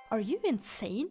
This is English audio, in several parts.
Are you insane?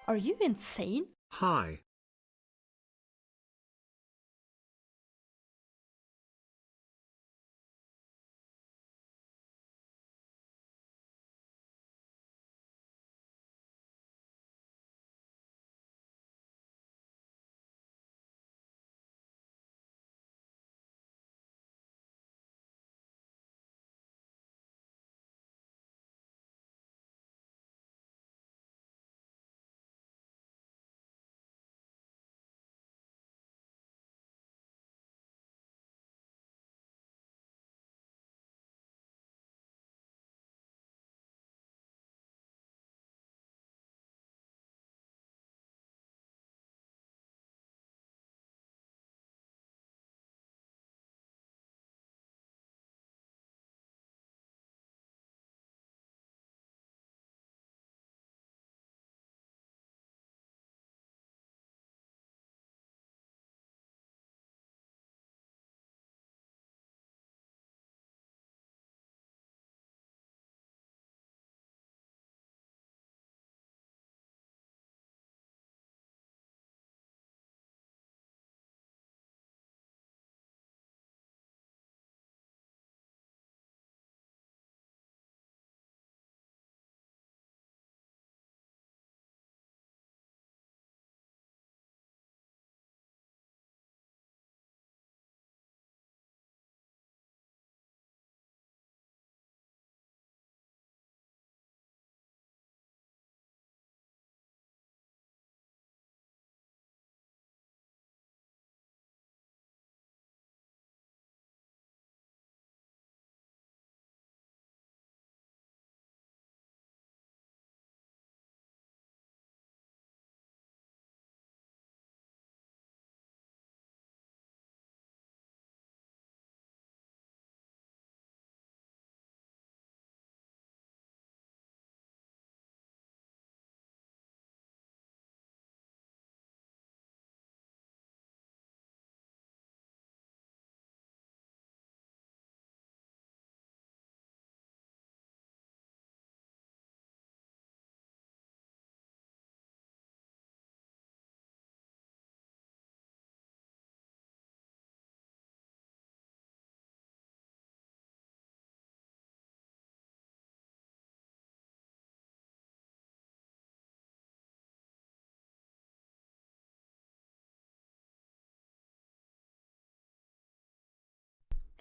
Are you insane? Hi.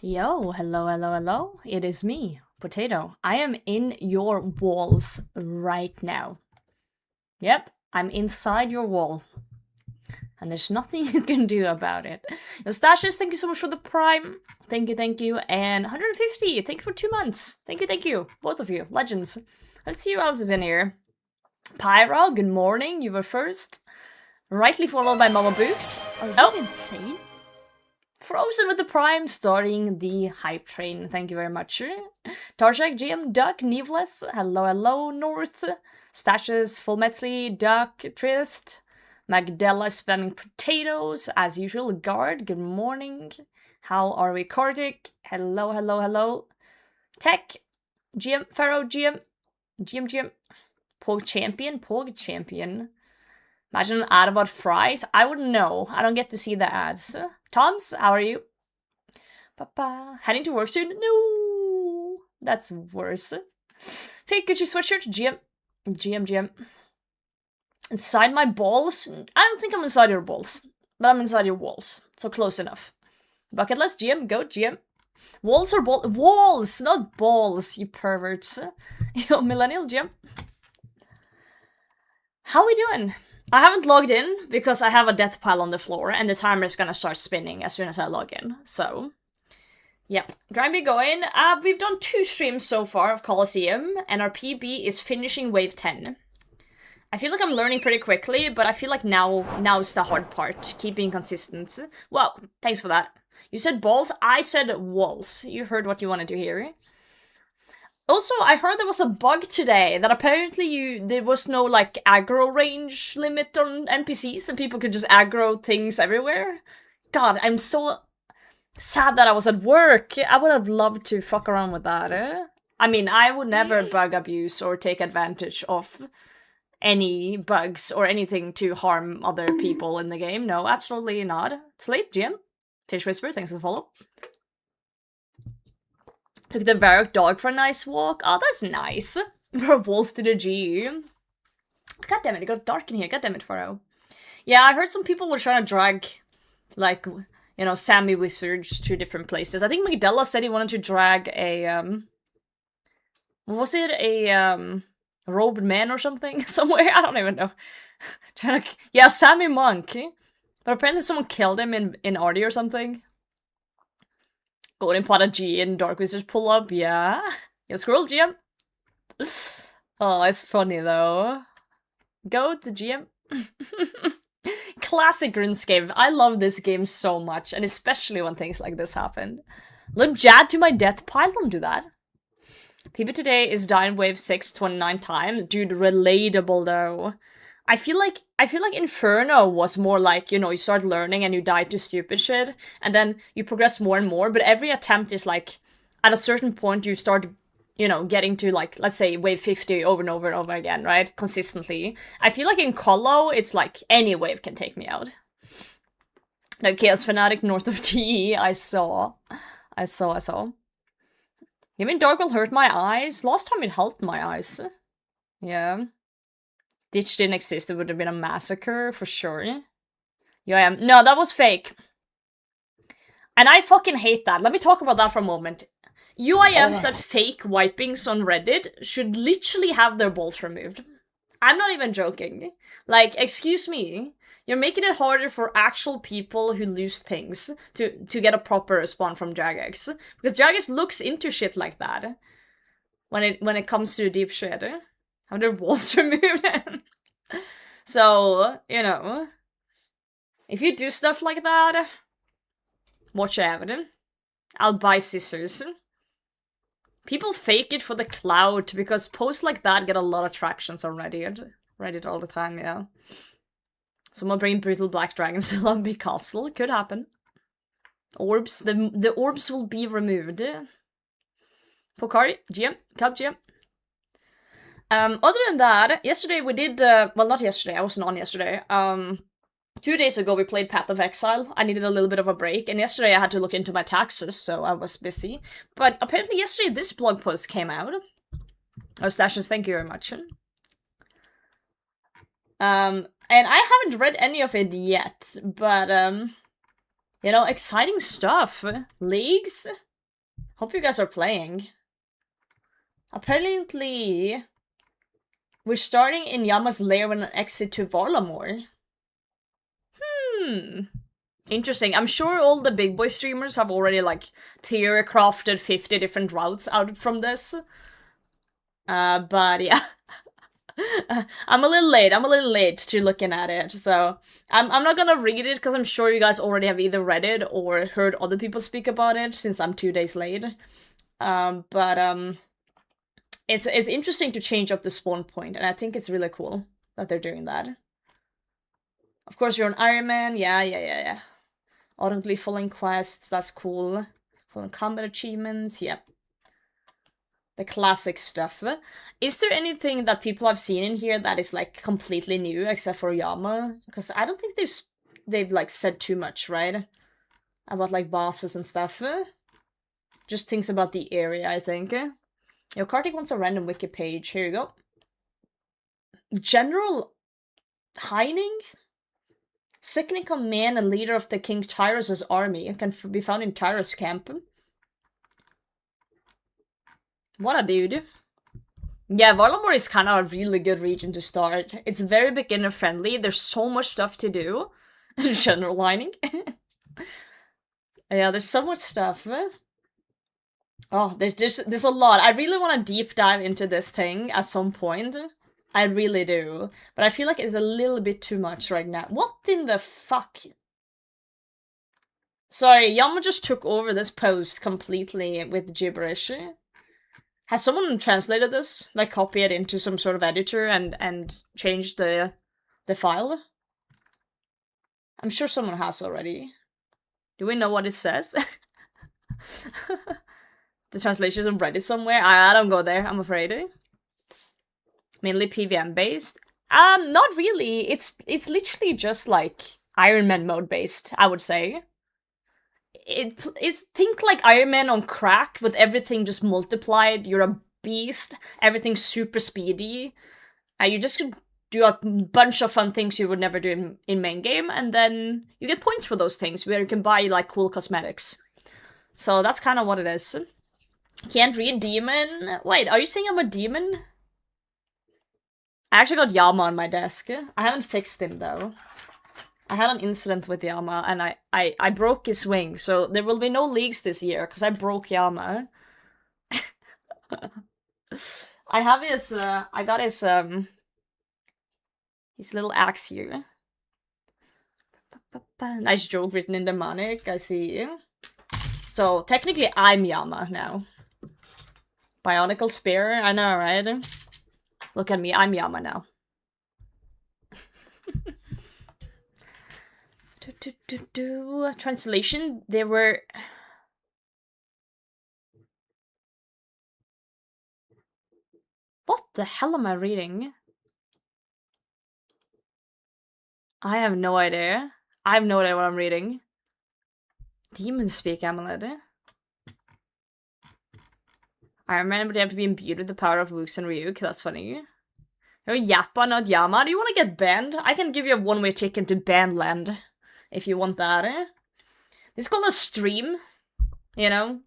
Yo, hello, hello, hello. It is me, Potato. I am in your walls right now. Yep, I'm inside your wall. And there's nothing you can do about it. Eustachius, thank you so much for the prime. Thank you, thank you. And 150, thank you for 2 months. Thank you. Both of you, legends. Let's see who else is in here. Pyro, good morning. You were first. Rightly followed by Mama Books. Are you insane? Frozen with the Prime, starting the hype train. Thank you very much. Tarshak, GM, Duck, Neveless, hello, hello, North, Stashes, Full Metzley, Duck, Trist, Magdella is spamming potatoes, as usual. Guard, good morning. How are we, Kartik? Hello, hello, hello. Tech, GM, Pharaoh, GM, GM. Pog champion. Imagine an ad about fries. I wouldn't know. I don't get to see the ads. Toms, how are you? Papa, heading to work soon? No, that's worse. Fake Gucci sweatshirt, GM. Inside my balls? I don't think I'm inside your balls, but I'm inside your walls, so close enough. Bucket list, GM, go, GM. Walls or balls? Walls, not balls, you perverts. Yo, millennial, GM. How we doing? I haven't logged in because I have a death pile on the floor and the timer is gonna start spinning as soon as I log in, so... Yep, Grimby going. We've done 2 streams so far of Coliseum, and our PB is finishing wave 10. I feel like I'm learning pretty quickly, but I feel like now's the hard part, keeping consistent. Well, thanks for that. You said balls, I said walls. You heard what you wanted to hear. Also, I heard there was a bug today, that apparently there was no, like, aggro range limit on NPCs, and people could just aggro things everywhere. God, I'm so sad that I was at work. I would have loved to fuck around with that, I mean, I would never bug abuse or take advantage of any bugs or anything to harm other people in the game. No, absolutely not. Sleep, GM. Fish Whisper, thanks for the follow. Took the Varrock dog for a nice walk. Oh, that's nice. We're a wolf to the G. God damn it, it got dark in here. God damn it, Pharaoh. Yeah, I heard some people were trying to drag, like, you know, Sammy wizards to different places. I think Magdella said he wanted to drag a, was it a, robed man or something somewhere? I don't even know. Yeah, Sammy Monk. But apparently someone killed him in Ardy or something. Golden Pot of G and Dark Wizards pull up, yeah. Yo, Squirrel GM. Oh, it's funny though. Go to GM. Classic RuneScape. I love this game so much, and especially when things like this happen. Look, Jad to my death pile, don't do that. PB today is dying wave 6 29 times. Dude, relatable though. I feel like Inferno was more like, you know, you start learning and you die to stupid shit, and then you progress more and more, but every attempt is like, at a certain point you start, you know, getting to like, let's say wave 50 over and over and over again, right? Consistently. I feel like in Colo, it's like, any wave can take me out. The Chaos Fanatic north of TE, I saw. Giving Dark will hurt my eyes. Last time it helped my eyes. Yeah. Ditch didn't exist, it would have been a massacre, for sure. UIM. No, that was fake. And I fucking hate that. Let me talk about that for a moment. UIMs that fake wipings on Reddit should literally have their balls removed. I'm not even joking. Like, excuse me. You're making it harder for actual people who lose things to get a proper response from Jagex. Because Jagex looks into shit like that. When it comes to deep shit. Have their balls removed. So, you know. If you do stuff like that, watch out. I'll buy scissors. People fake it for the clout, because posts like that get a lot of tractions on Reddit all the time, yeah. Someone bring brutal black dragons to Lumbee Castle. Could happen. Orbs. The orbs will be removed. Pokari, GM, Cub GM. Other than that, yesterday we did, well, not yesterday, I wasn't on yesterday. 2 days ago we played Path of Exile. I needed a little bit of a break, and yesterday I had to look into my taxes, so I was busy. But apparently yesterday this blog post came out. Oh, Stashes, thank you very much. And I haven't read any of it yet, but, you know, exciting stuff. Leagues? Hope you guys are playing. Apparently, we're starting in Yama's lair when an exit to Varlamore. Interesting. I'm sure all the big boy streamers have already, like, theory crafted 50 different routes out from this. But yeah. I'm a little late to looking at it, so I'm not gonna read it because I'm sure you guys already have either read it or heard other people speak about it since I'm 2 days late. It's interesting to change up the spawn point, and I think it's really cool that they're doing that. Of course, you're an Iron Man. Yeah. Audibly following quests, that's cool. Following combat achievements, yep. The classic stuff. Is there anything that people have seen in here that is like completely new except for Yama? Because I don't think they've like said too much, right? About like bosses and stuff. Just things about the area, I think. Yo, Kartik wants a random wiki page. Here you go. General Heining? Second in command and leader of the King Tyrus' army, can be found in Tyrus camp. What a dude. Yeah, Varlamore is kind of a really good region to start. It's very beginner friendly, there's so much stuff to do. General lining. Yeah, there's so much stuff. Oh, there's a lot. I really want to deep dive into this thing at some point. I really do. But I feel like it's a little bit too much right now. What in the fuck? Sorry, Yama just took over this post completely with gibberish. Has someone translated this? Like, copy it into some sort of editor and changed the file? I'm sure someone has already. Do we know what it says? The translations of Reddit somewhere? I don't go there, I'm afraid. Mainly PVM based? Not really. It's literally just like Iron Man mode based, I would say. It's think like Iron Man on crack with everything just multiplied. You're a beast. Everything's super speedy. You just can do a bunch of fun things you would never do in main game, and then you get points for those things where you can buy like cool cosmetics. So that's kind of what it is. Can't read demon. Wait, are you saying I'm a demon? I actually got Yama on my desk. I haven't fixed him though. I had an incident with Yama and I broke his wing, so there will be no leagues this year because I broke Yama. I have his I got his little axe here. Nice joke written in demonic, I see you. So technically I'm Yama now. Bionicle spear, I know, right? Look at me, I'm Yama now. Translation, there were... What the hell am I reading? I have no idea. I have no idea what I'm reading. Demon speak amulet. I remember they have to be imbued with the power of Wuxi and Ryuk. That's funny. You're Yappa, not Yama. Do you want to get banned? I can give you a one-way ticket to Bandland. If you want that, It's called a stream. You know?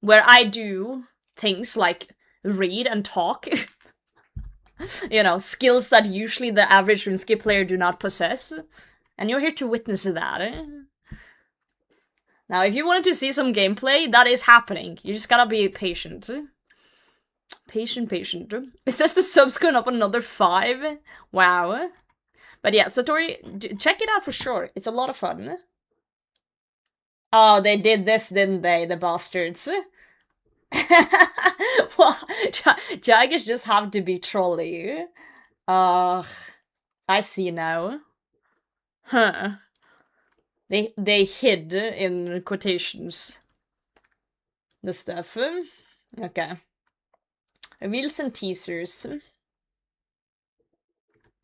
Where I do things like read and talk. You know, skills that usually the average RuneScape player do not possess. And you're here to witness that, Now, if you wanted to see some gameplay, that is happening. You just gotta be patient. Patient. It says the sub's going up another 5. Wow. But yeah, Satori, check it out for sure. It's a lot of fun. Oh, they did this, didn't they? The bastards. Well, Jaggers just have to be trolly. I see now. Huh. They hid in quotations the stuff. Okay. Reveals and teasers.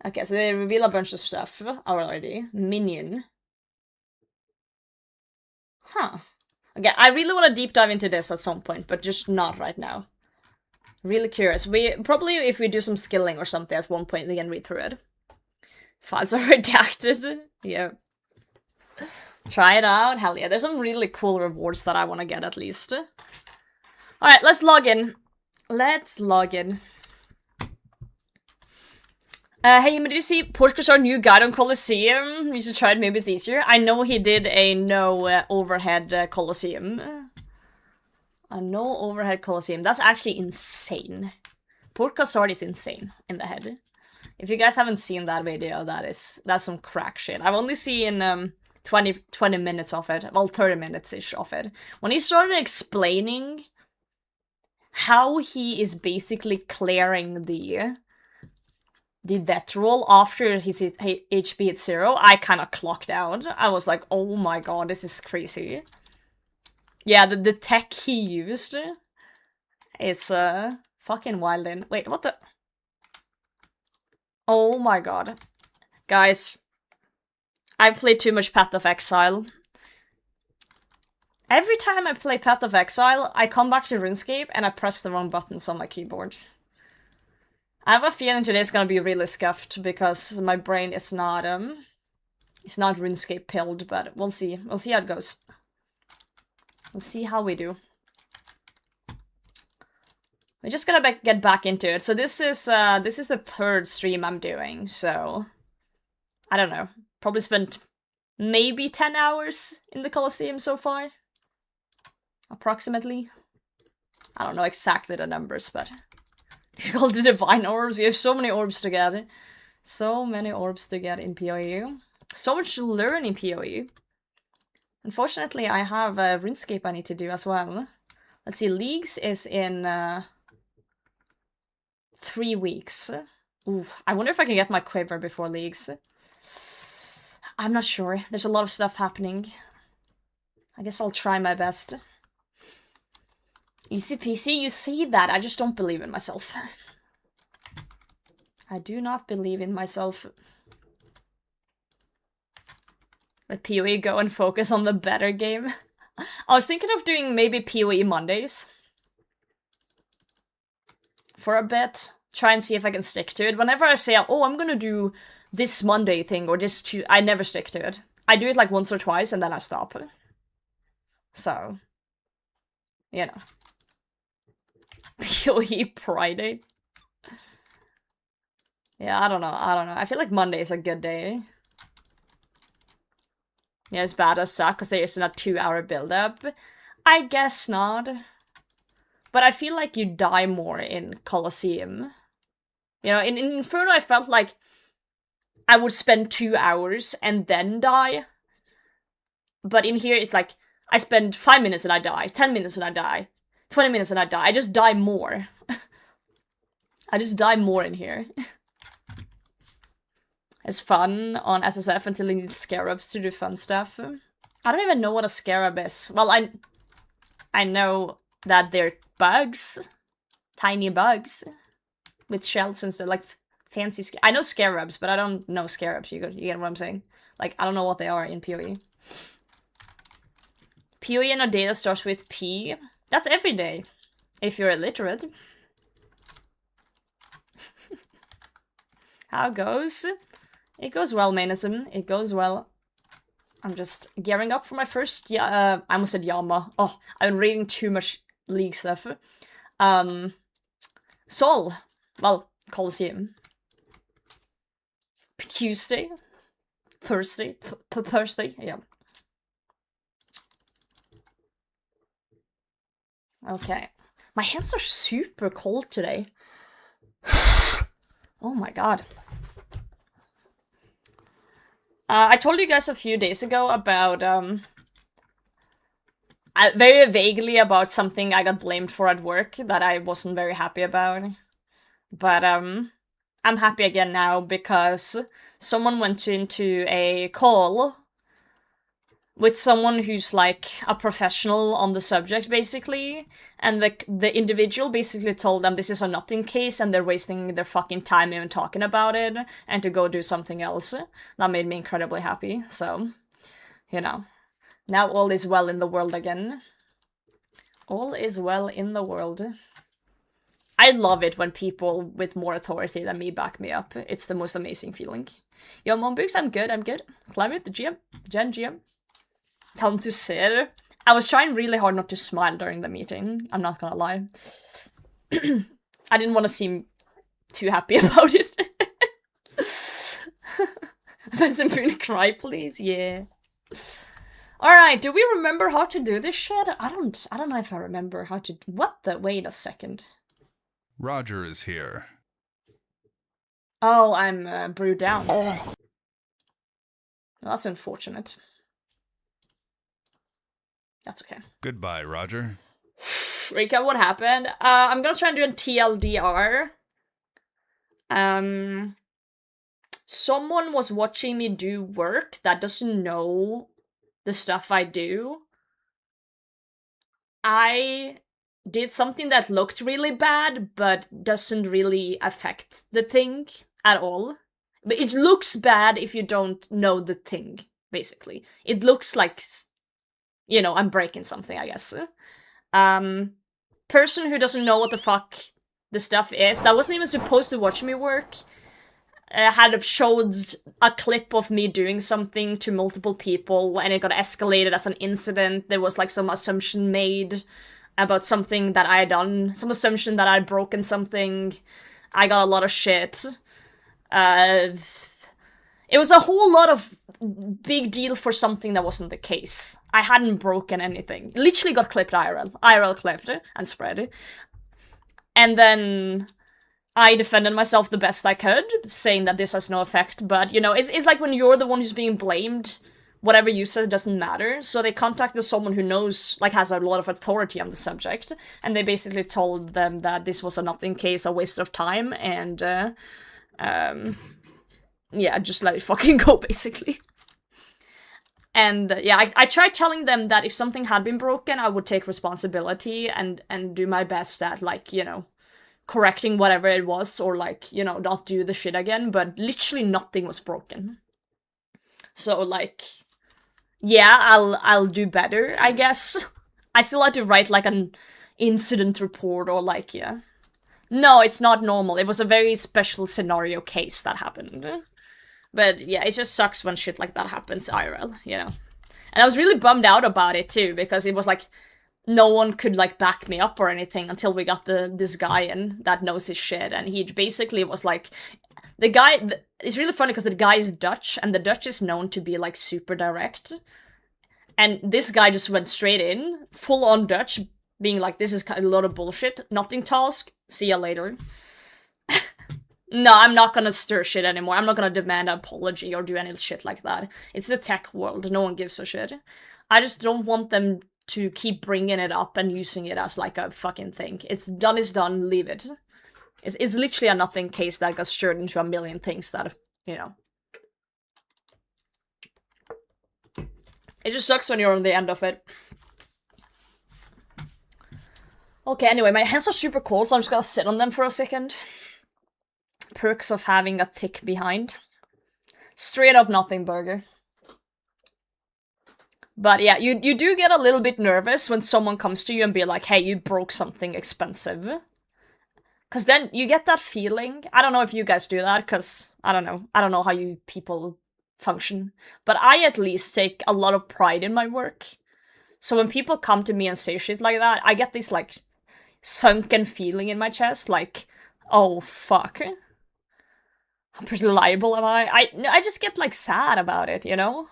Okay, so they reveal a bunch of stuff already. Minion. Huh. Okay, I really want to deep dive into this at some point, but just not right now. Really curious. We probably, if we do some skilling or something at one point, we can read through it. Files are redacted. Yeah. Try it out. Hell yeah. There's some really cool rewards that I want to get at least. Alright, let's log in. Let's log in. Hey, did you see Portco's new guide on Coliseum? You should try it, maybe it's easier. I know he did a no overhead Coliseum. A no overhead Coliseum. That's actually insane. Portco's sword is insane in the head. If you guys haven't seen that video, that's some crack shit. I've only seen 20 minutes of it. Well, 30 minutes-ish of it. When he started explaining how he is basically clearing the the death roll after his HP hit 0, I kind of clocked out. I was like, oh my god, this is crazy. Yeah, the tech he used is fucking wild. Wait, what the? Oh my god. Guys, I've played too much Path of Exile. Every time I play Path of Exile, I come back to RuneScape and I press the wrong buttons on my keyboard. I have a feeling today's gonna be really scuffed because my brain is not it's not RuneScape pilled, but we'll see. We'll see how it goes. Let's see how we do. We're just gonna get back into it. So this is the 3rd stream I'm doing, so I don't know. Probably spent maybe 10 hours in the Coliseum so far. Approximately. I don't know exactly the numbers, but all the divine orbs. We have so many orbs to get. So many orbs to get in PoE. So much to learn in PoE. Unfortunately, I have RuneScape I need to do as well. Let's see, Leagues is in 3 weeks. Ooh, I wonder if I can get my Quiver before Leagues. I'm not sure. There's a lot of stuff happening. I guess I'll try my best. Easy peasy, you say that. I just don't believe in myself. I do not believe in myself. Let PoE go and focus on the better game. I was thinking of doing maybe PoE Mondays. For a bit. Try and see if I can stick to it. Whenever I say, oh, I'm gonna do this Monday thing or this Tuesday, I never stick to it. I do it like once or twice and then I stop. So, you know. PoE Friday. Yeah, I don't know. I feel like Monday is a good day. Yeah, it's bad as suck because there isn't a 2-hour build-up. I guess not. But I feel like you die more in Colosseum. You know, in Inferno I felt like I would spend 2 hours and then die. But in here it's like, I spend 5 minutes and I die, 10 minutes and I die, 20 minutes and I die. I just die more. I just die more in here. It's fun on SSF until you need scarabs to do fun stuff. I don't even know what a scarab is. Well, I know that they're bugs. Tiny bugs. With shells and stuff, like fancy I know scarabs, but I don't know scarabs, you get what I'm saying? Like, I don't know what they are in PoE. PoE in our data starts with P. That's every day. If you're illiterate. How it goes? It goes well, Mainism. It goes well. I'm just gearing up for my first, I almost said Yama. Oh, I've been reading too much League stuff. Sol. Well, Coliseum. Tuesday. Thursday. Thursday, yeah. Okay. My hands are super cold today. Oh my god. I told you guys a few days ago about, very vaguely about something I got blamed for at work that I wasn't very happy about. But, I'm happy again now because someone went into a call with someone who's like a professional on the subject, basically, and the individual basically told them this is a nothing case and they're wasting their fucking time even talking about it and to go do something else. That made me incredibly happy, so, you know. Now all is well in the world again. All is well in the world. I love it when people with more authority than me back me up. It's the most amazing feeling. Yo, Monbooks, I'm good, I'm good. Climate, the GM. Gen GM. Tell them to sit. I was trying really hard not to smile during the meeting. I'm not gonna lie. I didn't want to seem too happy about it. Benson Boone, cry, please. Yeah. Alright, do we remember how to do this shit? I don't know if I remember how to... What the... Wait a second. Roger is here. Oh, I'm brewed down. Well, that's unfortunate. That's okay. Goodbye, Roger. Recap what happened. I'm gonna try and do a TLDR. someone was watching me do work that doesn't know the stuff I do, I did something that looked really bad, but doesn't really affect the thing at all. But it looks bad if you don't know the thing, basically. It looks like, you know, I'm breaking something, I guess. Person who doesn't know what the fuck the stuff is, that wasn't even supposed to watch me work, had showed a clip of me doing something to multiple people, and it got escalated as an incident. There was like some assumption made about something that I had done, some assumption that I'd broken something. I got a lot of shit. It was a whole lot of big deal for something that wasn't the case. I hadn't broken anything. Literally got clipped IRL clipped and spread. And then I defended myself the best I could, saying that this has no effect, but, you know, it's like when you're the one who's being blamed, whatever you said doesn't matter, so they contacted someone who knows, like, has a lot of authority on the subject, and they basically told them that this was a nothing case, a waste of time, and, yeah, just let it fucking go, basically. And, yeah, I tried telling them that if something had been broken, I would take responsibility and do my best at, like, you know, correcting whatever it was, or, like, you know, not do the shit again, but literally nothing was broken. So, like, yeah, I'll do better, I guess. I still had to write, like, an incident report, or, like, yeah. No, it's not normal. It was a very special scenario case that happened. But, yeah, it just sucks when shit like that happens IRL, you know. And I was really bummed out about it, too, because it was, like, no one could, like, back me up or anything until we got this guy in that knows his shit, and he basically was, like, the guy, it's really funny because the guy is Dutch, and the Dutch is known to be, like, super direct, and this guy just went straight in, full-on Dutch, being like, this is a lot of bullshit, nothing task, see ya later. No, I'm not gonna stir shit anymore. I'm not gonna demand an apology or do any shit like that. It's the tech world. No one gives a shit. I just don't want them to keep bringing it up and using it as, like, a fucking thing. It's done is done, leave it. It's literally a nothing case that got stirred into a million things that, you know. It just sucks when you're on the end of it. Okay, anyway, my hands are super cold, so I'm just gonna sit on them for a second. Perks of having a thick behind. Straight up nothing burger. But yeah, you do get a little bit nervous when someone comes to you and be like, hey, you broke something expensive. Because then you get that feeling. I don't know if you guys do that, because I don't know how you people function. But I at least take a lot of pride in my work. So when people come to me and say shit like that, I get this, like, sunken feeling in my chest, like, oh, fuck. How pretty liable am I? I just get, like, sad about it, you know?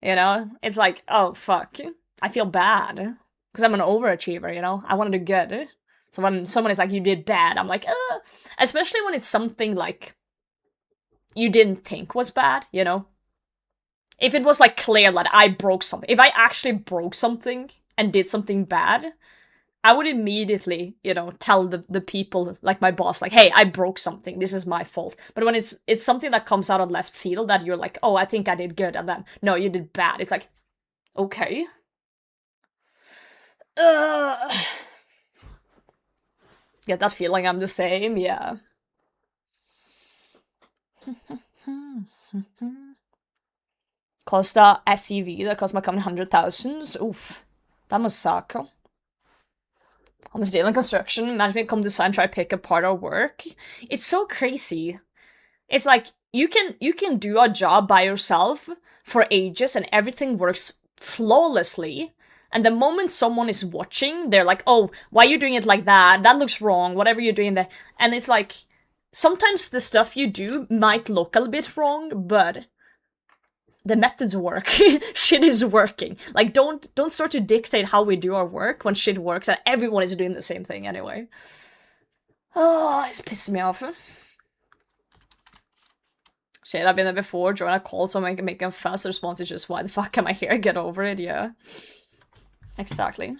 You know? It's like, oh, fuck. I feel bad. Because I'm an overachiever, you know? I want to do good. So when someone is like, you did bad, I'm like, especially when it's something, like, you didn't think was bad, you know? If it was, like, clear that I broke something, if I actually broke something and did something bad, I would immediately, you know, tell the people, like my boss, like, hey, I broke something, this is my fault. But when it's something that comes out of left field that you're like, oh, I think I did good, and then, no, you did bad, it's like, okay. Get that feeling I'm the same, yeah. Costa SEV, that cost my company 100,000. Oof. That must suck. I'm still in construction, management come design, try to pick apart our work. It's so crazy. It's like, you can do a job by yourself for ages and everything works flawlessly. And the moment someone is watching, they're like, oh, why are you doing it like that? That looks wrong, whatever you're doing there. And it's like, sometimes the stuff you do might look a bit wrong, but the methods work. Shit is working. Like, don't start to dictate how we do our work when shit works and everyone is doing the same thing anyway. Oh, it's pissing me off. Shit, I've been there before, join a call, so I can make a fast response. It's just, why the fuck am I here? Get over it, yeah. Exactly.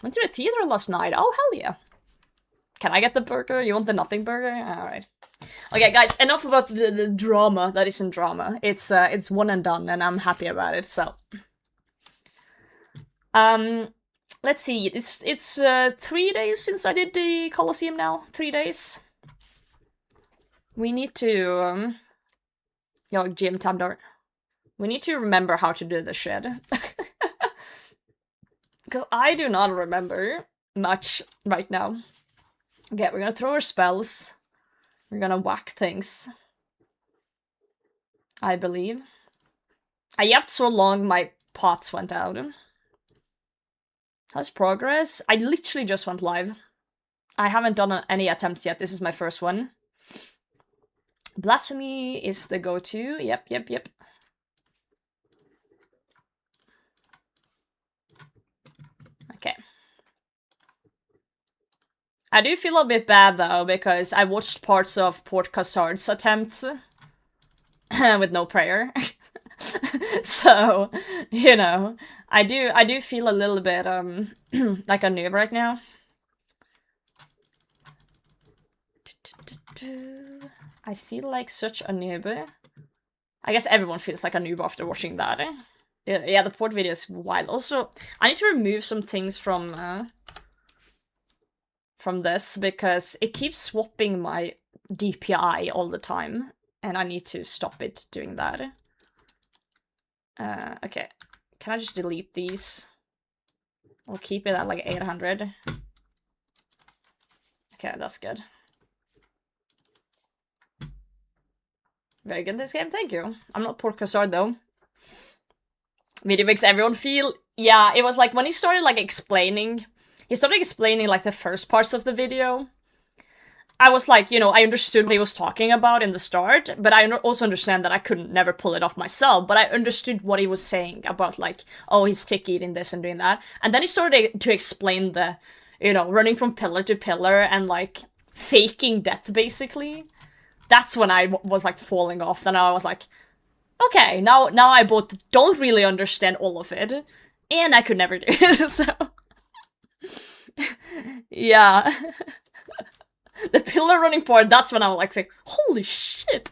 Went to the theater last night. Oh, hell yeah. Can I get the burger? You want the nothing burger? Alright. Okay, guys, enough about the drama that isn't drama. It's one and done, and I'm happy about it. So, let's see. It's 3 days since I did the Colosseum now. 3 days. We need to yo, Jim Tabdor. We need to remember how to do the shed. Because I do not remember much right now. Okay, we're gonna throw our spells. We're gonna whack things. I believe. I yapped so long my pots went out. How's progress? I literally just went live. I haven't done any attempts yet. This is my first one. Blasphemy is the go-to. Yep. Okay. I do feel a bit bad though, because I watched parts of Port Cassard's attempts with no prayer. So, you know, I do feel a little bit like a noob right now. I feel like such a noob. I guess everyone feels like a noob after watching that. Yeah, the port video is wild. Also, I need to remove some things from this because it keeps swapping my DPI all the time, and I need to stop it doing that. Okay. Can I just delete these? We'll keep it at like 800. Okay, that's good. Very good this game, thank you. I'm not Port Cassard though. Video makes everyone feel... Yeah, it was like when he started like explaining... He started explaining like the first parts of the video. I was like, you know, I understood what he was talking about in the start, but I also understand that I couldn't never pull it off myself, but I understood what he was saying about like, oh, he's tick eating this and doing that. And then he started to explain the, you know, running from pillar to pillar and like faking death basically. That's when I was like falling off. Then I was like, okay, now I both don't really understand all of it, and I could never do it, so... Yeah. The pillar running part, that's when I was like saying, holy shit!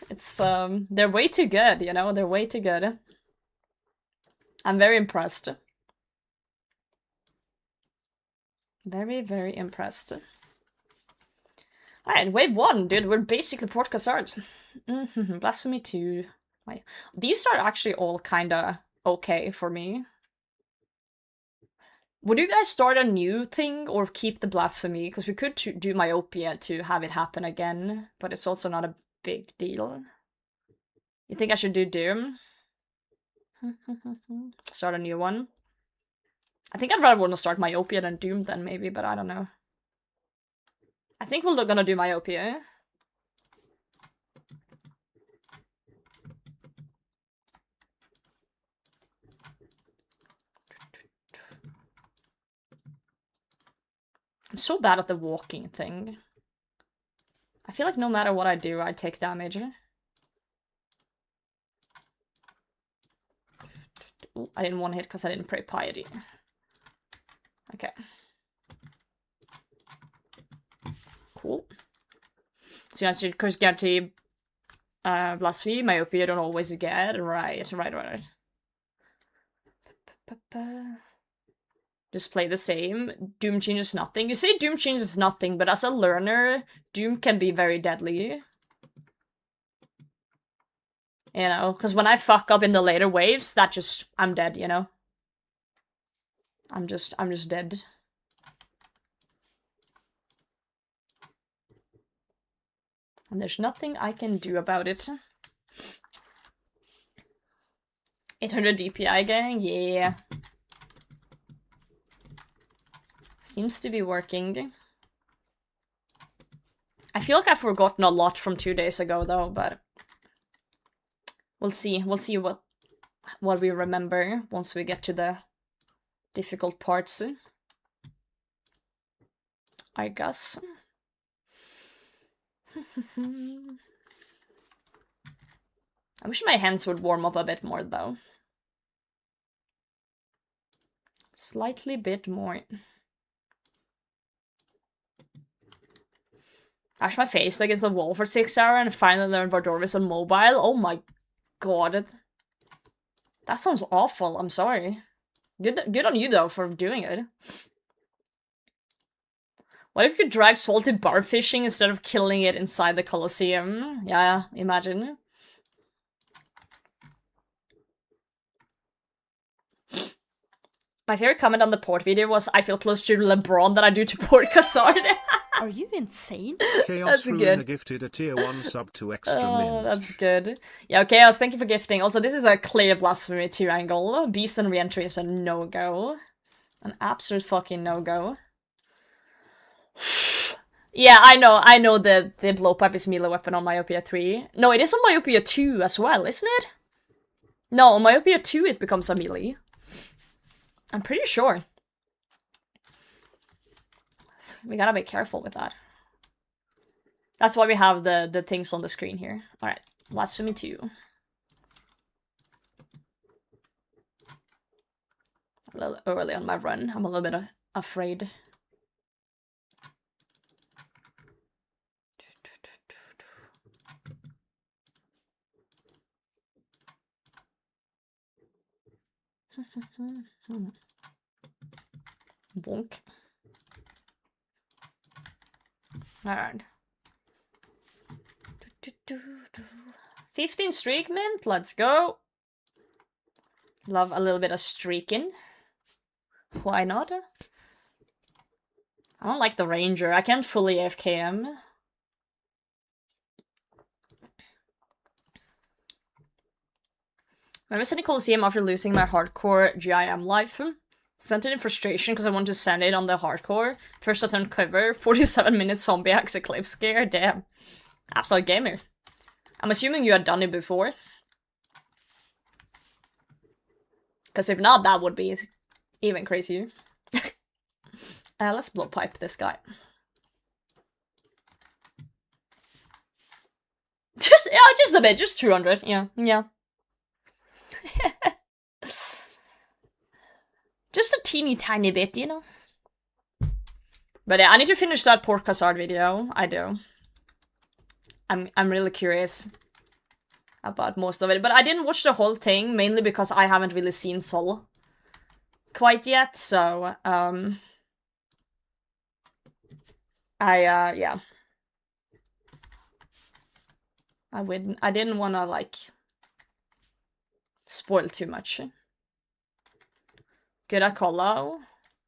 It's, they're way too good, you know? They're way too good. I'm very impressed. Very, very impressed. Alright, wave 1, dude, we're basically Port Cassard. Blasphemy 2. These are actually all kinda okay for me. Would you guys start a new thing or keep the Blasphemy? Because we could do Myopia to have it happen again, but it's also not a big deal. You think I should do Doom? Start a new one? I think I'd rather want to start Myopia than Doom then, maybe, but I don't know. I think we're gonna do Myopia. I'm so bad at the walking thing. I feel like no matter what I do, I take damage. Ooh, I didn't one hit because I didn't pray piety. Okay. Cool. So you should guarantee Blasphemy, Myopia don't always get. Right. Just play the same. Doom changes nothing. You say Doom changes nothing, but as a learner, Doom can be very deadly. You know, because when I fuck up in the later waves, that just... I'm dead, you know? I'm just dead. And there's nothing I can do about it. 800 DPI gang? Yeah. Seems to be working. I feel like I've forgotten a lot from 2 days ago though, but... We'll see. We'll see what we remember once we get to the difficult parts. I guess. I wish my hands would warm up a bit more though. Slightly bit more. Bash my face against the wall for 6 hours and finally learn Vardorvis on mobile. Oh my god. That sounds awful. I'm sorry. Good on you, though, for doing it. What if you could drag salty bar fishing instead of killing it inside the Colosseum? Yeah, imagine. My favorite comment on the port video was, I feel closer to LeBron than I do to Port Cassard. Are you insane? Chaos That's good. Gifted a tier 1 sub to extra mint. That's good. Yeah, Chaos, thank you for gifting. Also, this is a clear Blasphemy 2 angle. Beast and Reentry is a no-go. An absolute fucking no-go. Yeah, I know the blowpipe is melee weapon on Myopia 3. No, it is on Myopia 2 as well, isn't it? No, on Myopia 2 it becomes a melee. I'm pretty sure. We gotta be careful with that. That's why we have the things on the screen here. Alright, Blasphemy 2. A little early on my run. I'm a little bit afraid. Bonk. Alright. 15 streak mint, let's go. Love a little bit of streaking. Why not? I don't like the ranger. I can't fully AFK him. I was in Coliseum after losing my hardcore GIM life. Sent it in frustration because I wanted to send it on the hardcore. First attempt cover, 47 minutes zombie axe eclipse scare, damn. Absolute gamer. I'm assuming you had done it before. Because if not, that would be even crazier. Let's blowpipe this guy. Just a bit, just 200, yeah. Just a teeny tiny bit, you know? But yeah, I need to finish that Port Cassard video. I do. I'm really curious about most of it. But I didn't watch the whole thing, mainly because I haven't really seen Sol quite yet, so, yeah. I didn't wanna, like, spoil too much. Good at Colo?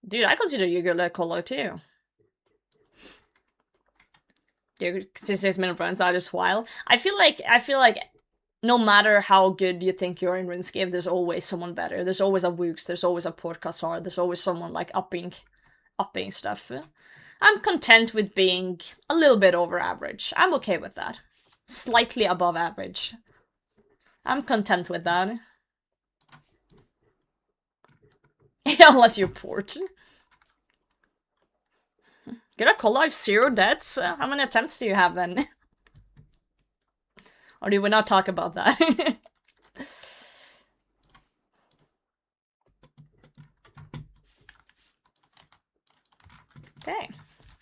Dude, I consider you good at Colo too. You're 66 minute runs out just while. I feel like no matter how good you think you're in RuneScape, there's always someone better. There's always a Woox, there's always a Port Cassard, there's always someone like upping stuff. I'm content with being a little bit over average. I'm okay with that. Slightly above average. I'm content with that. Unless you're Port. Good at Colo, I have 0 deaths. How many attempts do you have then? Or do we not talk about that? Okay.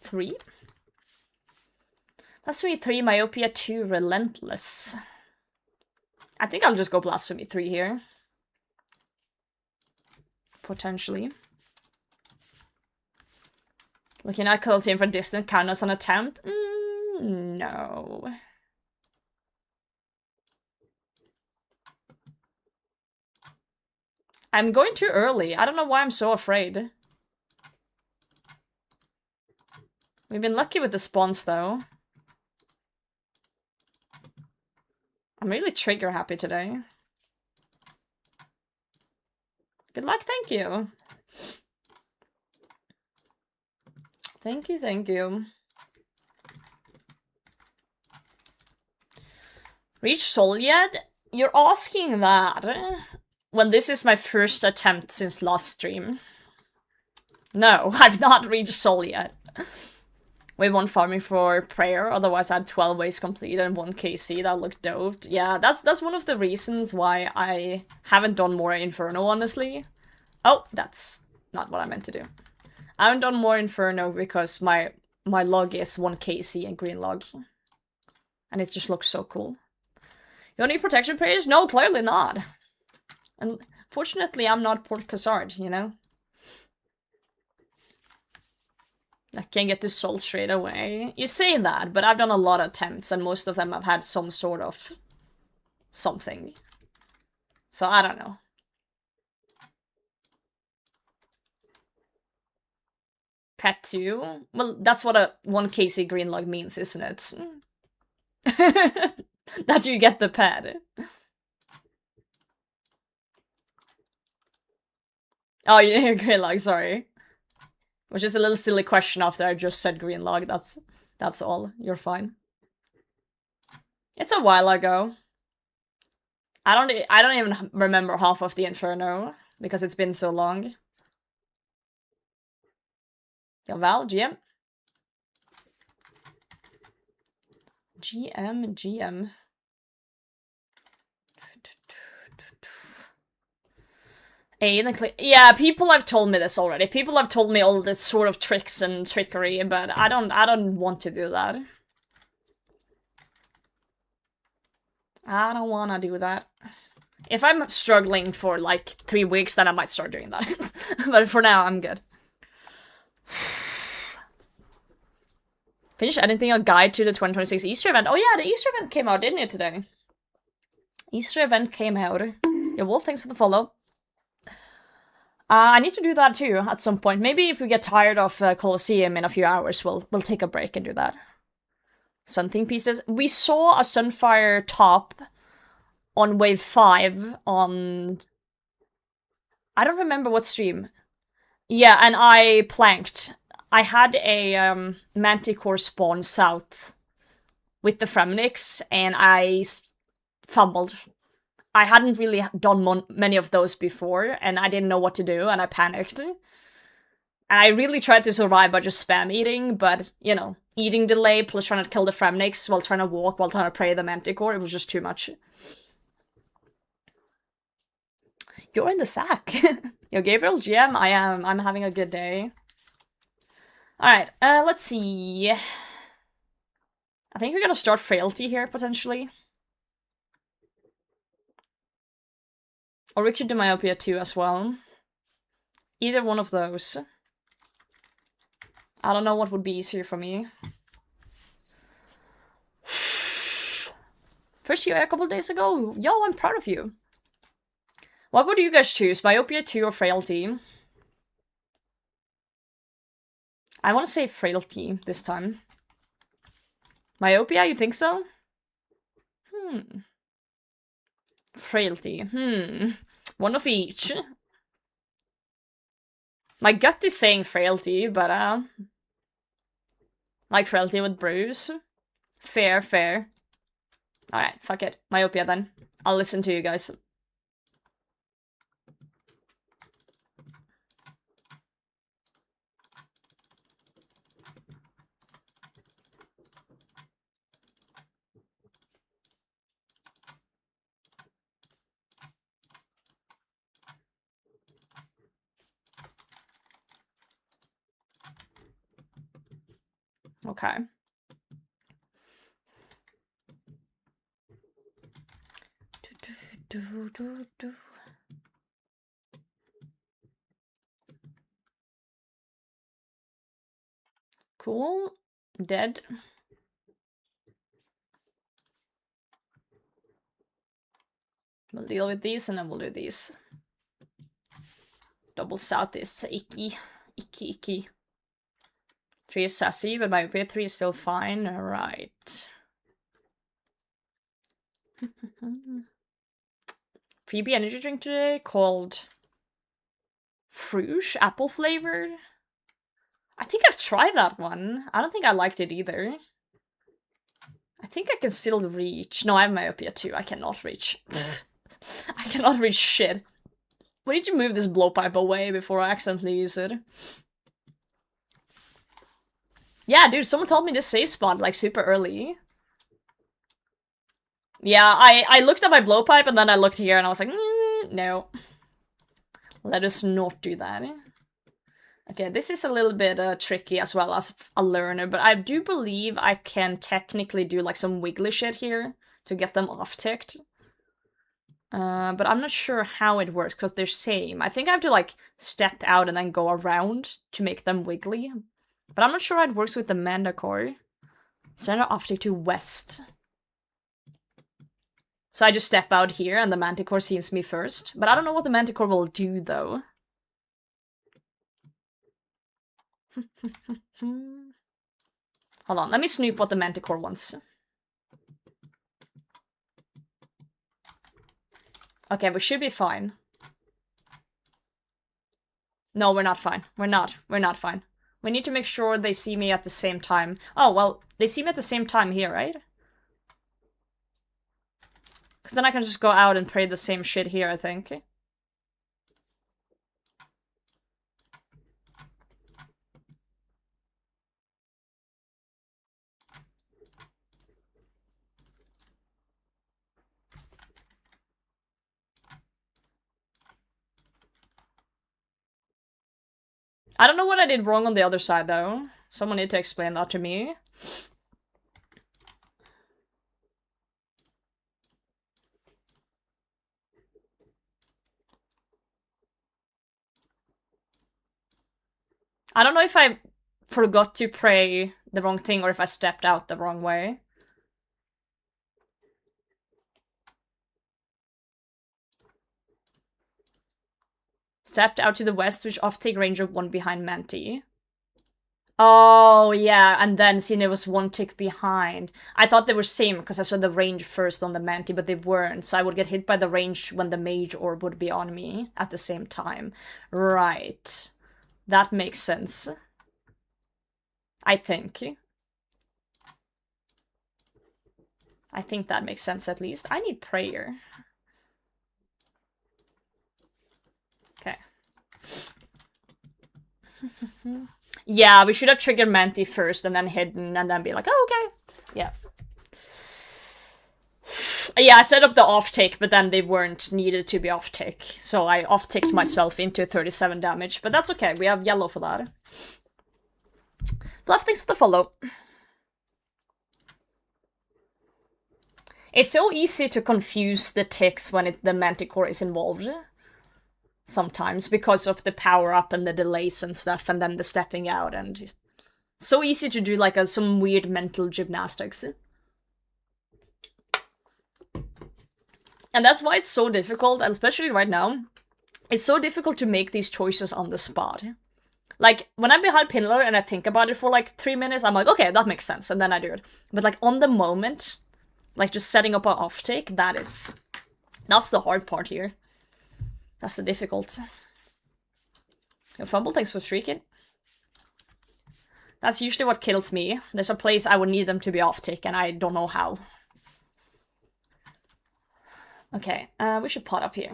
3. Blasphemy 3, Myopia 2, Relentless. I think I'll just go Blasphemy 3 here. Potentially. Looking at Coliseum for distant count as an attempt? No. I'm going too early. I don't know why I'm so afraid. We've been lucky with the spawns, though. I'm really trigger happy today. Good luck, thank you. Thank you. Reach Sol yet? You're asking that when this is my first attempt since last stream. No, I've not reached Sol yet. We won farming for prayer, otherwise I had 12 ways complete and 1 KC, that looked dope. Yeah, that's one of the reasons why I haven't done more Inferno, honestly. Oh, that's not what I meant to do. I haven't done more Inferno because my my log is 1kc and green log. And it just looks so cool. You don't need protection prayers? No, clearly not. And fortunately, I'm not Port Cassard, you know? I can get to Soul straight away. You say that, but I've done a lot of attempts, and most of them have had some sort of something. So I don't know. Pet 2? Well, that's what a 1kc green log means, isn't it? That you get the pet. Oh, you didn't hear green log, sorry. Which is a little silly question after I just said green log, that's all. You're fine. It's a while ago. I don't even remember half of the Inferno, because it's been so long. Yo, Val, GM? GM. Yeah, people have told me this already. People have told me all this sort of tricks and trickery, but I don't want to do that. I don't want to do that. If I'm struggling for like 3 weeks, then I might start doing that. But for now, I'm good. Finish editing a guide to the 2026 Easter event. Oh yeah, the Easter event came out, didn't it, today? Easter event came out. Yeah, Wolf, thanks for the follow. I need to do that too, at some point. Maybe if we get tired of Colosseum in a few hours, we'll take a break and do that. Sunthing pieces. We saw a Sunfire top on wave 5 on... I don't remember what stream. Yeah, and I planked. I had a Manticore spawn south with the Fremnix, and I fumbled. I hadn't really done many of those before, and I didn't know what to do, and I panicked. And I really tried to survive by just spam eating, but, you know, eating delay plus trying to kill the Fremnix while trying to walk, while trying to pray the Manticore, it was just too much. You're in the sack. Yo, Gabriel, GM, I am. I'm having a good day. Alright, let's see. I think we're gonna start Frailty here, potentially. Or we could do Myopia 2 as well. Either one of those. I don't know what would be easier for me. First year a couple days ago? Yo, I'm proud of you. What would you guys choose? Myopia 2 or Frailty? I want to say Frailty this time. Myopia, you think so? Frailty. One of each. My gut is saying Frailty, but like Frailty with Bruce. Fair. Alright, fuck it. Myopia then. I'll listen to you guys. Okay. Cool. Dead. We'll deal with these and then we'll do these. Double Southeast. Icky. 3 is sassy, but my OP 3 is still fine. Alright. Freebie energy drink today called Fruge, apple flavored. I think I've tried that one. I don't think I liked it either. I think I can still reach. No, I have myopia too. I cannot reach. I cannot reach shit. Why did you move this blowpipe away before I accidentally use it? Yeah, dude, someone told me this safe spot, like, super early. Yeah, I looked at my blowpipe and then I looked here and I was like, no. Let us not do that. Okay, this is a little bit tricky as well as a learner, but I do believe I can technically do like some wiggly shit here to get them off-ticked. But I'm not sure how it works because they're same. I think I have to like step out and then go around to make them wiggly. But I'm not sure how it works with the MANTICORE. Send it off-tick to west. So I just step out here and the MANTICORE sees me first. But I don't know what the MANTICORE will do though. Hold on, let me snoop what the MANTICORE wants. Okay, we should be fine. No, we're not fine. We're not fine. We need to make sure they see me at the same time. Oh, well, they see me at the same time here, right? Because then I can just go out and pray the same shit here, I think. I don't know what I did wrong on the other side, though. Someone need to explain that to me. I don't know if I forgot to pray the wrong thing or if I stepped out the wrong way. Stepped out to the west, which off-take range of 1 behind Manti. Oh, yeah, and then seen it was 1 tick behind. I thought they were same because I saw the range first on the Manti, but they weren't, so I would get hit by the range when the mage orb would be on me at the same time. Right. That makes sense. I think. I think that makes sense at least. I need prayer. Okay. Yeah, we should have triggered Manti first and then hidden and then be like, oh, okay. Yeah. Yeah, I set up the off-tick, but then they weren't needed to be off-tick. So I off-ticked myself into 37 damage, but that's okay. We have yellow for that. Love, thanks for the follow. It's so easy to confuse the ticks when the Manticore is involved. Sometimes, because of the power-up and the delays and stuff, and then the stepping out, and... So easy to do, like, some weird mental gymnastics. And that's why it's so difficult, and especially right now, it's so difficult to make these choices on the spot. Like, when I'm behind Pinler and I think about it for, like, 3 minutes, I'm like, okay, that makes sense, and then I do it. But, like, on the moment, like, just setting up an off-take, that's the hard part here. That's the difficult. Yo, Fumble, thanks for streaking. That's usually what kills me. There's a place I would need them to be off-tick, and I don't know how. Okay, we should pot up here.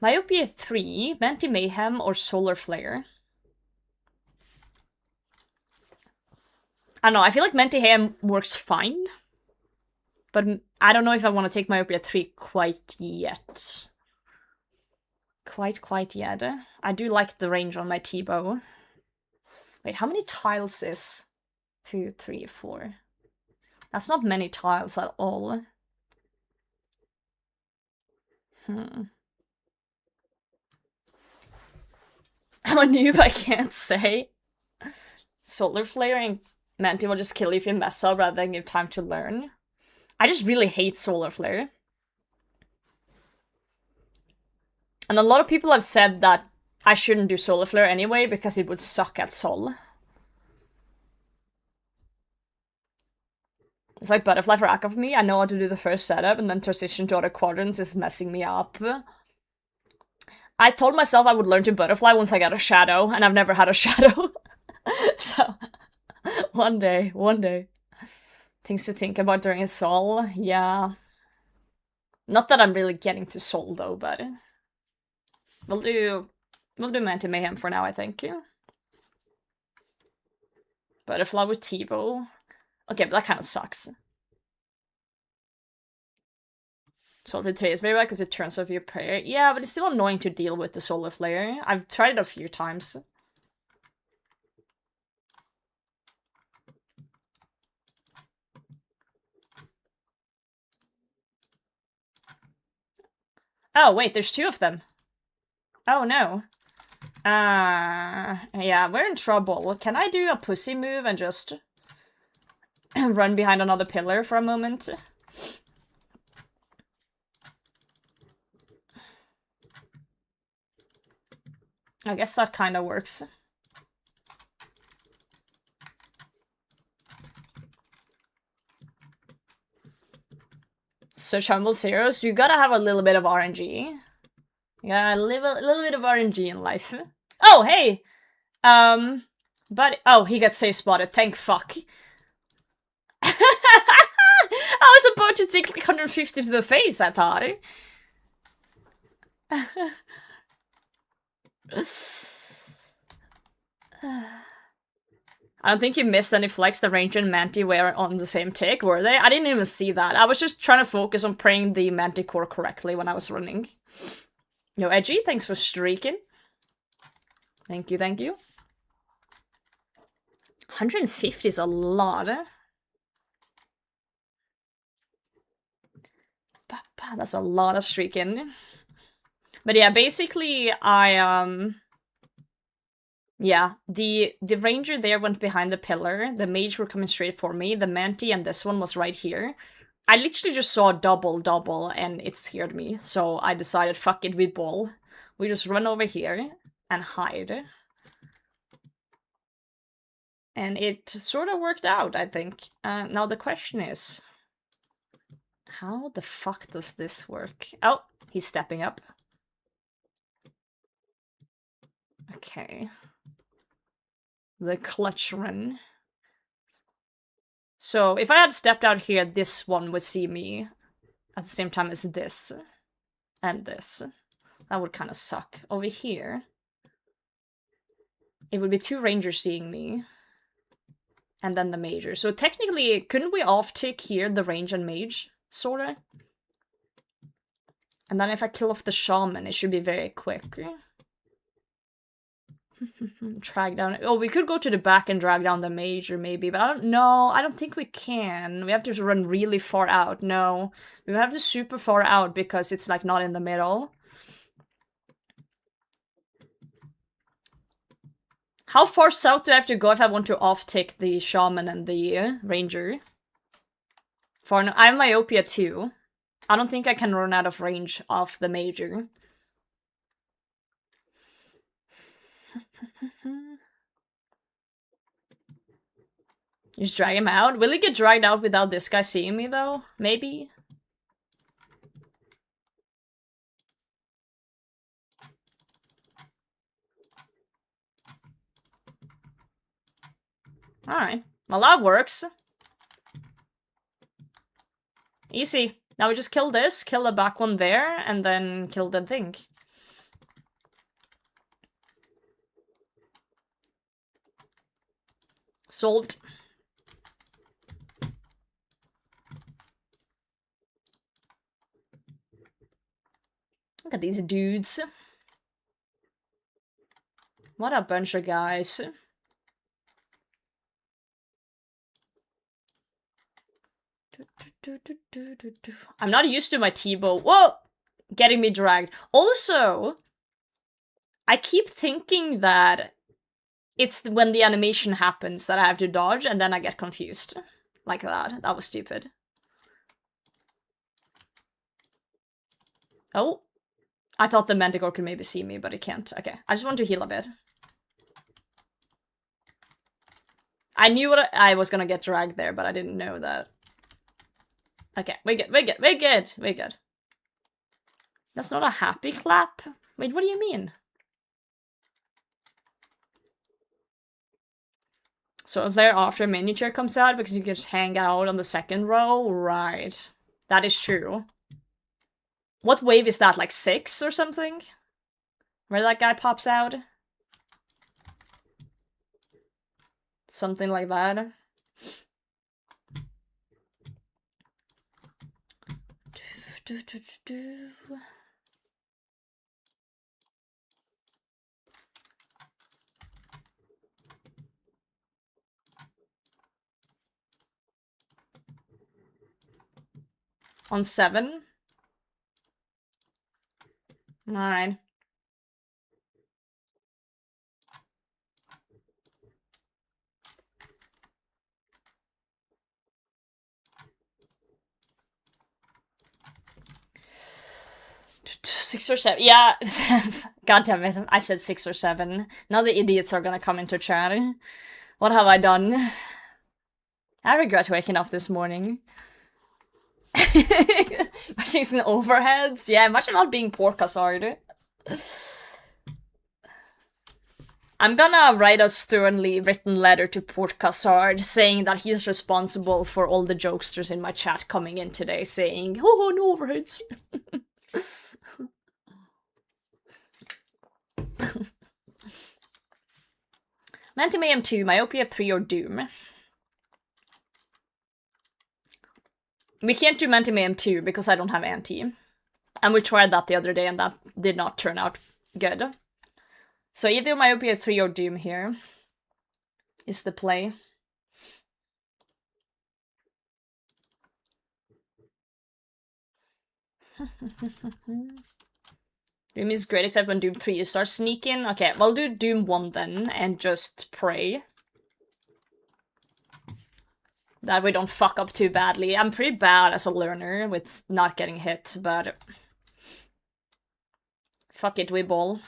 Myopia 3, Manti Mayhem, or Solar Flare? I don't know, I feel like Manti Mayhem works fine. But I don't know if I want to take Myopia 3 quite yet. Quite yet. I do like the range on my T-bow. Wait, how many tiles is 2, 3, 4? That's not many tiles at all. I'm a noob, I can't say. Solar Flare and Manti will just kill you if you mess up rather than give time to learn. I just really hate Solar Flare. And a lot of people have said that I shouldn't do Solar Flare anyway because it would suck at Sol. It's like Butterfly for Akka for me. I know how to do the first setup and then transition to other quadrants is messing me up. I told myself I would learn to Butterfly once I got a Shadow, and I've never had a Shadow. So, one day. Things to think about during a Sol, yeah. Not that I'm really getting to Sol though, but we'll do Manti Mayhem for now, I think. Butterfly with T-bow. Okay, but that kind of sucks. Solar Flare is very bad because it turns off your prayer. Yeah, but it's still annoying to deal with the Solar Flare. I've tried it a few times. Oh, wait, there's 2 of them. Oh, no. Yeah, we're in trouble. Can I do a pussy move and just run behind another pillar for a moment? I guess that kind of works. Such humble zeros, you gotta have a little bit of RNG. Yeah, a little bit of RNG in life. Oh, hey! But oh, he got safe spotted, thank fuck. I was about to take like 150 to the face, I thought. I don't think you missed any flex. The Ranger and Manti were on the same tick, were they? I didn't even see that. I was just trying to focus on praying the Manticore correctly when I was running. Yo, Edgy, thanks for streaking. Thank you, thank you. 150 is a lot. That's a lot of streaking. But yeah, basically, yeah, the Ranger there went behind the pillar, the Mage were coming straight for me, the Manti and this one was right here. I literally just saw a double, and it scared me, so I decided, fuck it, we ball. We just run over here and hide. And it sort of worked out, I think. Now the question is, how the fuck does this work? Oh, he's stepping up. Okay. The clutch run. So, if I had stepped out here, this one would see me at the same time as this. And this. That would kind of suck. Over here, it would be 2 Rangers seeing me. And then the Major. So technically, couldn't we off-tick here the Range and Mage? Sorta? And then if I kill off the Shaman, it should be very quick. Drag down. Oh, we could go to the back and drag down the Major, maybe, but I don't know. I don't think we can. We have to run really far out. No. We have to super far out because it's like not in the middle. How far south do I have to go if I want to off-tick the Shaman and the Ranger? Far no, I have Myopia too. I don't think I can run out of range off the Major. Just drag him out? Will he get dragged out without this guy seeing me though? Maybe? Alright. Well, that works. Easy. Now we just kill this, kill the back one there, and then kill the thing. Solved. Look at these dudes. What a bunch of guys. I'm not used to my T-bow. Whoa! Getting me dragged. Also, I keep thinking that it's when the animation happens that I have to dodge, and then I get confused. Like that. That was stupid. Oh. I thought the Manticore could maybe see me, but it can't. Okay, I just want to heal a bit. I knew what I was gonna get dragged there, but I didn't know that. Okay, we're good. That's not a happy clap? Wait, what do you mean? So if there after miniature comes out because you can just hang out on the second row? Right. That is true. What wave is that, like 6 or something? Where that guy pops out? Something like that. On 7? Alright. Six or 7. Yeah. God damn it. I said 6 or 7. Now the idiots are gonna come into chat. What have I done? I regret waking up this morning. Imagine some overheads. Yeah, imagine not being Porkasard. I'm gonna write a sternly written letter to Porkasard saying that he's responsible for all the jokesters in my chat coming in today saying, oh, no overheads. Mantimayhem 2, Myopia 3, or Doom. We can't do Mantimayhem 2 because I don't have anti. And we tried that the other day and that did not turn out good. So either Myopia 3 or Doom here is the play. Doom is great except when Doom 3 starts sneaking. Okay, we'll do Doom 1 then and just pray that we don't fuck up too badly. I'm pretty bad as a learner with not getting hit, but fuck it, we ball.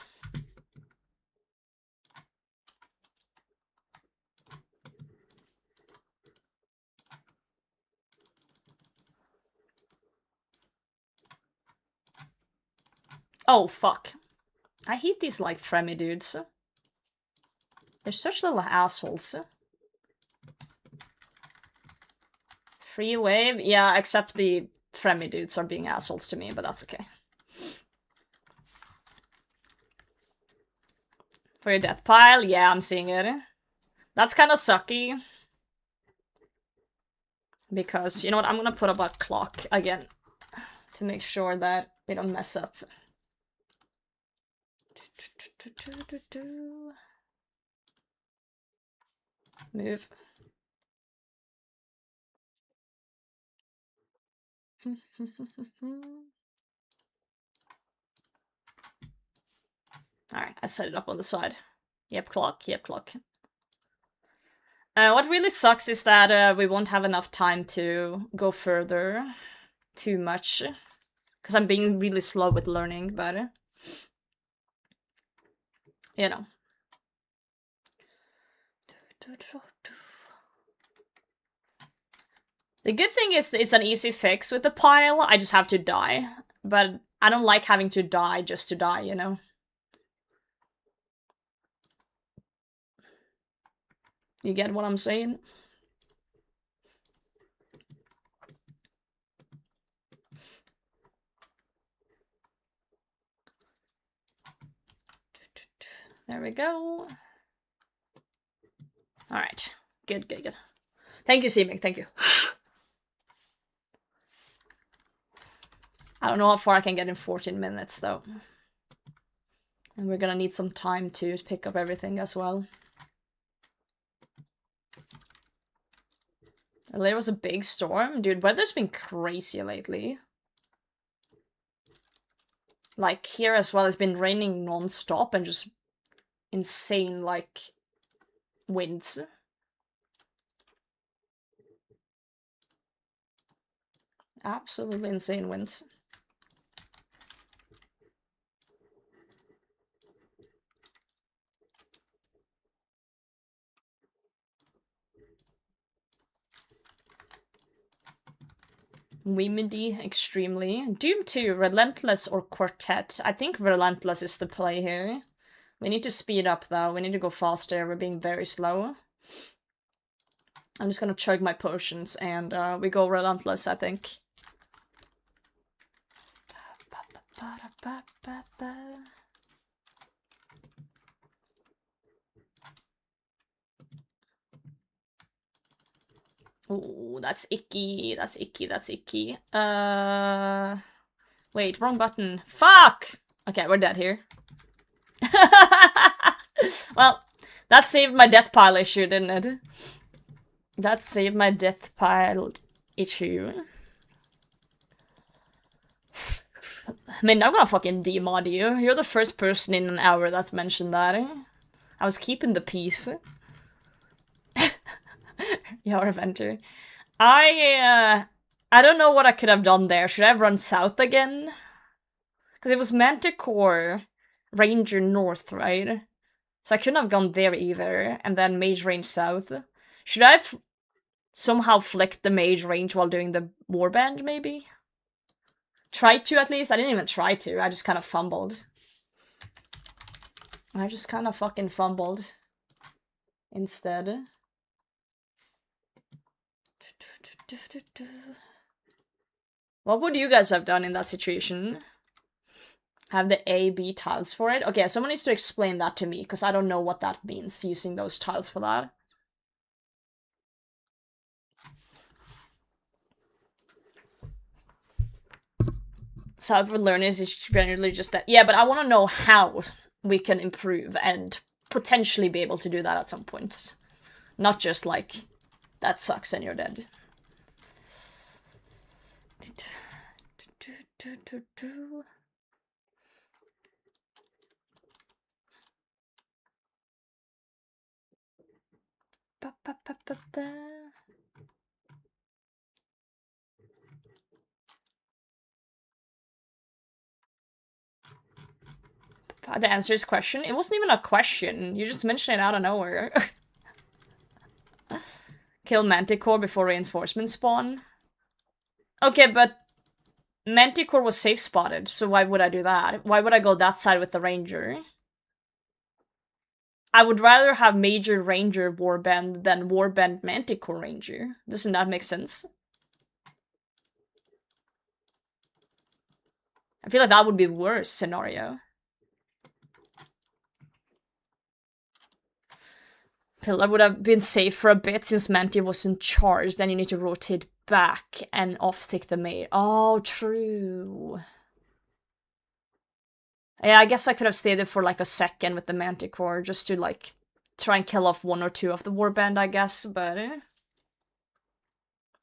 Oh, fuck. I hate these, like, Fremi dudes. They're such little assholes. Free wave? Yeah, except the Fremi dudes are being assholes to me, but that's okay. For your death pile? Yeah, I'm seeing it. That's kind of sucky. Because, you know what, I'm gonna put up a clock again to make sure that we don't mess up. Move. Alright, I set it up on the side. Yep, clock, yep, clock. What really sucks is that we won't have enough time to go further too much. Because I'm being really slow with learning, but you know. The good thing is it's an easy fix with the pile, I just have to die. But I don't like having to die just to die, you know? You get what I'm saying? There we go. Alright. Good, good, good. Thank you, Seeming, thank you. I don't know how far I can get in 14 minutes, though. And we're gonna need some time to pick up everything as well. There was a big storm? Dude, weather's been crazy lately. Like, here as well, it's been raining non-stop and just insane, like, winds. Absolutely insane winds. Windy, extremely. Doom 2, Relentless or Quartet? I think Relentless is the play here. We need to speed up though, we need to go faster, we're being very slow. I'm just gonna chug my potions and we go Relentless, I think. Oh, that's icky, that's icky, that's icky. Wait, wrong button. Fuck! Okay, we're dead here. Well, that saved my death pile issue, didn't it? That saved my death pile issue. I mean, I'm gonna fucking demod you. You're the first person in an hour that mentioned that. I was keeping the peace. Your adventure. I don't know what I could have done there. Should I have run south again? Because it was Manticore, Ranger North, right? So I couldn't have gone there either, and then Mage Range South. Should I have somehow flicked the Mage Range while doing the Warband, maybe? Try to, at least? I didn't even try to, I just kind of fumbled. I just kind of fucking fumbled. Instead. What would you guys have done in that situation? Have the A-B tiles for it? Okay, someone needs to explain that to me, because I don't know what that means, using those tiles for that. So I've learned is generally just that. Yeah, but I want to know how we can improve and potentially be able to do that at some point. Not just like, that sucks and you're dead. To answer his question, it wasn't even a question. You just mentioned it out of nowhere. Kill Manticore before reinforcements spawn. Okay, but Manticore was safe spotted, so why would I do that? Why would I go that side with the Ranger? I would rather have Major Ranger Warband than Warband Manticore Ranger. Doesn't that make sense? I feel like that would be the worst scenario. Pillar would have been safe for a bit since Manti wasn't charged, then you need to rotate back and off-tick the mate. Oh, true. Yeah, I guess I could have stayed there for like a second with the Manticore, just to like try and kill off one or two of the Warband, I guess, but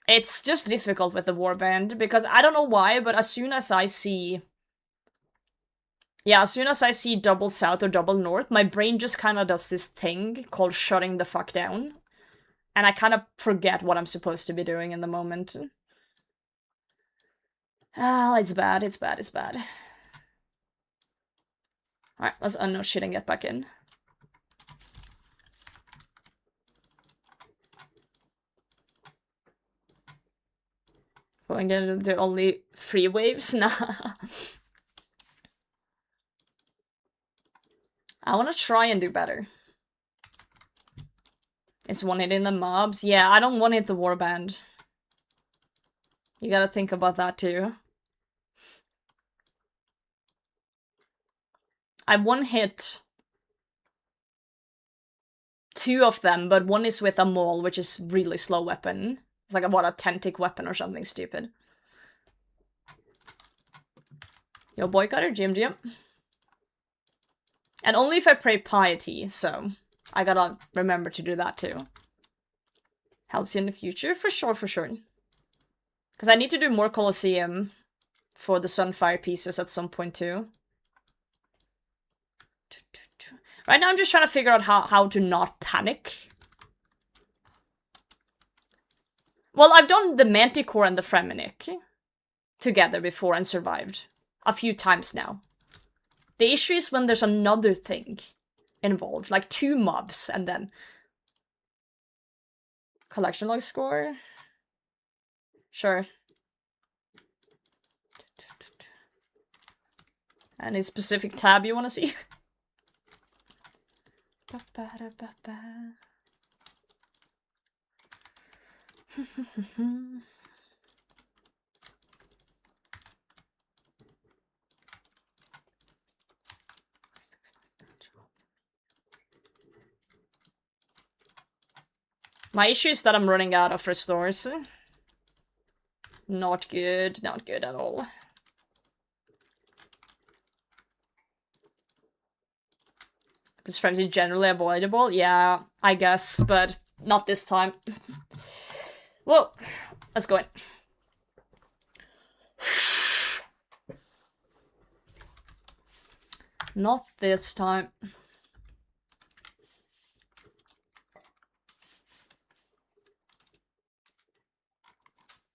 it's just difficult with the Warband, because I don't know why, but as soon as I see... Yeah, as soon as I see double south or double north, my brain just kind of does this thing called shutting the fuck down. And I kind of forget what I'm supposed to be doing in the moment. Ah, it's bad, it's bad, it's bad. Alright, let's unknown shit and get back in. Going into only 3 waves? Nah. I want to try and do better. Is one hitting the mobs? Yeah, I don't want to hit the warband. You gotta think about that too. I one hit 2 of them, but one is with a maul, which is really slow weapon. It's like a, what, a 10-tick weapon or something stupid. Yo, boycott or GM. And only if I pray piety, so I gotta remember to do that too. Helps you in the future? For sure, for sure. Because I need to do more Coliseum for the Sunfire pieces at some point too. Right now I'm just trying to figure out how to not panic. Well, I've done the Manticore and the Fremenic together before and survived. A few times now. The issue is when there's another thing involved, like 2 mobs, and then... Collection log score? Sure. Any specific tab you want to see? My issue is that I'm running out of restores. Not good, not good at all. This frenzy generally avoidable? Yeah, I guess, but not this time. Whoa, let's go in. Not this time.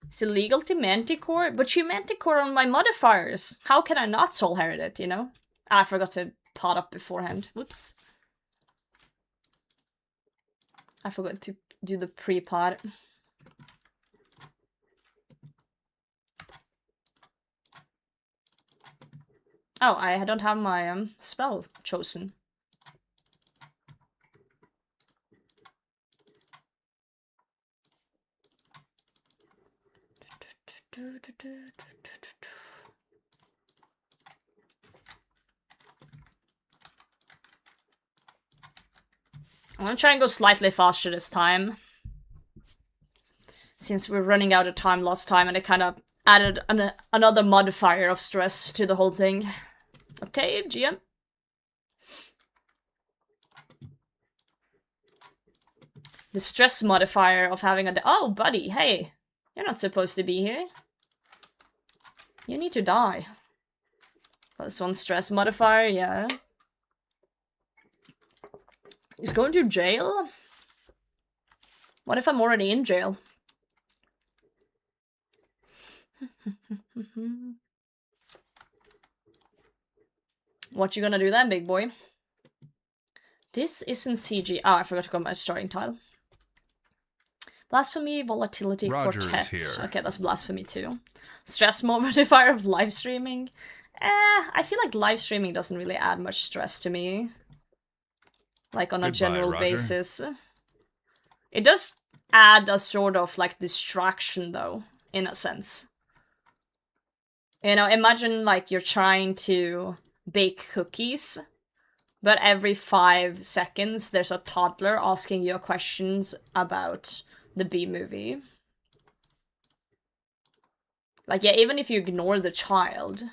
It's illegal to Manticore, but you Manticore on my modifiers. How can I not soul HEREDIT, you know? I forgot to pot up beforehand. Whoops. I forgot to do the pre-pot. Oh, I don't have my spell chosen. I'm gonna try and go slightly faster this time. Since we're running out of time last time and it kind of added another modifier of stress to the whole thing. Octave, GM. The stress modifier of having a... Oh, buddy, hey. You're not supposed to be here. You need to die. +1 stress modifier, yeah. He's going to jail? What if I'm already in jail? What you gonna do then, big boy? This isn't CG. Oh, I forgot to go my starting title. Blasphemy, Volatility, Roger Quartet. is here. Okay, that's Blasphemy too. Stress modifier of live streaming. I feel like live streaming doesn't really add much stress to me. Like on a general basis. It does add a sort of like distraction though, in a sense. You know, imagine like you're trying to bake cookies, but every 5 seconds there's a toddler asking you questions about the B-movie. Like, yeah, even if you ignore the child,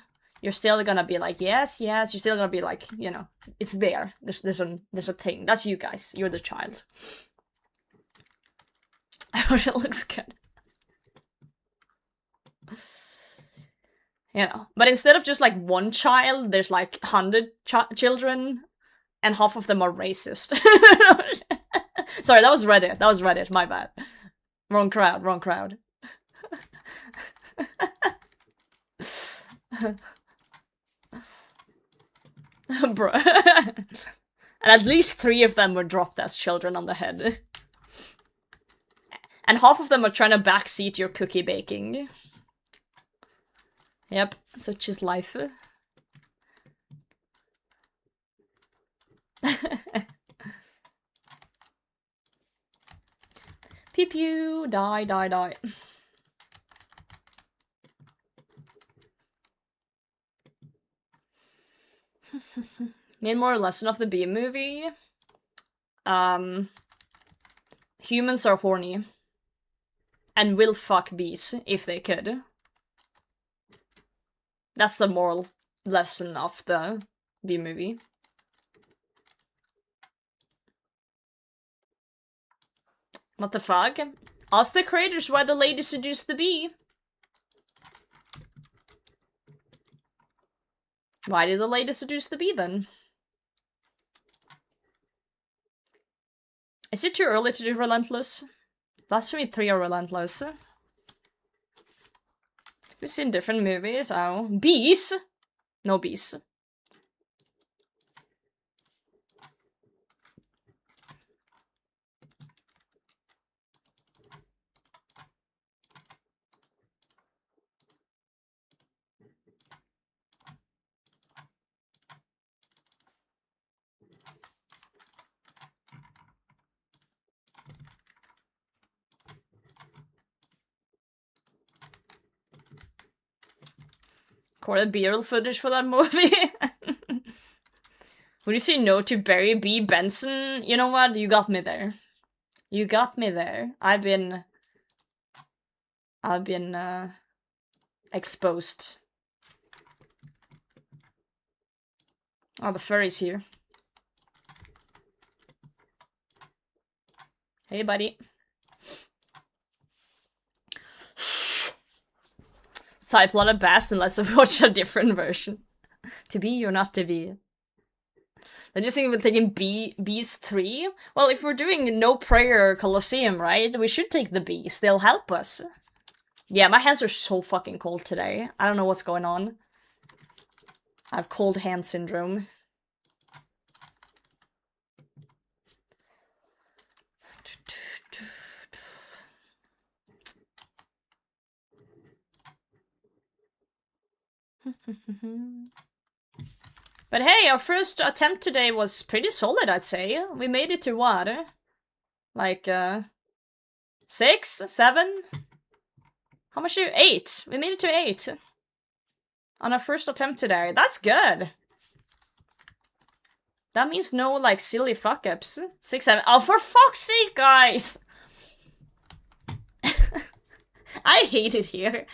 you're still gonna be like, yes, yes, you're still gonna be like, you know, it's there. There's a thing. That's you guys. You're the child. It looks good. You know, but instead of just like one child, there's like 100 children, and half of them are racist. Sorry, that was Reddit. That was Reddit. My bad. Wrong crowd. Wrong crowd. Bro. And at least 3 of them were dropped as children on the head. And half of them are trying to backseat your cookie baking. Yep, such is life. Pew pew, die, die, die. Made more lesson of the B movie. Humans are horny. And will fuck bees if they could. That's the moral lesson of the B movie. What the fuck? Ask the creators why the lady seduced the bee. Why did the lady seduce the bee then? Is it too early to do Relentless? Blasphemy 3 are Relentless. We've seen different movies. Oh. Bees? No bees. Recorded B-roll footage for that movie. Would you say no to Barry B. Benson? You know what? You got me there. You got me there. I've been exposed. Oh, the furry's here. Hey, buddy. Type lot of best unless I watch a different version. To be or not to be. I'm just thinking Bees 3. Well, if we're doing no prayer Colosseum, right? We should take the bees. They'll help us. Yeah, my hands are so fucking cold today. I don't know what's going on. I have cold hand syndrome. But hey, our first attempt today was pretty solid, I'd say. We made it to what? Like, 6? 7? How much 8? We made it to 8. On our first attempt today. That's good. That means no, like, silly fuck-ups. 6, 7. Oh, for fuck's sake, guys! I hate it here.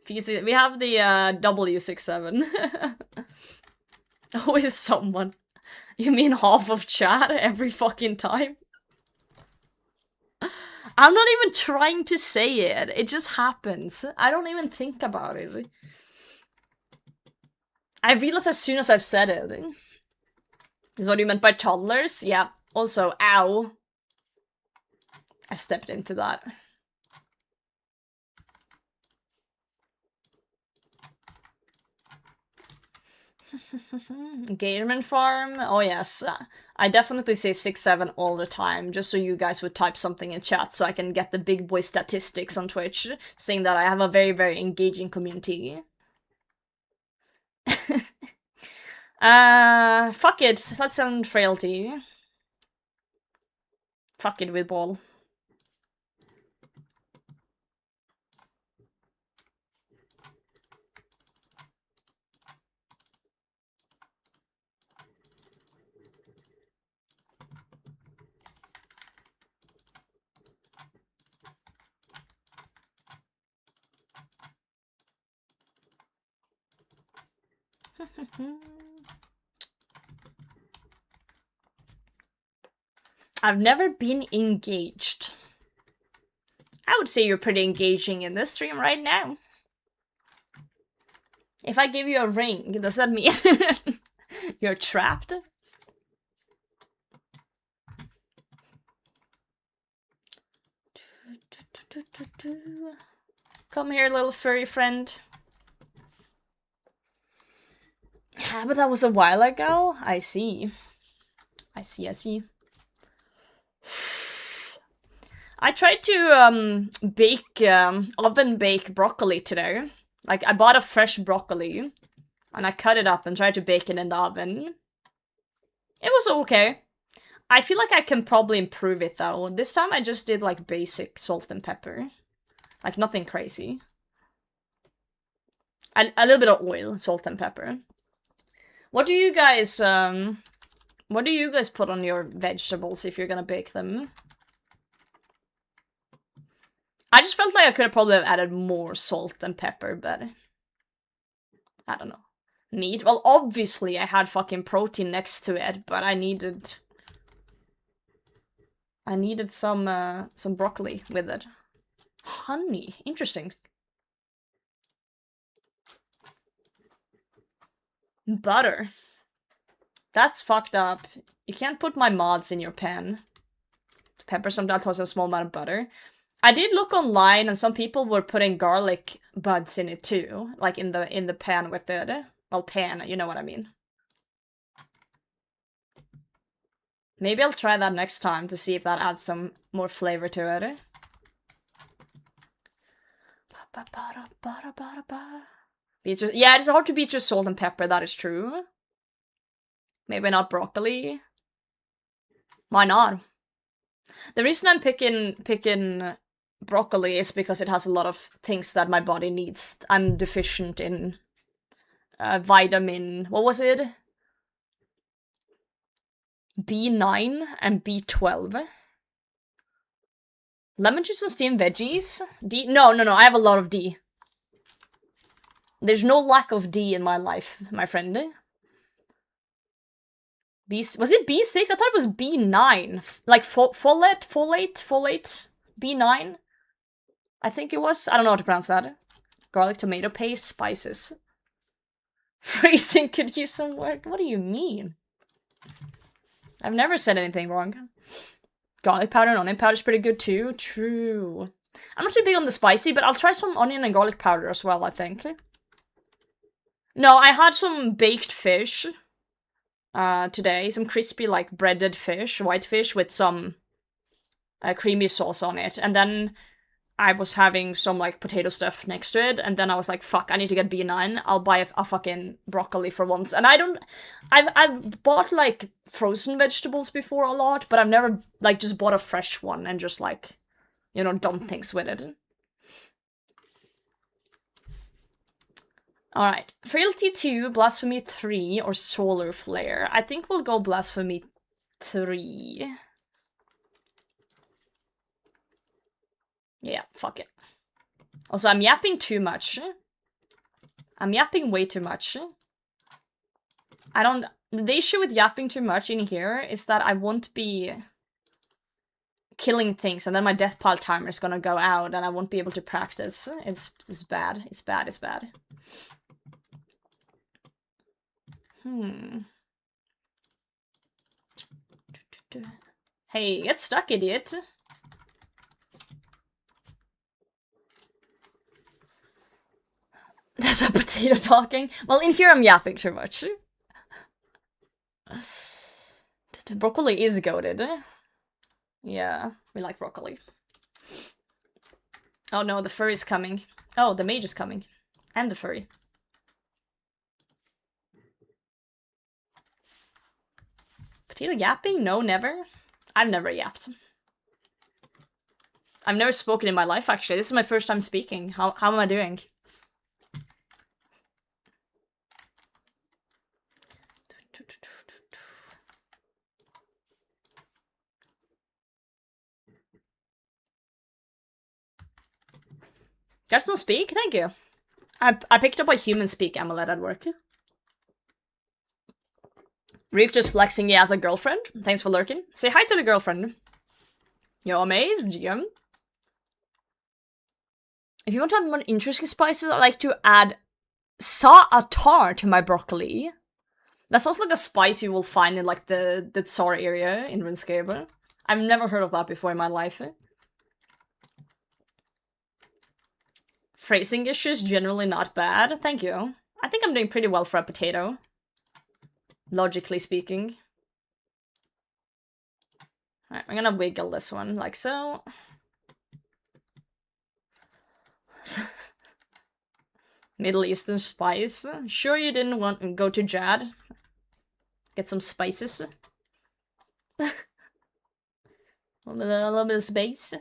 PC, we have the W67. Always someone. You mean half of chat every fucking time? I'm not even trying to say it. It just happens. I don't even think about it. I realize as soon as I've said it. Is what you meant by toddlers? Yeah. Also, ow. I stepped into that. Gatorman farm? Oh yes. I definitely say 6, 7 all the time, just so you guys would type something in chat so I can get the big boy statistics on Twitch, saying that I have a very, very engaging community. Fuck it. Let's end frailty. Fuck it with ball. I've never been engaged. I would say you're pretty engaging in this stream right now. If I give you a ring, does that mean you're trapped? Come here, little furry friend. Yeah, but that was a while ago. I see. I see. I tried to oven bake broccoli today. Like, I bought a fresh broccoli and I cut it up and tried to bake it in the oven. It was okay. I feel like I can probably improve it though. This time I just did like basic salt and pepper. Like nothing crazy. A little bit of oil, salt and pepper. What do you guys put on your vegetables if you're gonna bake them? I just felt like I could have probably have added more salt and pepper, but I don't know. Meat? Well, obviously I had fucking protein next to it, but I needed some broccoli with it. Honey, interesting. Butter. That's fucked up. You can't put my mods in your pan. Pepper sometimes has a small amount of butter. I did look online and some people were putting garlic buds in it too. Like in the pan with it. Well, pan, you know what I mean. Maybe I'll try that next time to see if that adds some more flavor to it. Yeah, it's hard to beat just salt and pepper, that is true. Maybe not broccoli. Why not? The reason I'm picking broccoli is because it has a lot of things that my body needs. I'm deficient in vitamin... What was it? B9 and B12. Lemon juice and steamed veggies? D? No, I have a lot of D. There's no lack of D in my life, my friend. Was it B6? I thought it was B9. Like folate, B9. I think it was. I don't know how to pronounce that. Garlic, tomato paste, spices. Phrasing could use some work. What do you mean? I've never said anything wrong. Garlic powder and onion powder is pretty good too. True. I'm not too big on the spicy, but I'll try some onion and garlic powder as well, I think. No, I had some baked fish today. Some crispy, like, breaded fish, white fish, with some creamy sauce on it. And then I was having some, like, potato stuff next to it, and then I was like, fuck, I need to get B9. I'll buy a fucking broccoli for once. And I've bought, like, frozen vegetables before a lot, but I've never, like, just bought a fresh one and just, like, you know, done things with it. Alright, Frailty 2, Blasphemy 3, or Solar Flare. I think we'll go Blasphemy 3. Yeah, fuck it. Also, I'm yapping too much. I'm yapping way too much. The issue with yapping too much in here is that I won't be killing things, and then my death pile timer is gonna go out, and I won't be able to practice. It's bad. It's bad. It's bad. Hey, get stuck, idiot. That's a potato talking. Well, in here I'm yapping too much. Broccoli is goated. Yeah, we like broccoli. Oh no, the furry's coming. Oh, the mage is coming. And the furry. Potato yapping? No, never. I've never yapped. I've never spoken in my life, actually. This is my first time speaking. How am I doing? Guys don't speak? Thank you. I picked up a human speak amulet at work. Ryuk just flexing as a girlfriend. Thanks for lurking. Say hi to the girlfriend. You're amazed, GM. If you want to add more interesting spices, I like to add Sa'atar to my broccoli. That sounds like a spice you will find in, like, the Tsar area in RuneScape. I've never heard of that before in my life. Phrasing issues, generally not bad. Thank you. I think I'm doing pretty well for a potato. Logically speaking. Alright, I'm gonna wiggle this one, like so. Middle Eastern spice. Sure you didn't want to go to Jad? Get some spices. a little bit of space.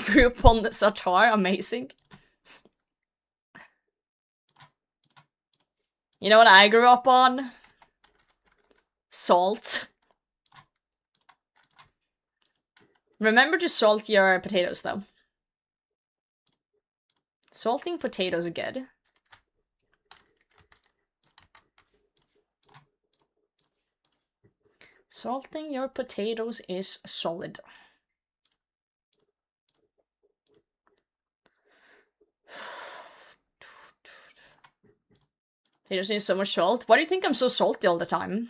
Grew up on the Satar, amazing. You know what I grew up on? Salt. Remember to salt your potatoes, though. Salting potatoes are good. Salting your potatoes is solid. Potatoes need so much salt. Why do you think I'm so salty all the time?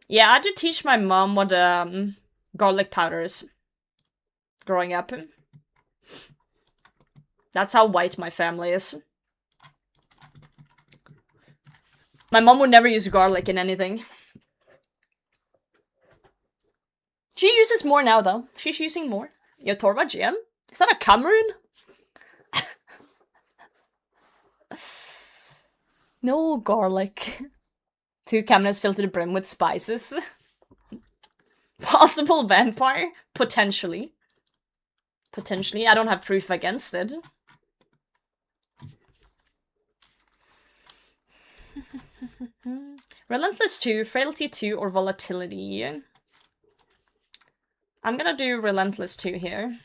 Yeah, I had to teach my mom what garlic powder is growing up. That's how white my family is. My mom would never use garlic in anything. She uses more now, though. She's using more. Yo, Torva GM? Is that a Cameroon? No garlic. 2 cabinets filled to the brim with spices. Possible vampire? Potentially. Potentially. I don't have proof against it. Relentless 2, Frailty 2, or Volatility. I'm gonna do Relentless 2 here.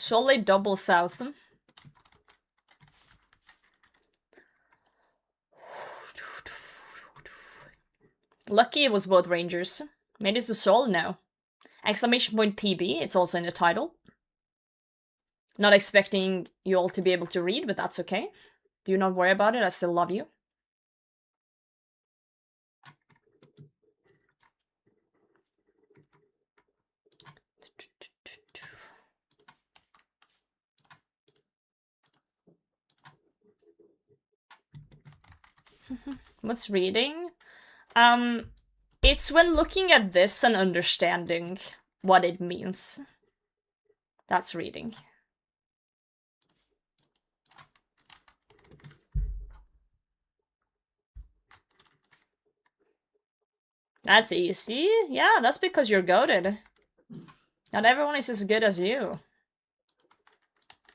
Solid double south. Lucky it was both rangers. Maybe it's the soul now. Exclamation point PB, it's also in the title. Not expecting you all to be able to read, but that's okay. Do not worry about it, I still love you. What's reading? It's when looking at this and understanding what it means. That's reading. That's easy. Yeah, that's because you're goated. Not everyone is as good as you.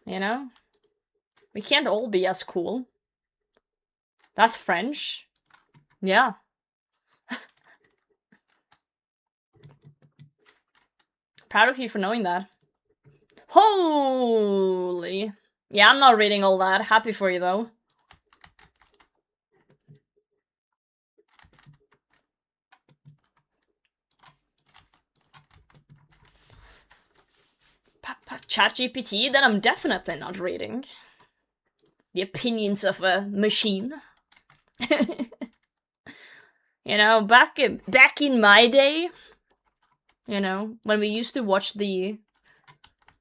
You know? We can't all be as cool. That's French. Yeah. Proud of you for knowing that. Holy! Yeah, I'm not reading all that. Happy for you, though. ChatGPT, then I'm definitely not reading. The opinions of a machine. You know, back in my day, you know, when we used to watch the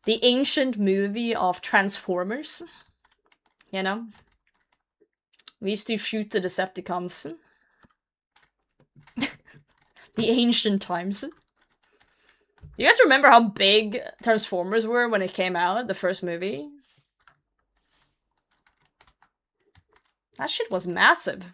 ancient movie of Transformers, you know, we used to shoot the Decepticons. The ancient times. You guys remember how big Transformers were when it came out, the first movie? That shit was massive.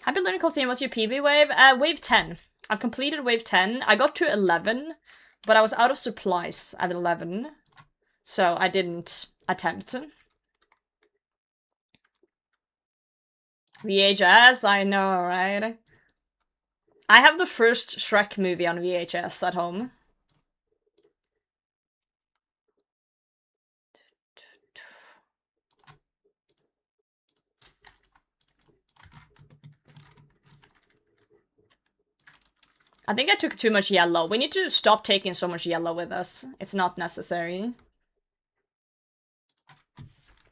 Happy learning Coliseum, what's your PB wave? Wave 10. I've completed wave 10. I got to 11, but I was out of supplies at 11, so I didn't attempt. VHS, I know, right? I have the first Shrek movie on VHS at home. I think I took too much yellow. We need to stop taking so much yellow with us. It's not necessary.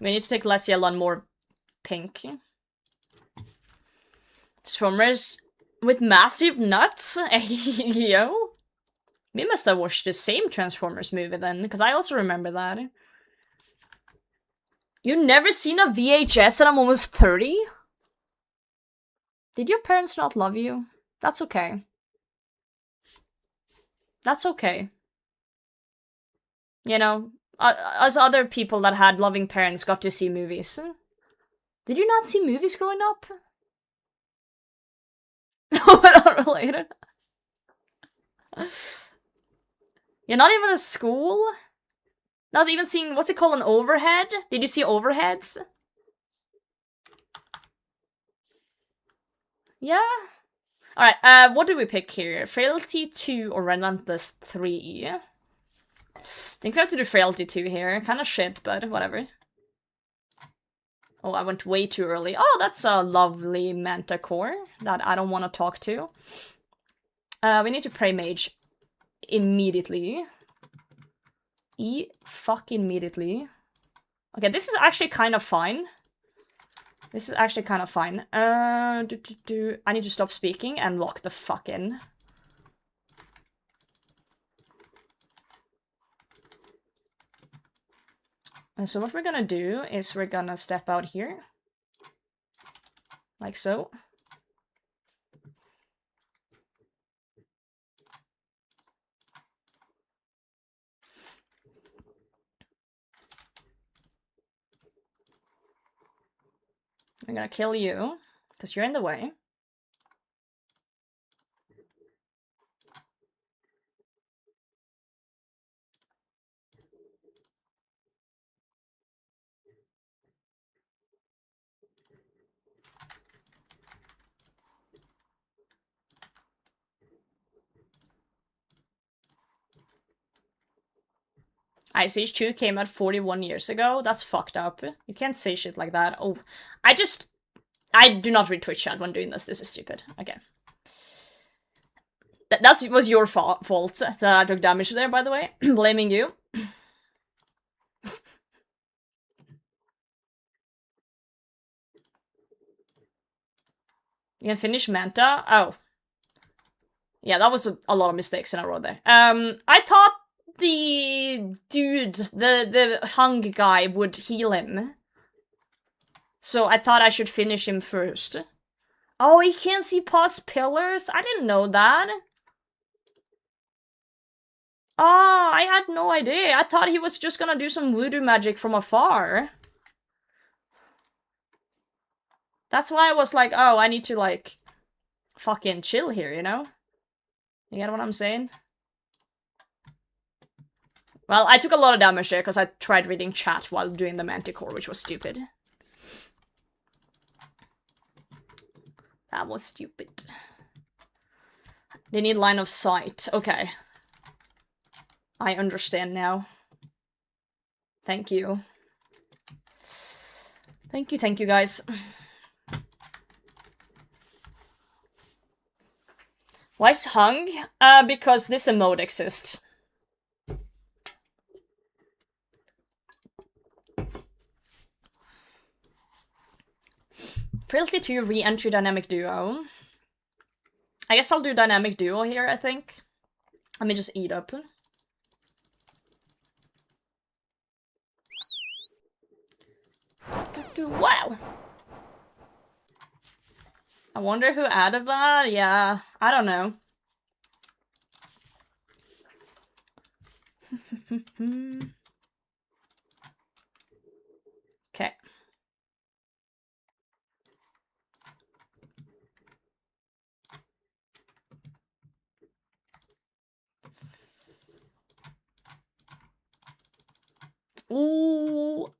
We need to take less yellow and more pink. Transformers with massive nuts? Yo. We must have watched the same Transformers movie then, because I also remember that. You never seen a VHS and I'm almost 30? Did your parents not love you? That's okay. That's okay. You know, us other people that had loving parents got to see movies. Did you not see movies growing up? No, we're not related. You're not even at school? Not even seeing, what's it called, an overhead? Did you see overheads? Yeah? Alright, what do we pick here? Frailty 2 or Relentless 3? I think we have to do Frailty 2 here. Kinda shit, but whatever. Oh, I went way too early. Oh, that's a lovely Manticore that I don't want to talk to. We need to pray mage immediately. Fucking immediately. Okay, this is actually kind of fine. This is actually kind of fine. I need to stop speaking and lock the fuck in. And so what we're gonna do is we're gonna step out here. Like so. I'm gonna kill you, because you're in the way. Ice Age 2 came out 41 years ago. That's fucked up. You can't say shit like that. Oh, I do not read Twitch chat when doing this. This is stupid. Okay. That was your fault that I took damage there, by the way. Blaming you. You can finish Manta? Oh. Yeah, that was a lot of mistakes in a row there. I thought the dude, the hung guy would heal him. So I thought I should finish him first. Oh, he can't see past pillars? I didn't know that. Oh, I had no idea. I thought he was just gonna do some voodoo magic from afar. That's why I was like, oh, I need to, like, fucking chill here, you know? You get what I'm saying? Well, I took a lot of damage there because I tried reading chat while doing the Manticore, which was stupid. That was stupid. They need line of sight. Okay. I understand now. Thank you. Thank you, guys. Why is hung? Because this emote exists. Frailty 2 re-entry dynamic duo. I guess I'll do dynamic duo here, I think. Let me just eat up. Wow! I wonder who added that? Yeah, I don't know. Okay. Ooh.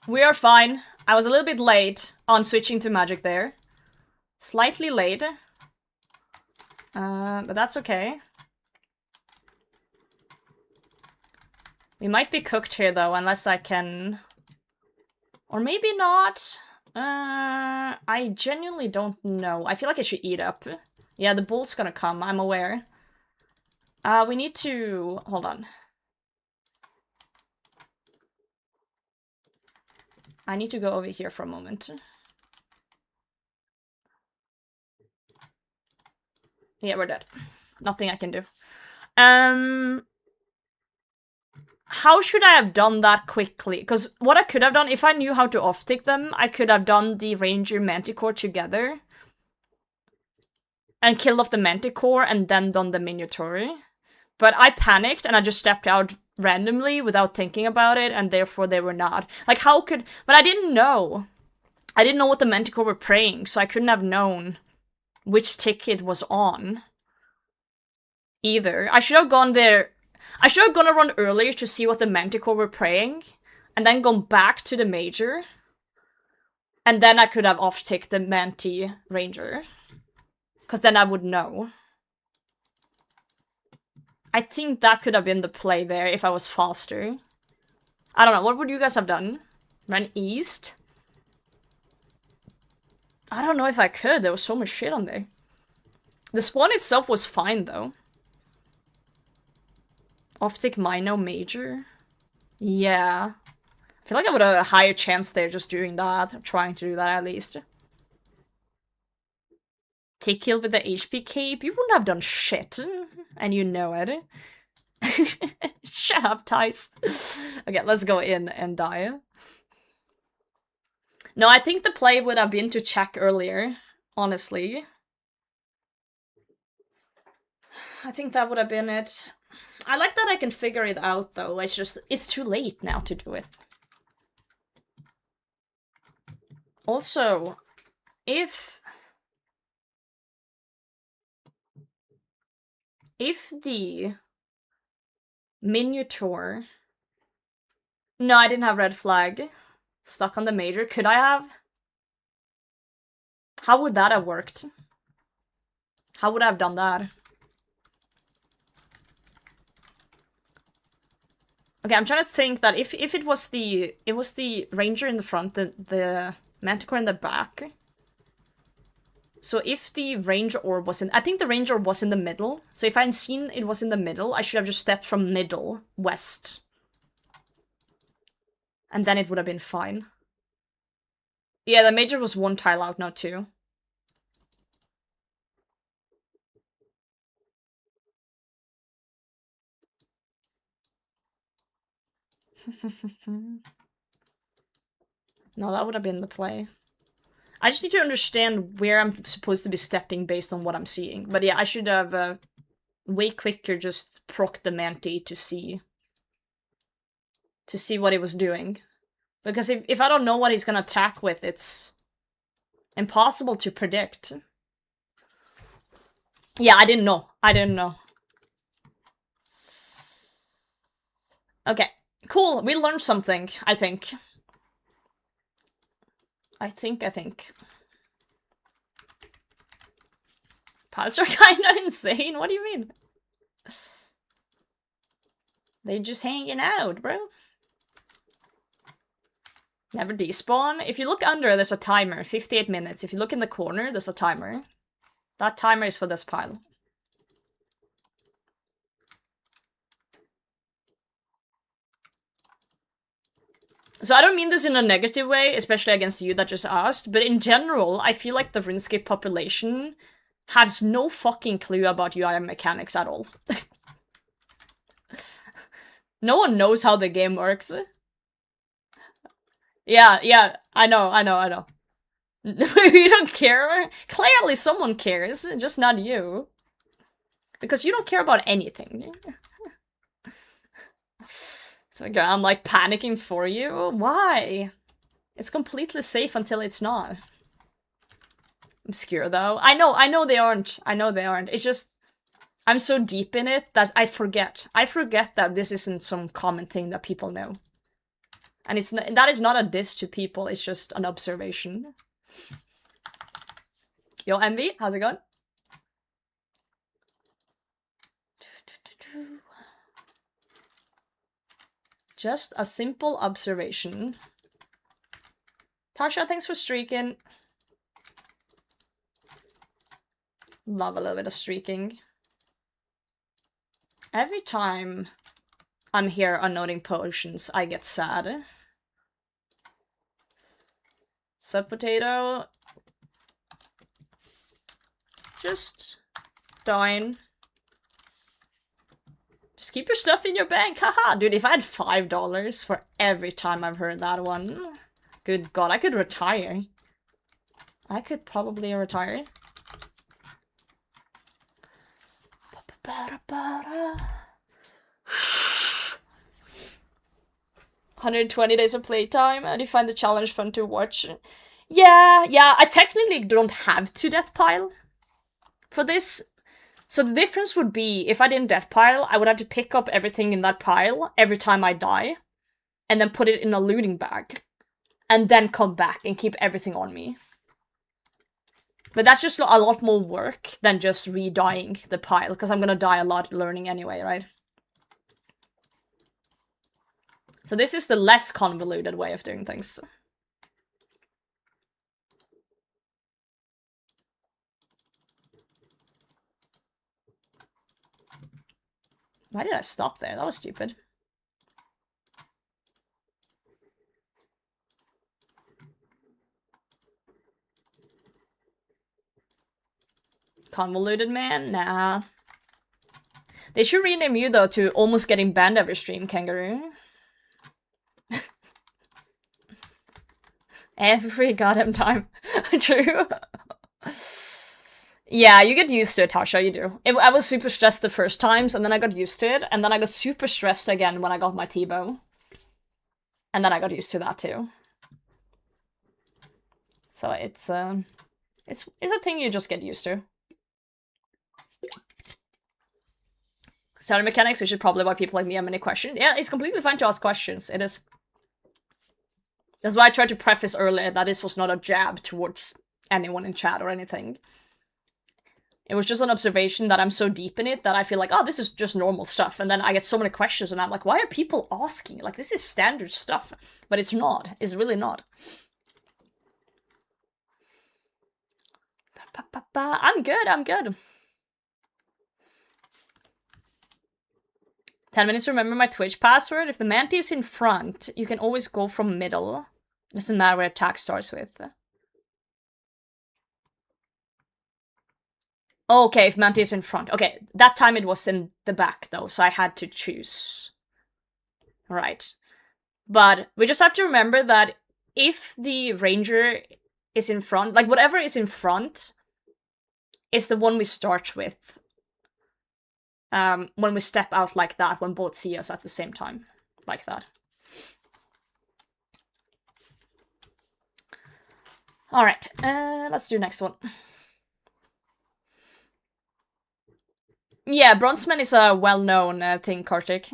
We are fine. I was a little bit late on switching to magic there. Slightly late. But that's okay. We might be cooked here though, unless I can... Or maybe not. I genuinely don't know. I feel like I should eat up. Yeah, the bull's gonna come, I'm aware. We need to... Hold on. I need to go over here for a moment. Yeah, we're dead. Nothing I can do. How should I have done that quickly? Because what I could have done, if I knew how to off-tick them, I could have done the Ranger Manticore together. And killed off the Manticore and then done the Minotaur. But I panicked and I just stepped out randomly without thinking about it, and therefore they were not. Like, how could... But I didn't know. I didn't know what the Manticore were praying, so I couldn't have known which tick it was on. Either. I should have gone there... I should have gone a run earlier to see what the Manticore were praying, and then gone back to the Major. And then I could have off-ticked the Manti Ranger. Because then I would know. I think that could have been the play there if I was faster. I don't know, what would you guys have done? Ran east? I don't know if I could, there was so much shit on there. The spawn itself was fine though. Off-tick Mino Major? Yeah. I feel like I would have a higher chance there just doing that, or trying to do that at least. Take kill with the HP cape? You wouldn't have done shit. And you know it. Shut up, Tice. Okay, let's go in and die. No, I think the play would have been to check earlier, honestly. I think that would have been it. I like that I can figure it out, though. It's just, it's too late now to do it. Also, if the Minotaur... No, I didn't have red flag. Stuck on the Major. Could I have? How would that have worked? How would I have done that? Okay, I'm trying to think that if it was the ranger in the front, the manticore in the back. So if the ranger orb was in, I think the ranger orb was in the middle. So if I had seen it was in the middle, I should have just stepped from middle west. And then it would have been fine. Yeah, the major was one tile out now too. No, that would have been the play. I just need to understand where I'm supposed to be stepping based on what I'm seeing. But yeah, I should have way quicker just proc the Manti to see what it was doing. Because if I don't know what he's gonna attack with, it's impossible to predict. Yeah, I didn't know. I didn't know. Okay, cool. We learned something, I think. I think. Pilots are kinda insane? What do you mean? They just hanging out, bro. Never despawn. If you look under, there's a timer. 58 minutes. If you look in the corner, there's a timer. That timer is for this pile. So I don't mean this in a negative way, especially against you that just asked, but in general, I feel like the RuneScape population has no fucking clue about UI mechanics at all. No one knows how the game works. Yeah, I know. You don't care? Clearly someone cares, just not you. Because you don't care about anything. So I'm like panicking for you? Why? It's completely safe until it's not. Obscure though. I know they aren't. It's just I'm so deep in it that I forget. I forget that this isn't some common thing that people know. And that is not a diss to people, it's just an observation. Yo, Envy, how's it going? Just a simple observation. Tasha, thanks for streaking. Love a little bit of streaking. Every time I'm here unloading potions, I get sad. Sup, potato? Just dying. Just keep your stuff in your bank, haha! Dude, if I had $5 for every time I've heard that one, good god, I could retire. I could probably retire. 120 days of playtime, and you find the challenge fun to watch. Yeah, I technically don't have to death pile for this. So the difference would be, if I didn't death pile, I would have to pick up everything in that pile every time I die, and then put it in a looting bag, and then come back and keep everything on me. But that's just a lot more work than just re-dying the pile, because I'm gonna die a lot learning anyway, right? So this is the less convoluted way of doing things. Why did I stop there? That was stupid. Convoluted man? Nah. They should rename you, though, to almost getting banned every stream, Kangaroo. Every goddamn time. True. Yeah, you get used to it, Tasha, you do. I was super stressed the first times, and then I got used to it, and then I got super stressed again when I got my T-bow. And then I got used to that too. So it's a thing you just get used to. Starting mechanics, which is probably why people like me have many questions. Yeah, it's completely fine to ask questions. It is. That's why I tried to preface earlier that this was not a jab towards anyone in chat or anything. It was just an observation that I'm so deep in it that I feel like, oh, this is just normal stuff. And then I get so many questions and I'm like, why are people asking? Like, this is standard stuff. But it's not. It's really not. I'm good, I'm good. 10 minutes to remember my Twitch password. If the Manti is in front, you can always go from middle. Doesn't matter where attack starts with. Okay, if Manti is in front. Okay, that time it was in the back though, so I had to choose. Right. But we just have to remember that if the ranger is in front, like whatever is in front is the one we start with. When we step out like that, when both see us at the same time. Like that. Alright, let's do next one. Yeah, Bronzeman is a well-known thing, Kartik.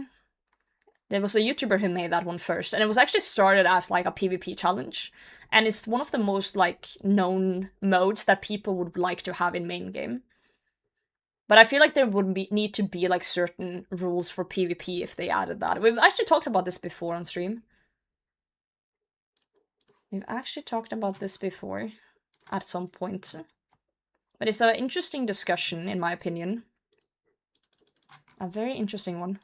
There was a YouTuber who made that one first, and it was actually started as like a PvP challenge. And it's one of the most like known modes that people would like to have in main game. But I feel like there would need to be like certain rules for PvP if they added that. We've actually talked about this before on stream. We've actually talked about this before at some point. But it's an interesting discussion, in my opinion. A very interesting one.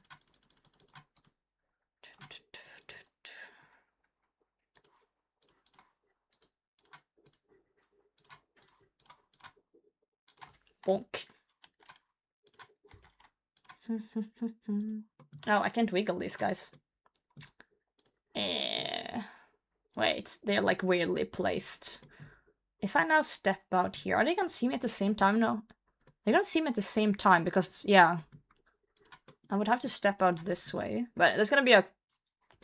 Bonk. Oh, I can't wiggle these guys. Wait, they're like weirdly placed. If I now step out here, are they gonna see me at the same time? No. They're gonna see me at the same time because, yeah. I would have to step out this way. But there's gonna be a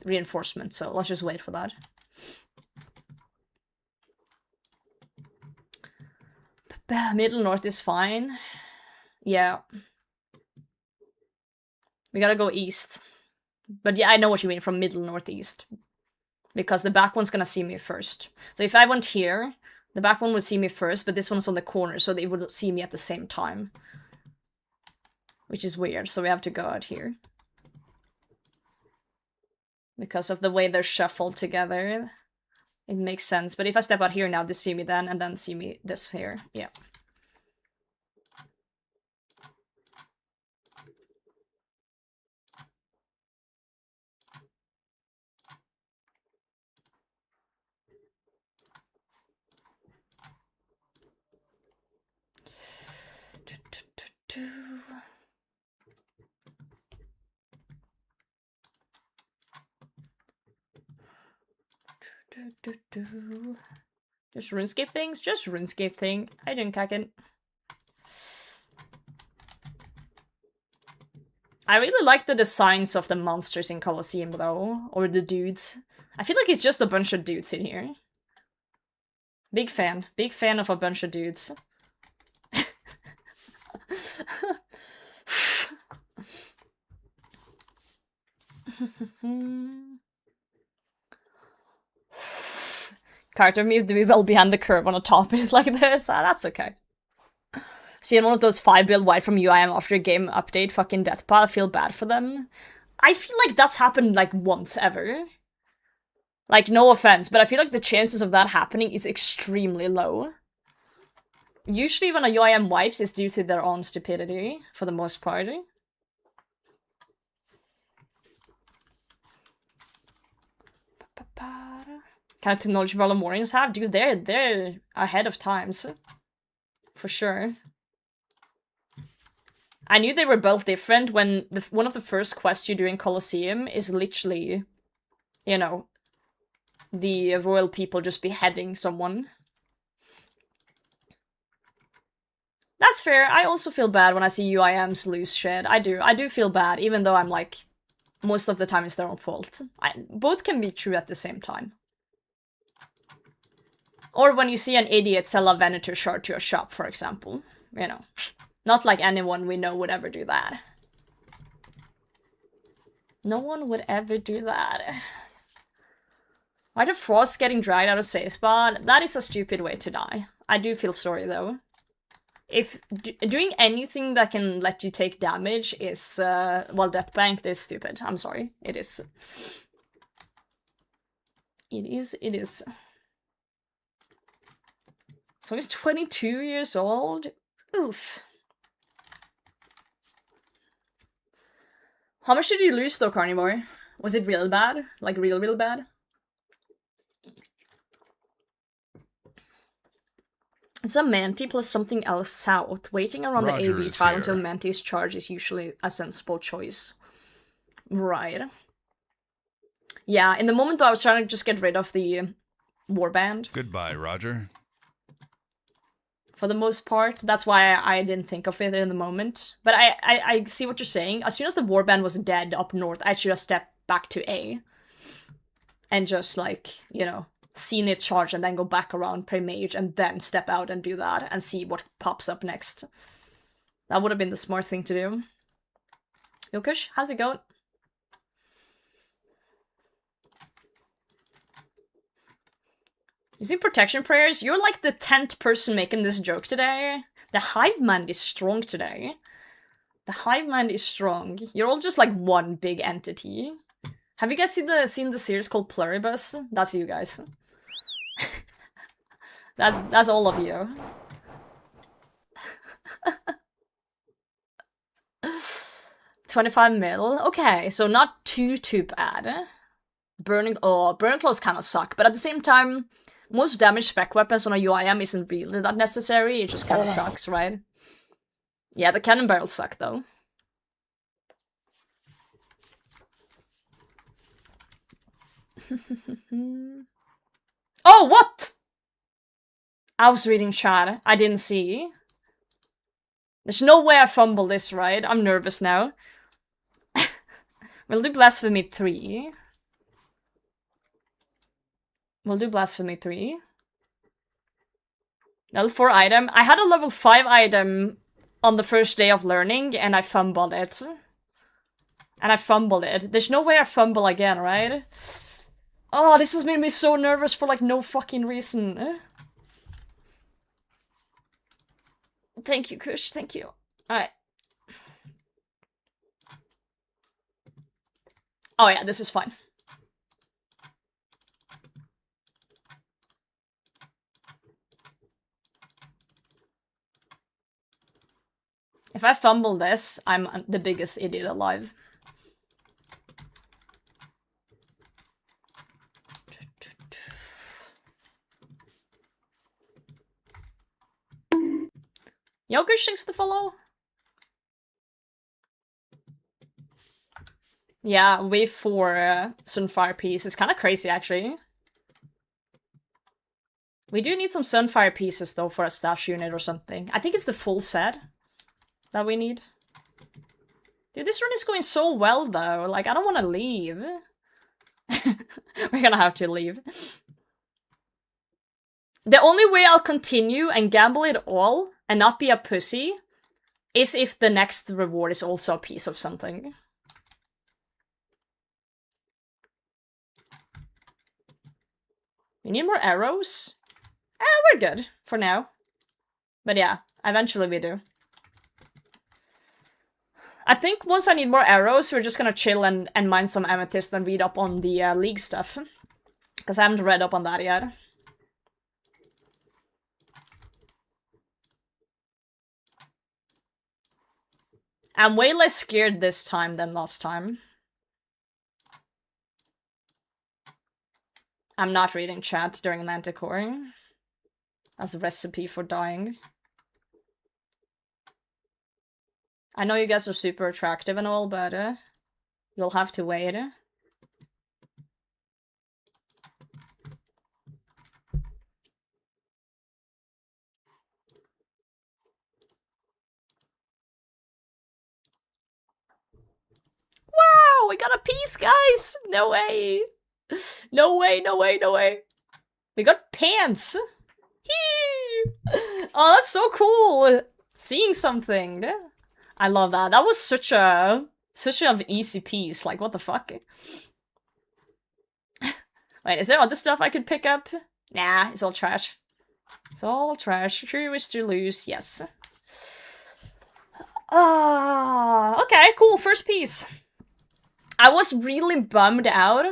reinforcement, so let's just wait for that. Middle north is fine. Yeah. We gotta go east. But yeah, I know what you mean from middle northeast. Because the back one's gonna see me first. So if I went here, the back one would see me first, but this one's on the corner, so they would see me at the same time. Which is weird, so we have to go out here. Because of the way they're shuffled together. It makes sense. But if I step out here now, they see me then, and then see me this here. Yeah. Just RuneScape things? Just RuneScape thing. I didn't kaken. I really like the designs of the monsters in Colosseum though. Or the dudes. I feel like it's just a bunch of dudes in here. Big fan. Big fan of a bunch of dudes. Character me to be well behind the curve on a topic like this. That's okay. Seeing one of those 5 build white from UIM after a game update, fucking deathpile, I feel bad for them. I feel like that's happened like once ever. Like, no offense, but I feel like the chances of that happening is extremely low. Usually when a UIM wipes, it's due to their own stupidity, for the most part. Kind of technology Valomorians have? Dude, they're ahead of times. For sure. I knew they were both different when one of the first quests you do in Coliseum is literally, you know, the royal people just beheading someone. That's fair. I also feel bad when I see UIMs lose shit. I do feel bad, even though I'm like, most of the time it's their own fault. Both can be true at the same time. Or when you see an idiot sell a Venator shard to a shop, for example. You know. Not like anyone we know would ever do that. No one would ever do that. Why the frost getting dried out of safe spot? That is a stupid way to die. I do feel sorry though. if doing anything that can let you take damage is, well, Death Banked is stupid. I'm sorry. It is. It is. So he's 22 years old? Oof. How much did you lose though, Carnivore? Was it real bad? Like real bad? It's a Manti plus something else south. Waiting around the Roger AB is tile until here. Manti's charge is usually a sensible choice. Right. Yeah, in the moment though, I was trying to just get rid of the warband. Goodbye, Roger. For the most part. That's why I didn't think of it in the moment. But I see what you're saying. As soon as the warband was dead up north, I should have stepped back to A. And just, like, you know, seen it charge and then go back around, play mage, and then step out and do that and see what pops up next. That would have been the smart thing to do. Yo, Kush, how's it going? Using protection prayers? You're like the 10th person making this joke today. The hive mind is strong today. The hive mind is strong. You're all just like one big entity. Have you guys seen the series called Pluribus? That's you guys. that's all of you. $25 mil. Okay, so not too bad. Burning claws kind of suck, but at the same time, most damage spec weapons on a UIM isn't really that necessary. It just kind of sucks, right? Yeah, the cannon barrels suck though. Oh, what? I was reading chat. I didn't see. There's no way I fumble this, right? I'm nervous now. We'll do Blasphemy 3. We'll do Blasphemy 3. Level 4 item. I had a level 5 item on the first day of learning, and I fumbled it. There's no way I fumble again, right? Oh, this has made me so nervous for, like, no fucking reason. Thank you, Kush. Thank you. Alright. Oh yeah, this is fine. If I fumble this, I'm the biggest idiot alive. Yokush, thanks for the follow. Yeah, wave 4 Sunfire piece is kind of crazy, actually. We do need some Sunfire pieces, though, for a stash unit or something. I think it's the full set that we need. Dude, this run is going so well, though. Like, I don't want to leave. We're gonna have to leave. The only way I'll continue and gamble it all and not be a pussy is if the next reward is also a piece of something. We need more arrows? We're good for now. But yeah, eventually we do. I think once I need more arrows, we're just gonna chill and mine some amethyst and read up on the league stuff. Because I haven't read up on that yet. I'm way less scared this time than last time. I'm not reading chat during Manticore. That's a recipe for dying. I know you guys are super attractive and all, but you'll have to wait. Wow, we got a piece, guys! No way! No way, no way, no way. We got pants! Oh, that's so cool! Seeing something. I love that. That was such an easy piece. Like, what the fuck? Wait, is there other stuff I could pick up? Nah, it's all trash. It's all trash. Sure you wish to lose? Yes. Okay, cool, first piece. I was really bummed out.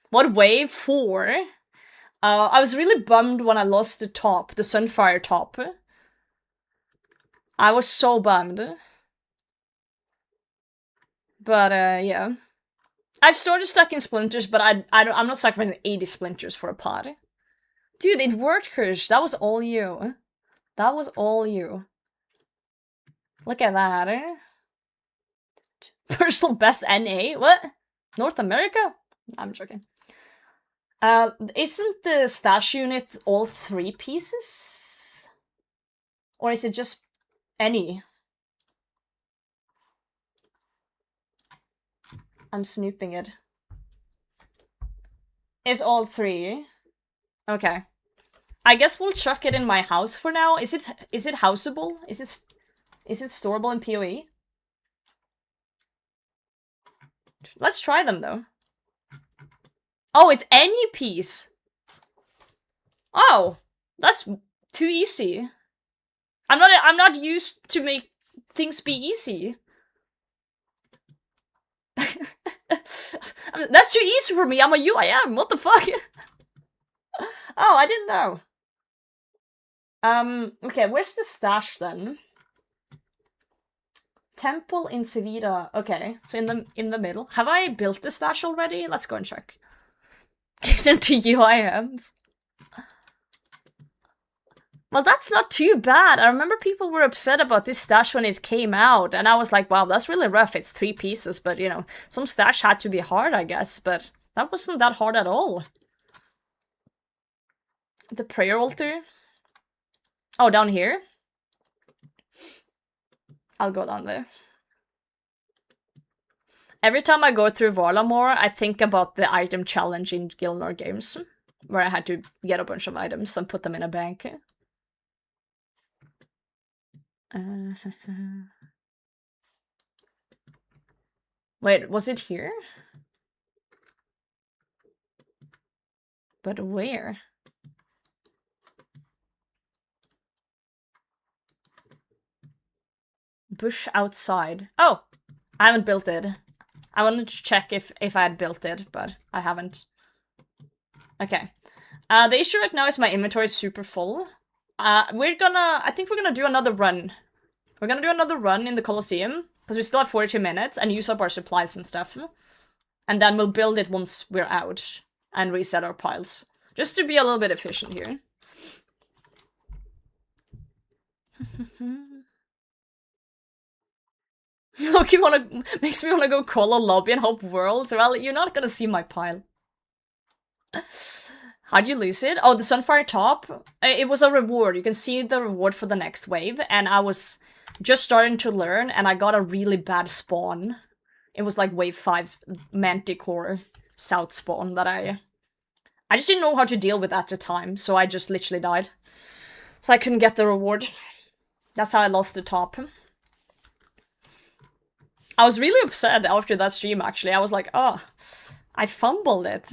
What, wave 4? I was really bummed when I lost the top, the Sunfire top. I was so bummed. But, yeah. I've started stacking splinters, but I'm not sacrificing 80 splinters for a pod. Dude, it worked, Kirsch. That was all you. That was all you. Look at that. Personal best NA? What? North America? I'm joking. Isn't the stash unit all 3 pieces? Or is it just any? I'm snooping it. It's all 3. Okay. I guess we'll chuck it in my house for now. Is it houseable? Is it storable in PoE? Let's try them though. Oh, it's any piece. Oh, that's too easy. I'm not used to make things be easy. That's too easy for me. I'm a UIM. What the fuck? Oh, I didn't know. Okay, where's the stash then? Temple in Sevilla. Okay, so in the middle. Have I built the stash already? Let's go and check. Get into UIMs. Well, that's not too bad. I remember people were upset about this stash when it came out, and I was like, wow, that's really rough. It's 3 pieces, but, you know, some stash had to be hard, I guess, but that wasn't that hard at all. The prayer altar? Oh, down here? I'll go down there. Every time I go through Varlamore, I think about the item challenge in Gilnor Games, where I had to get a bunch of items and put them in a bank. Wait, was it here? But where? Bush outside. Oh! I haven't built it. I wanted to check if I had built it, but I haven't. Okay. The issue right now is my inventory is super full. I think we're gonna do another run. We're gonna do another run in the Colosseum, because we still have 42 minutes, and use up our supplies and stuff. And then we'll build it once we're out, and reset our piles. Just to be a little bit efficient here. Look, makes me wanna go call a lobby and hope worlds. Well, you're not gonna see my pile. How'd you lose it? Oh, the Sunfire top? It was a reward. You can see the reward for the next wave, and I was just starting to learn, and I got a really bad spawn. It was like wave 5 Manticore South spawn that I just didn't know how to deal with at the time, so I just literally died. So I couldn't get the reward. That's how I lost the top. I was really upset after that stream, actually. I was like, oh, I fumbled it.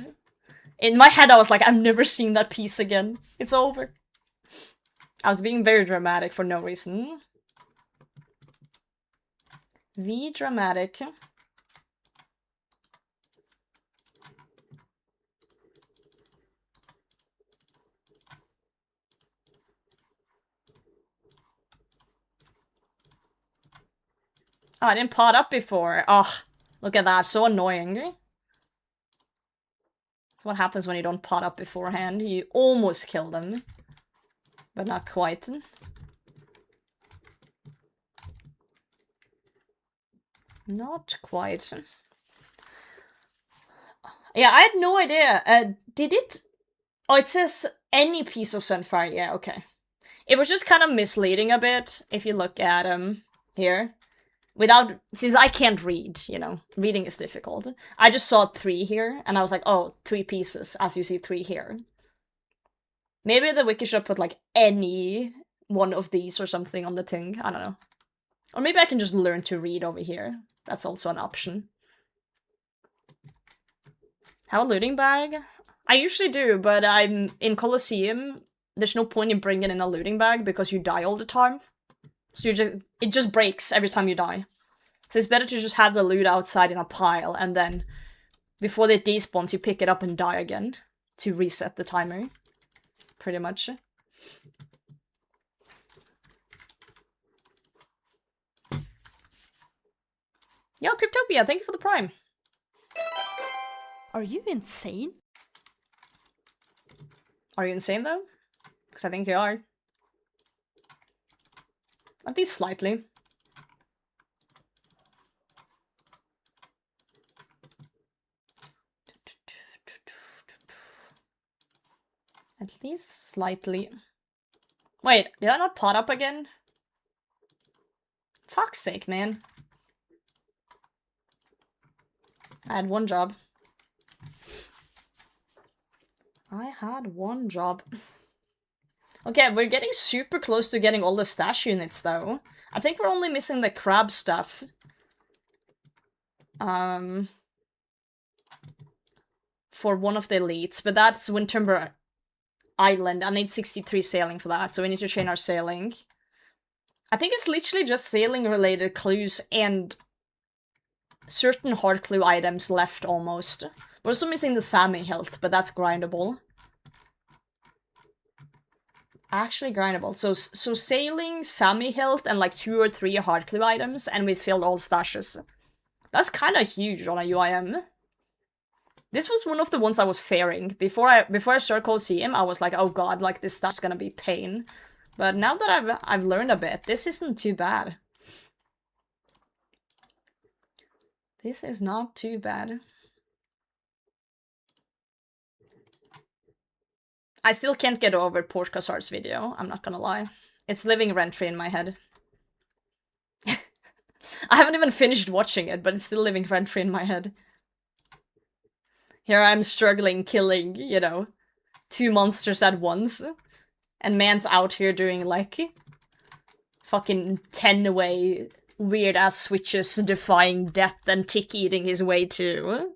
In my head, I was like, I've never seen that piece again. It's over. I was being very dramatic for no reason. Dramatic. Oh, I didn't pot up before. Oh, look at that. So annoying. That's what happens when you don't pot up beforehand. You almost kill them. But not quite. Not quite. Yeah, I had no idea. Did it? Oh, it says any piece of Sunfire. Yeah, okay. It was just kind of misleading a bit, if you look at here. Since I can't read, you know, reading is difficult. I just saw 3 here, and I was like, oh, 3 pieces, as you see 3 here. Maybe the wiki should put, like, any one of these or something on the thing. I don't know. Or maybe I can just learn to read over here. That's also an option. Have a looting bag? I usually do, but I'm in Coliseum. There's no point in bringing in a looting bag because you die all the time. So it just breaks every time you die. So it's better to just have the loot outside in a pile, and then before they despawns, you pick it up and die again to reset the timer. Pretty much. Yo, Cryptopia, thank you for the prime. Are you insane? Are you insane though? Because I think you are. At least slightly. At least slightly. Wait, did I not pot up again? Fuck's sake, man. I had one job. I had one job. Okay, we're getting super close to getting all the stash units, though. I think we're only missing the crab stuff. For one of the elites, but that's Windtimber Island. I need 63 sailing for that, so we need to train our sailing. I think it's literally just sailing-related clues and certain hard clue items left, almost. We're also missing the Sami health, but that's grindable. Actually grindable. So sailing, Sami health, and like 2 or 3 hard clue items, and we filled all stashes. That's kind of huge on a UIM. This was one of the ones I was fearing. Before I started Coliseum, I was like, oh god, like this stuff's gonna be pain. But now that I've learned a bit, this isn't too bad. This is not too bad. I still can't get over Port Cassard's video, I'm not gonna lie. It's living rent-free in my head. I haven't even finished watching it, but it's still living rent-free in my head. Here I'm struggling, killing, you know, 2 monsters at once. And man's out here doing, like, fucking 10 away weird-ass switches, defying death and tick-eating his way to.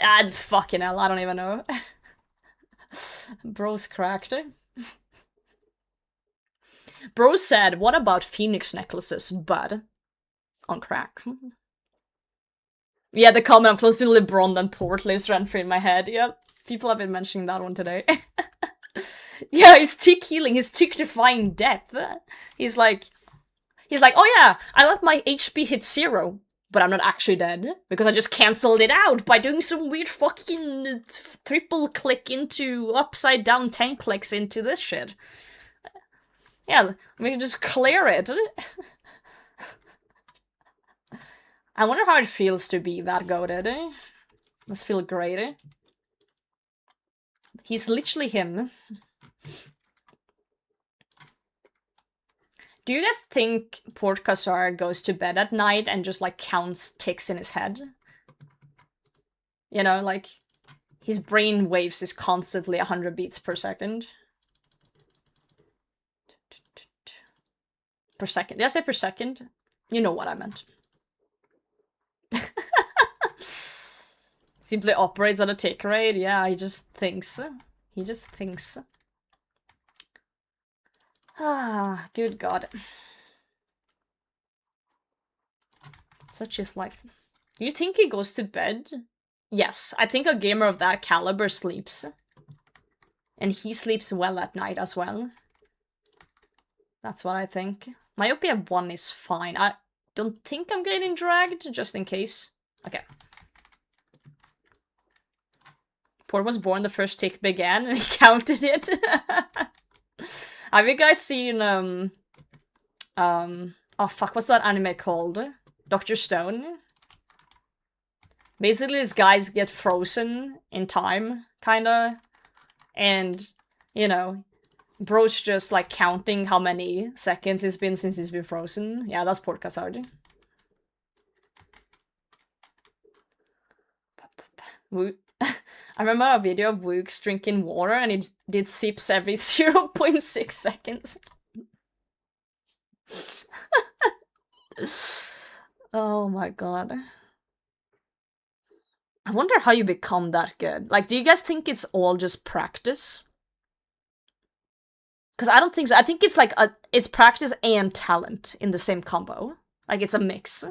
Ah, fucking hell, I don't even know. Bro's cracked. Bro said, what about phoenix necklaces, bud? On crack. Yeah, the comment, I'm closer to LeBron than Port, lives rent-free in my head. Yep, people have been mentioning that one today. Yeah, his tick healing, his tick defying death. He's like, oh yeah, I let my HP hit 0, but I'm not actually dead, because I just cancelled it out by doing some weird fucking triple click into upside down 10 clicks into this shit. Yeah, we can just clear it. I wonder how it feels to be that goated. Must feel great. He's literally him. Do you guys think Port Cassard goes to bed at night and just like counts ticks in his head? You know, like his brain waves is constantly 100 beats per second. Per second. Did I say per second? You know what I meant. Simply operates on a tick rate. Yeah, he just thinks. He just thinks. Ah, good god. Such is life. You think he goes to bed? Yes, I think a gamer of that caliber sleeps. And he sleeps well at night as well. That's what I think. Myopia 1 is fine. I don't think I'm getting dragged, just in case. Okay. Port was born, the first tick began, and he counted it. Have you guys seen, oh fuck, what's that anime called? Dr. Stone? Basically, these guys get frozen in time, kinda. And, you know, bro's just, like, counting how many seconds it's been since he's been frozen. Yeah, that's Port Cassard. I remember a video of Wooks drinking water and it did sips every 0.6 seconds. Oh my god. I wonder how you become that good. Like, do you guys think it's all just practice? Because I don't think so. I think it's like it's practice and talent in the same combo. Like it's a mix.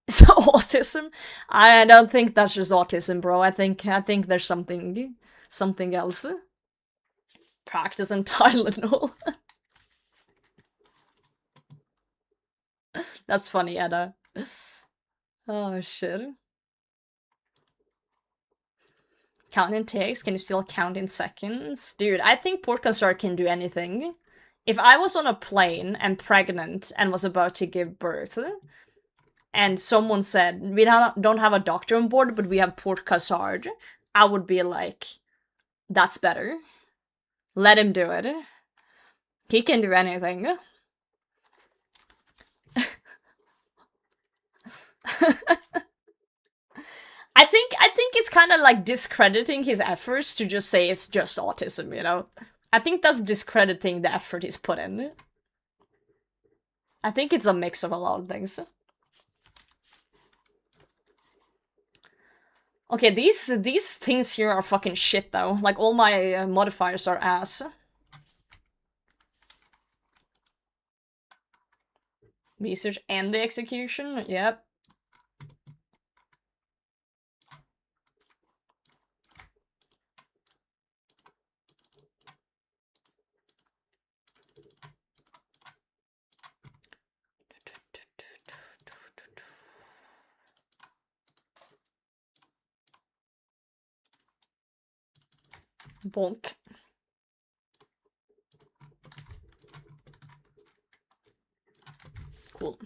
So autism? I don't think that's just autism, bro. I think there's something else. Practice and Tylenol. That's funny, Edda. Oh shit. Count in takes? Can you still count in seconds? Dude, I think port consort can do anything. If I was on a plane and pregnant and was about to give birth, and someone said, we don't have a doctor on board, but we have port consort, I would be like, that's better. Let him do it. He can do anything. I think it's kind of like discrediting his efforts to just say it's just autism, you know? I think that's discrediting the effort he's put in. I think it's a mix of a lot of things. Okay, these things here are fucking shit though. Like all my modifiers are ass. Research and the execution, yep. Bonk. Cool.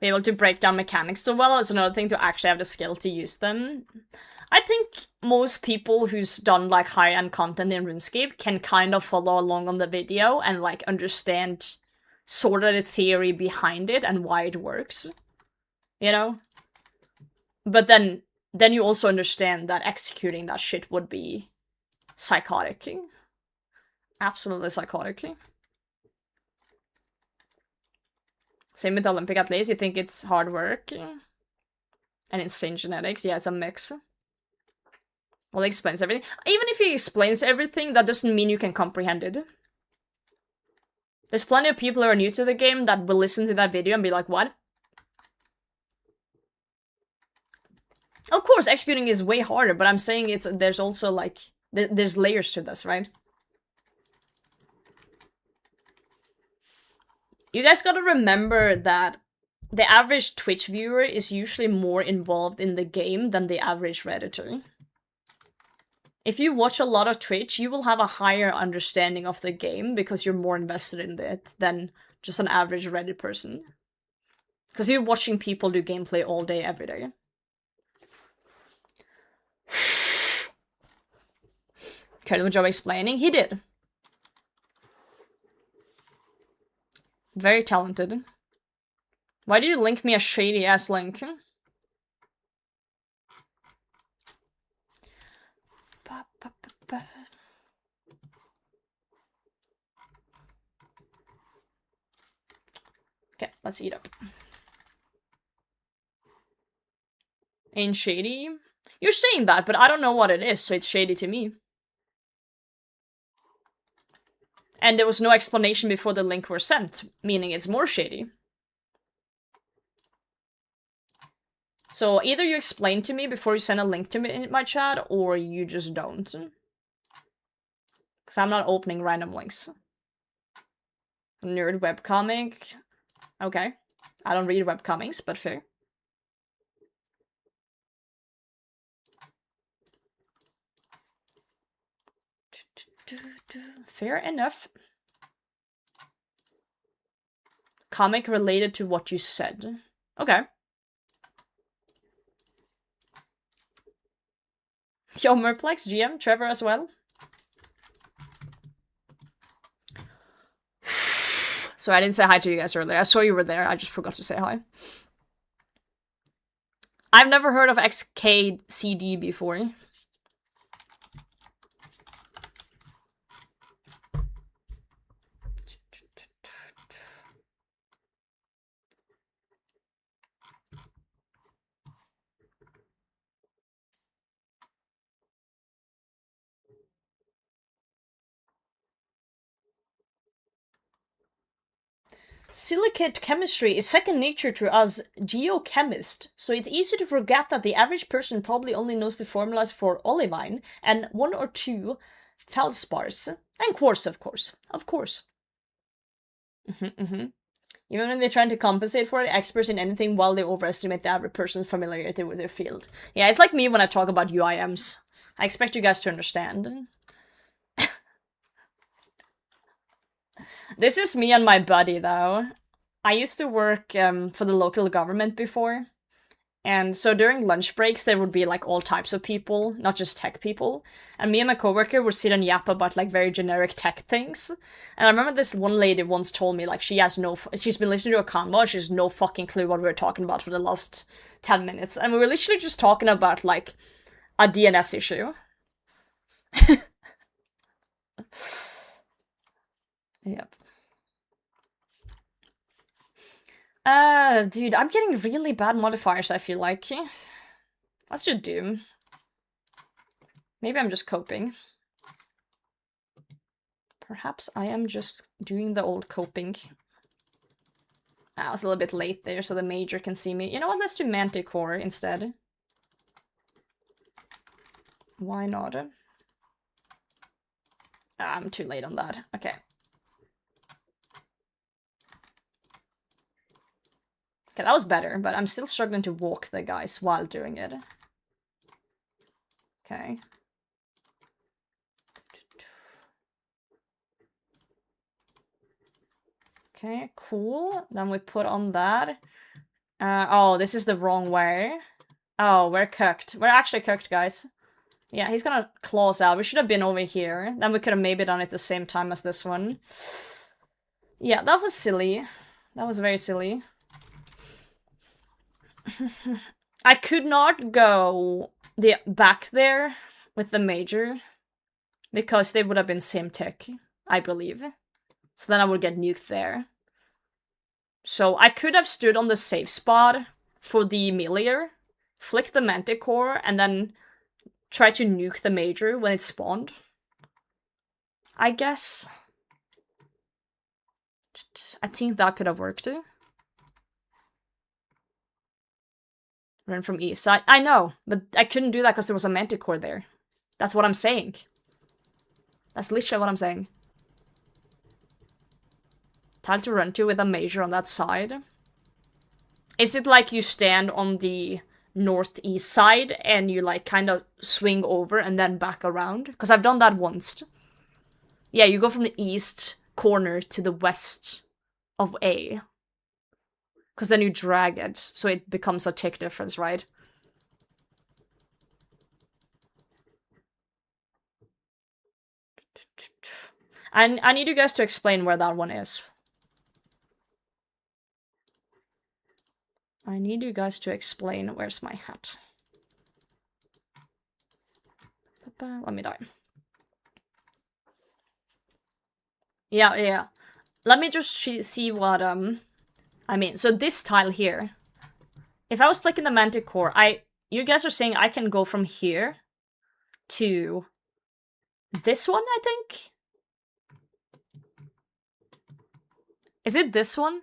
Be able to break down mechanics so well is another thing, to actually have the skill to use them. I think most people who's done like high-end content in RuneScape can kind of follow along on the video and like understand sort of the theory behind it and why it works. You know? But then you also understand that executing that shit would be psychotic. Absolutely psychotic. Same with Olympic athletes, you think it's hard work and insane genetics. Yeah, it's a mix. Well, he explains everything. Even if he explains everything, that doesn't mean you can comprehend it. There's plenty of people who are new to the game that will listen to that video and be like, what? Of course, executing is way harder, but I'm saying there's also like, there's layers to this, right? You guys gotta remember that the average Twitch viewer is usually more involved in the game than the average Redditor. If you watch a lot of Twitch, you will have a higher understanding of the game because you're more invested in it than just an average Reddit person. Because you're watching people do gameplay all day, every day. Incredible job explaining. He did. Very talented. Why do you link me a shady-ass link? Okay, let's eat up. Ain't shady? You're saying that, but I don't know what it is, so it's shady to me. And there was no explanation before the link was sent, meaning it's more shady. So either you explain to me before you send a link to me in my chat, or you just don't. Because I'm not opening random links. Nerd webcomic. Okay. I don't read webcomics, but fair. Fair enough. Comic related to what you said. Okay. Yo, Merplex, GM, Trevor as well. So I didn't say hi to you guys earlier. I saw you were there. I just forgot to say hi. I've never heard of XKCD before. Silicate chemistry is second nature to us geochemists, so it's easy to forget that the average person probably only knows the formulas for olivine and 1 or 2 feldspars. And quartz, of course. Of course. Even when they're trying to compensate for it, experts in anything wildly overestimate the average person's familiarity with their field. Yeah, it's like me when I talk about UIMs. I expect you guys to understand. This is me and my buddy, though. I used to work for the local government before. And so during lunch breaks, there would be like all types of people, not just tech people. And me and my coworker would sit and yap about like very generic tech things. And I remember this one lady once told me like she's been listening to a convo, she has no fucking clue what we were talking about for the last 10 minutes. And we were literally just talking about like a DNS issue. Yep. Dude, I'm getting really bad modifiers, I feel like. Let's do Doom. Maybe I'm just coping. Perhaps I am just doing the old coping. I was a little bit late there, so the major can see me. You know what, let's do Manticore instead. Why not? I'm too late on that. Okay. Okay, that was better, but I'm still struggling to walk the guys while doing it. Okay. Okay, cool. Then we put on that. Oh, this is the wrong way. Oh, we're cooked. We're actually cooked, guys. Yeah, he's gonna claw us out. We should have been over here. Then we could have maybe done it the same time as this one. Yeah, that was silly. That was very silly. I could not go back there with the major because they would have been same tech, I believe. So then I would get nuked there. So I could have stood on the safe spot for the melee, flick the Manticore, and then try to nuke the major when it spawned. I guess. I think that could have worked too. Run from east side. I know, but I couldn't do that because there was a Manticore there. That's what I'm saying. That's literally what I'm saying. Tile to run to with a major on that side. Is it like you stand on the northeast side and you like kind of swing over and then back around? Because I've done that once. Yeah, you go from the east corner to the west of A. Because then you drag it, so it becomes a tick difference, right? And I need you guys to explain where that one is. I need you guys to explain where's my hat. Let me die. Yeah. Let me just see what, I mean, so this tile here. If I was clicking the Manticore, you guys are saying I can go from here to this one, I think? Is it this one?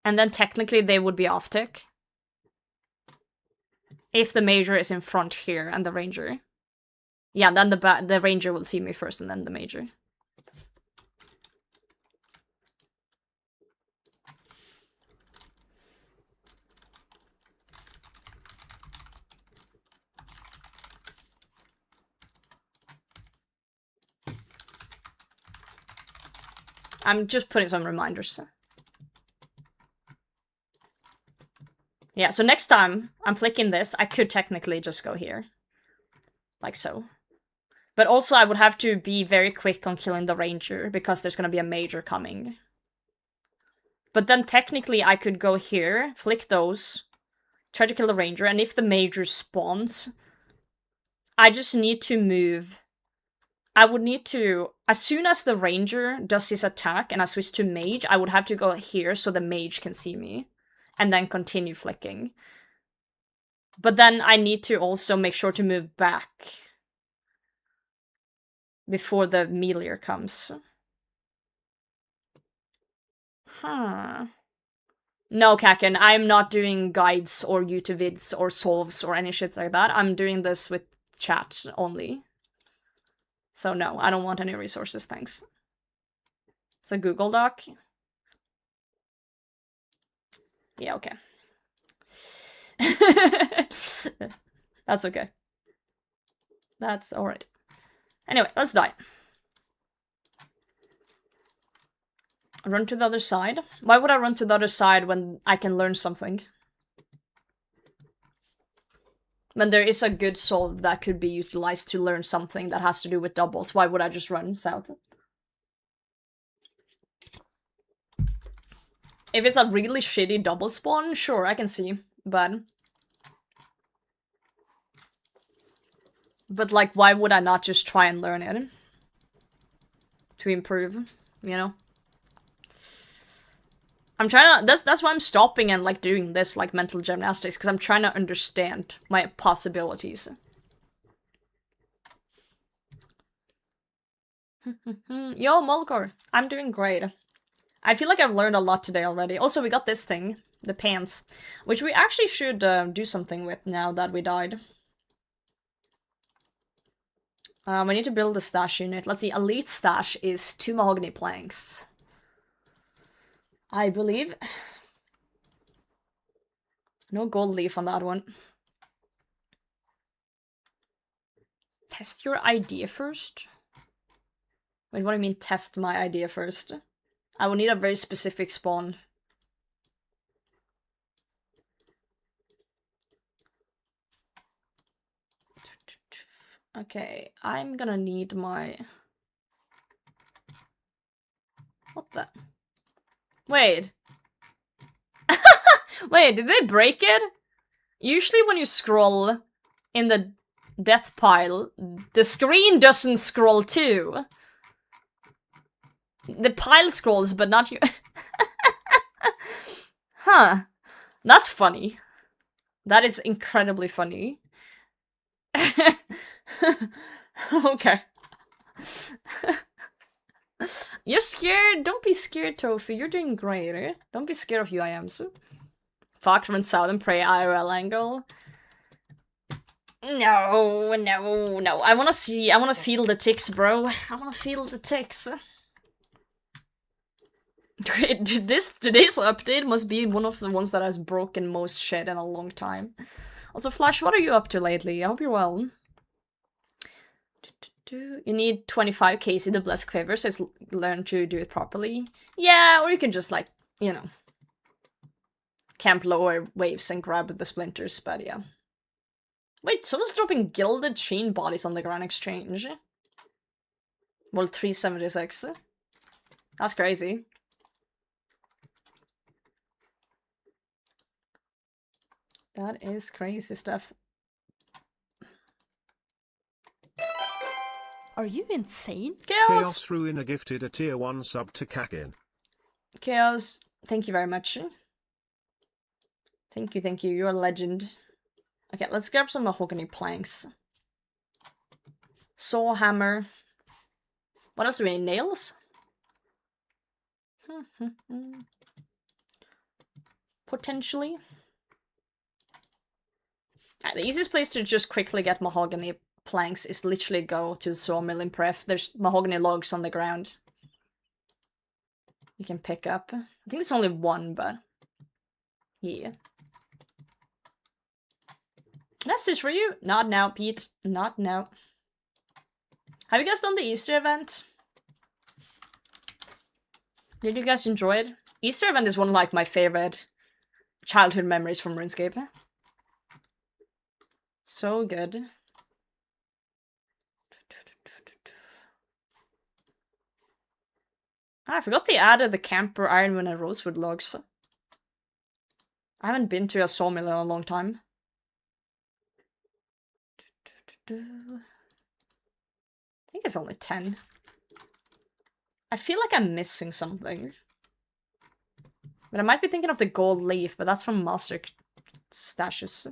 And then technically they would be off tick. If the major is in front here and the ranger. Yeah, then the ranger will see me first and then the major. I'm just putting some reminders. Yeah, so next time I'm flicking this, I could technically just go here. Like so. But also I would have to be very quick on killing the ranger, because there's gonna be a major coming. But then technically I could go here, flick those, try to kill the ranger, and if the major spawns, I just need to move. I would need to, as soon as the ranger does his attack and I switch to mage, I would have to go here so the mage can see me. And then continue flicking. But then I need to also make sure to move back before the melee comes. Huh. No, Kaken, I'm not doing guides or YouTube vids or solves or any shit like that. I'm doing this with chat only. So no, I don't want any resources, thanks. It's a Google Doc. Yeah, okay. That's okay. That's alright. Anyway, let's die. Run to the other side? Why would I run to the other side when I can learn something? When there is a good solve that could be utilized to learn something that has to do with doubles, why would I just run south? If it's a really shitty double spawn, sure, I can see, but like, why would I not just try and learn it? To improve, you know? I'm trying to, that's why I'm stopping and, like, doing this, like, mental gymnastics, because I'm trying to understand my possibilities. Yo, Molkor, I'm doing great. I feel like I've learned a lot today already. Also, we got this thing, the pants, which we actually should do something with now that we died. We need to build a stash unit. Let's see, elite stash is 2 mahogany planks. I believe. No gold leaf on that one. Test your idea first? Wait, what do you mean test my idea first? I will need a very specific spawn. Okay, I'm gonna need my... What the? Wait. Wait, did they break it? Usually when you scroll in the death pile, the screen doesn't scroll too. The pile scrolls, but not you. Huh. That's funny. That is incredibly funny. Okay. You're scared? Don't be scared, Tofu. You're doing great, eh? Don't be scared of UIMs. Fox runs south and pray IRL angle. No, no, no. I wanna feel the ticks, bro. I wanna feel the ticks. Today's update must be one of the ones that has broken most shit in a long time. Also, Flash, what are you up to lately? I hope you're well. You need 25k in the Blessed Quiver, so it's learn to do it properly. Yeah, or you can just, like, you know, camp lower waves and grab the splinters, but yeah. Wait, someone's dropping gilded chain bodies on the Grand Exchange. Well, 376. That's crazy. That is crazy stuff. Are you insane? Chaos threw in a gifted a tier 1 sub to Kakin. Chaos, thank you very much. Thank you, you're a legend. Okay, let's grab some mahogany planks. Saw hammer. What else do we need? Nails? Potentially. The easiest place to just quickly get mahogany planks is literally go to the sawmill in Pref. There's mahogany logs on the ground. You can pick up. I think there's only one, but... yeah. Message for you! Not now, Pete. Not now. Have you guys done the Easter event? Did you guys enjoy it? Easter event is one of, like, my favorite childhood memories from RuneScape. So good. Ah, I forgot they added the camper ironwood and rosewood logs. I haven't been to a sawmill in a long time. I think it's only 10. I feel like I'm missing something. But I might be thinking of the gold leaf, but that's from Master Stashes.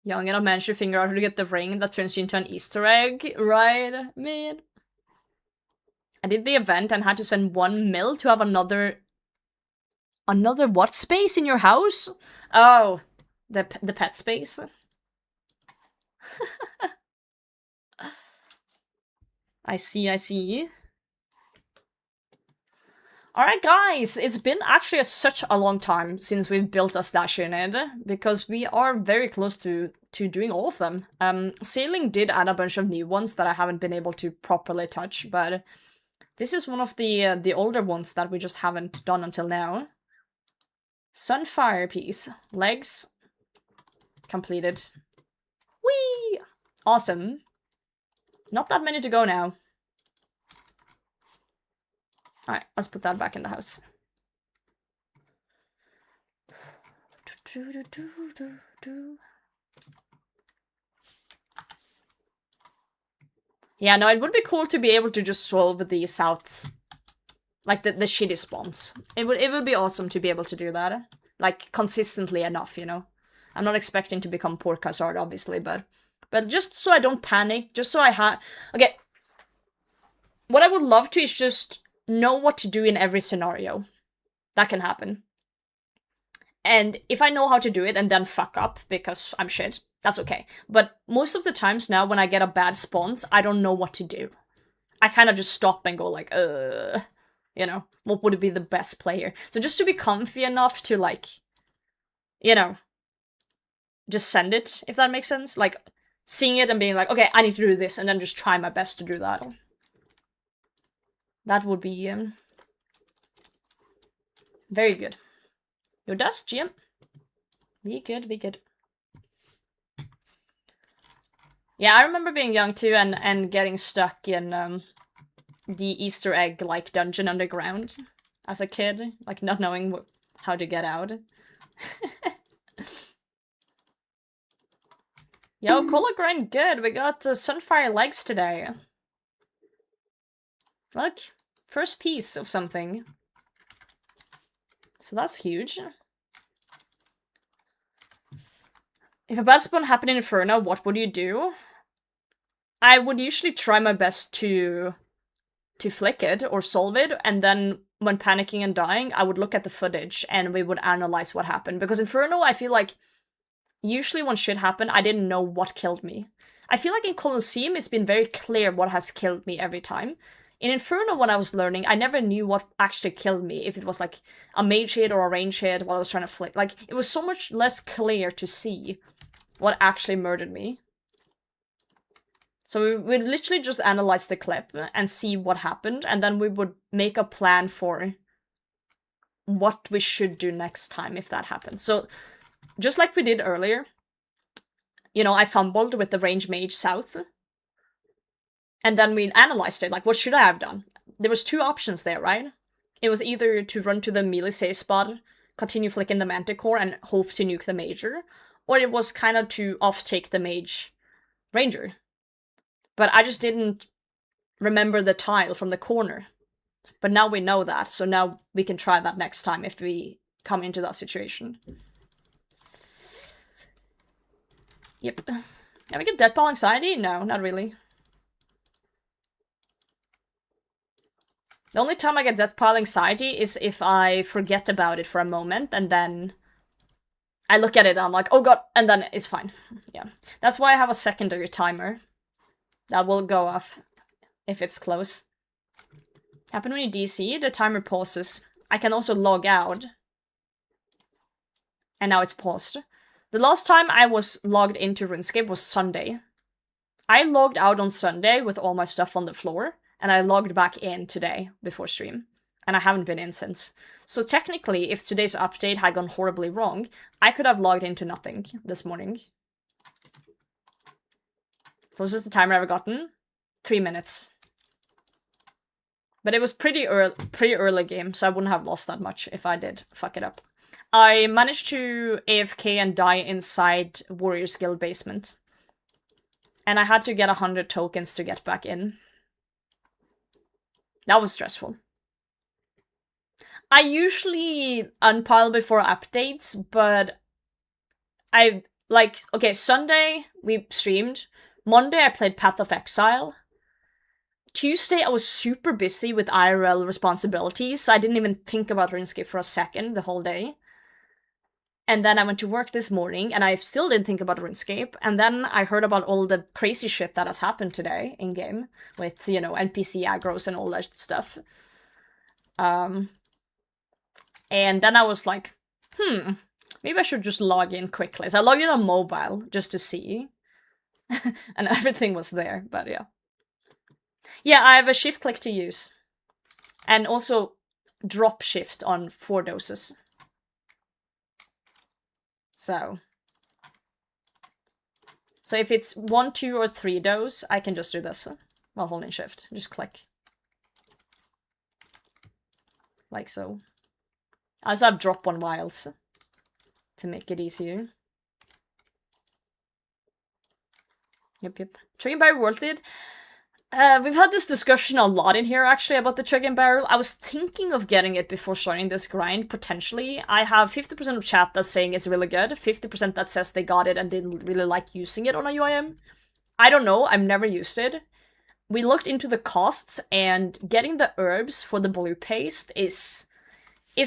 Young enough managed to figure out how to get the ring that turns you into an Easter egg, right? Man. I did the event and had to spend 1 mil to have another what space in your house? Oh, the pet space. I see. Alright guys, it's been actually such a long time since we've built a stash unit, because we are very close to doing all of them. Sailing did add a bunch of new ones that I haven't been able to properly touch, but this is one of the older ones that we just haven't done until now. Sunfire piece. Legs. Completed. Whee! Awesome. Not that many to go now. Alright, let's put that back in the house. Yeah, no, it would be cool to be able to just solve the south, like the shitty spawns. It would be awesome to be able to do that, like consistently enough, you know. I'm not expecting to become Port Hazard, obviously, but just so I don't panic, just so I have. Okay, what I would love to is just know what to do in every scenario. That can happen. And if I know how to do it and then fuck up because I'm shit, that's okay. But most of the times now when I get a bad spawns, I don't know what to do. I kind of just stop and go like, you know, what would be the best player? So just to be comfy enough to like, you know, just send it, if that makes sense. Like, seeing it and being like, okay, I need to do this, and then just try my best to do that. That would be very good. Your dust, Jim. Be good, be good. Yeah, I remember being young too and getting stuck in the Easter egg like dungeon underground as a kid, like not knowing how to get out. Yo, Cola Grind, good. We got Sunfire legs today. Look, first piece of something. So that's huge. If a bad spawn happened in Inferno, what would you do? I would usually try my best to flick it or solve it, and then when panicking and dying, I would look at the footage and we would analyze what happened. Because Inferno, I feel like usually when shit happened, I didn't know what killed me. I feel like in Colosseum, it's been very clear what has killed me every time. In Inferno, when I was learning, I never knew what actually killed me. If it was like a mage hit or a range hit while I was trying to flick. Like, it was so much less clear to see what actually murdered me. So we would literally just analyze the clip and see what happened, and then we would make a plan for what we should do next time if that happens. So, just like we did earlier, you know, I fumbled with the range mage south, and then we analyzed it, like, what should I have done? There was 2 options there, right? It was either to run to the melee safe spot, continue flicking the Manticore, and hope to nuke the major, or it was kind of to off-take the mage ranger. But I just didn't remember the tile from the corner. But now we know that, so now we can try that next time if we come into that situation. Yep. Can we get deathball anxiety? No, not really. The only time I get deathball anxiety is if I forget about it for a moment, and then I look at it and I'm like, oh god, and then it's fine. Yeah. That's why I have a secondary timer. That will go off if it's close. Happen when you DC, the timer pauses. I can also log out. And now it's paused. The last time I was logged into RuneScape was Sunday. I logged out on Sunday with all my stuff on the floor, and I logged back in today before stream. And I haven't been in since. So technically, if today's update had gone horribly wrong, I could have logged into nothing this morning. Closest the timer I've ever gotten? 3 minutes. But it was pretty early game, so I wouldn't have lost that much if I did fuck it up. I managed to AFK and die inside Warriors Guild basement. And I had to get 100 tokens to get back in. That was stressful. I usually unpile before updates, but like, okay, Sunday we streamed. Monday I played Path of Exile. Tuesday I was super busy with IRL responsibilities, so I didn't even think about RuneScape for a second the whole day. And then I went to work this morning, and I still didn't think about RuneScape. And then I heard about all the crazy shit that has happened today in-game, with, you know, NPC aggros and all that stuff. And then I was like, maybe I should just log in quickly. So I logged in on mobile, just to see. And everything was there, but yeah. Yeah, I have a shift click to use. And also drop shift on 4 doses. So if it's 1, 2, or 3 dose, I can just do this while holding shift. Just click. Like so. I also have drop on vials to make it easier. Yep. Trigger barrel worth it. We've had this discussion a lot in here, actually, about the trigger barrel. I was thinking of getting it before starting this grind, potentially. I have 50% of chat that's saying it's really good, 50% that says they got it and didn't really like using it on a UIM. I don't know, I've never used it. We looked into the costs, and getting the herbs for the blue paste is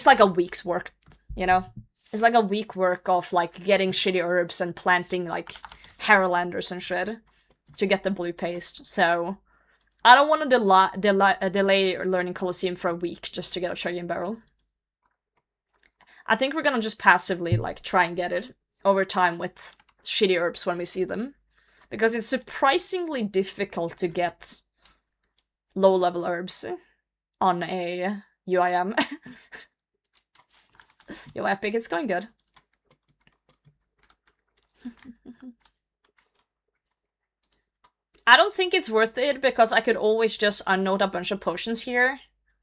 like a week's work, you know? It's like a week work of, like, getting shitty herbs and planting, like, Harrowlanders and shit to get the blue paste, so I don't want to delay learning Coliseum for a week just to get a chugging barrel. I think we're gonna just passively, like, try and get it over time with shitty herbs when we see them. Because it's surprisingly difficult to get low-level herbs on a UIM. Yo, Epic, it's going good. I don't think it's worth it, because I could always just unload a bunch of potions here,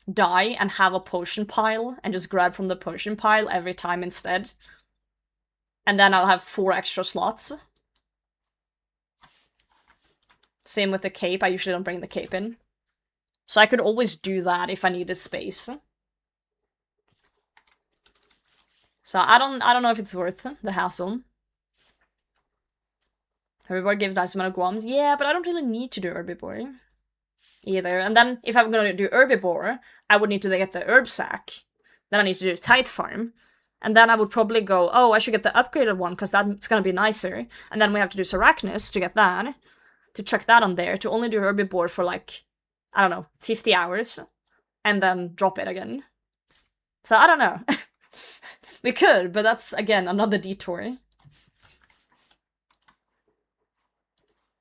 die, and have a potion pile, and just grab from the potion pile every time instead. And then I'll have 4 extra slots. Same with the cape, I usually don't bring the cape in. So I could always do that if I needed space. So I don't know if it's worth the hassle. Herbivore gives nice amount of guams. Yeah, but I don't really need to do herbivore either. And then if I'm gonna do herbivore, I would need to get the herb sack. Then I need to do tithe farm. And then I would probably go, oh, I should get the upgraded one because that's gonna be nicer. And then we have to do Sarachnis to get that. To chuck that on there. To only do herbivore for like, I don't know, 50 hours. And then drop it again. So I don't know. We could, but that's, again, another detour.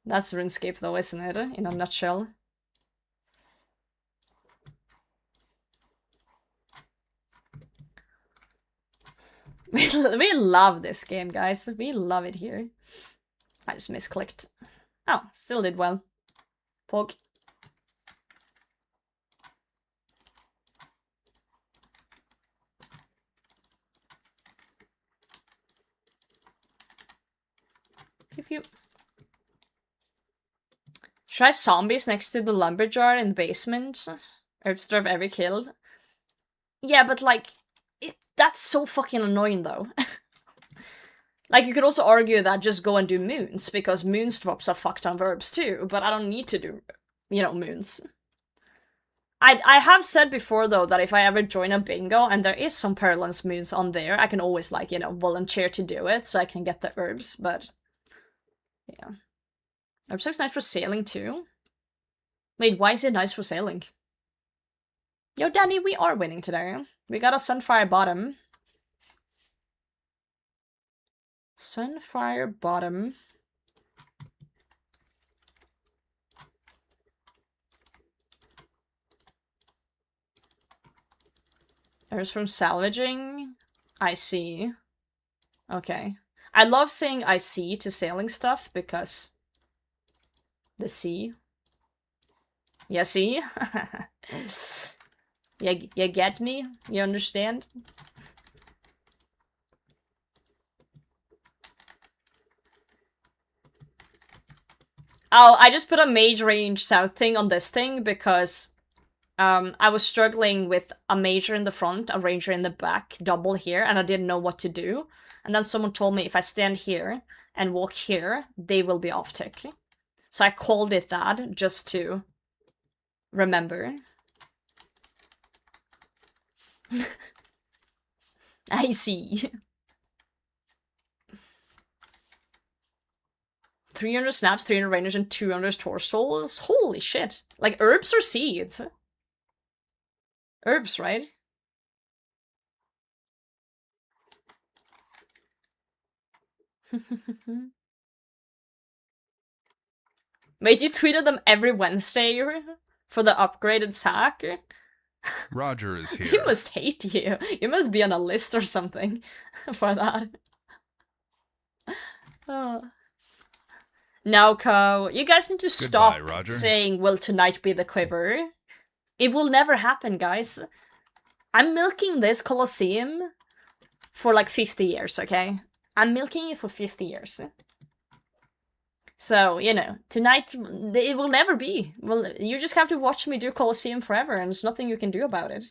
That's RuneScape though, isn't it? In a nutshell. We love this game, guys. We love it here. I just misclicked. Oh, still did well. Poke. Pew pew. Try zombies next to the lumberjar in the basement. Herbster I've ever killed. Yeah, but like, that's so fucking annoying though. Like, you could also argue that just go and do moons, because moons drops are fuck ton of herbs too, but I don't need to do, you know, moons. I have said before though that if I ever join a bingo and there is some Perilance moons on there, I can always, like, you know, volunteer to do it so I can get the herbs, but yeah. Herbs is nice for sailing too. Wait, why is it nice for sailing? Yo, Danny, we are winning today. We got a Sunfire bottom. Sunfire bottom. There's from salvaging. I see. Okay. I love saying I see to sailing stuff because the sea. Yeah, see? You get me? You understand? Oh, I just put a mage range south thing on this thing because I was struggling with a major in the front, a ranger in the back, double here, and I didn't know what to do. And then someone told me if I stand here and walk here, they will be off tick. So I called it that just to remember. I see. 300 snaps, 300 rangers, and 200 torsos. Holy shit. Like herbs or seeds? Herbs, right? Wait, you tweeted them every Wednesday for the upgraded sack? Roger is He here. must hate you. You must be on a list or something for that. Oh. Now, Co, you guys need to stop Roger. saying, will tonight be the quiver? It will never happen, guys. I'm milking this Colosseum for like 50 years, okay? I'm milking it for 50 years. So, you know, tonight, it will never be. Well, you just have to watch me do Colosseum forever, and there's nothing you can do about it.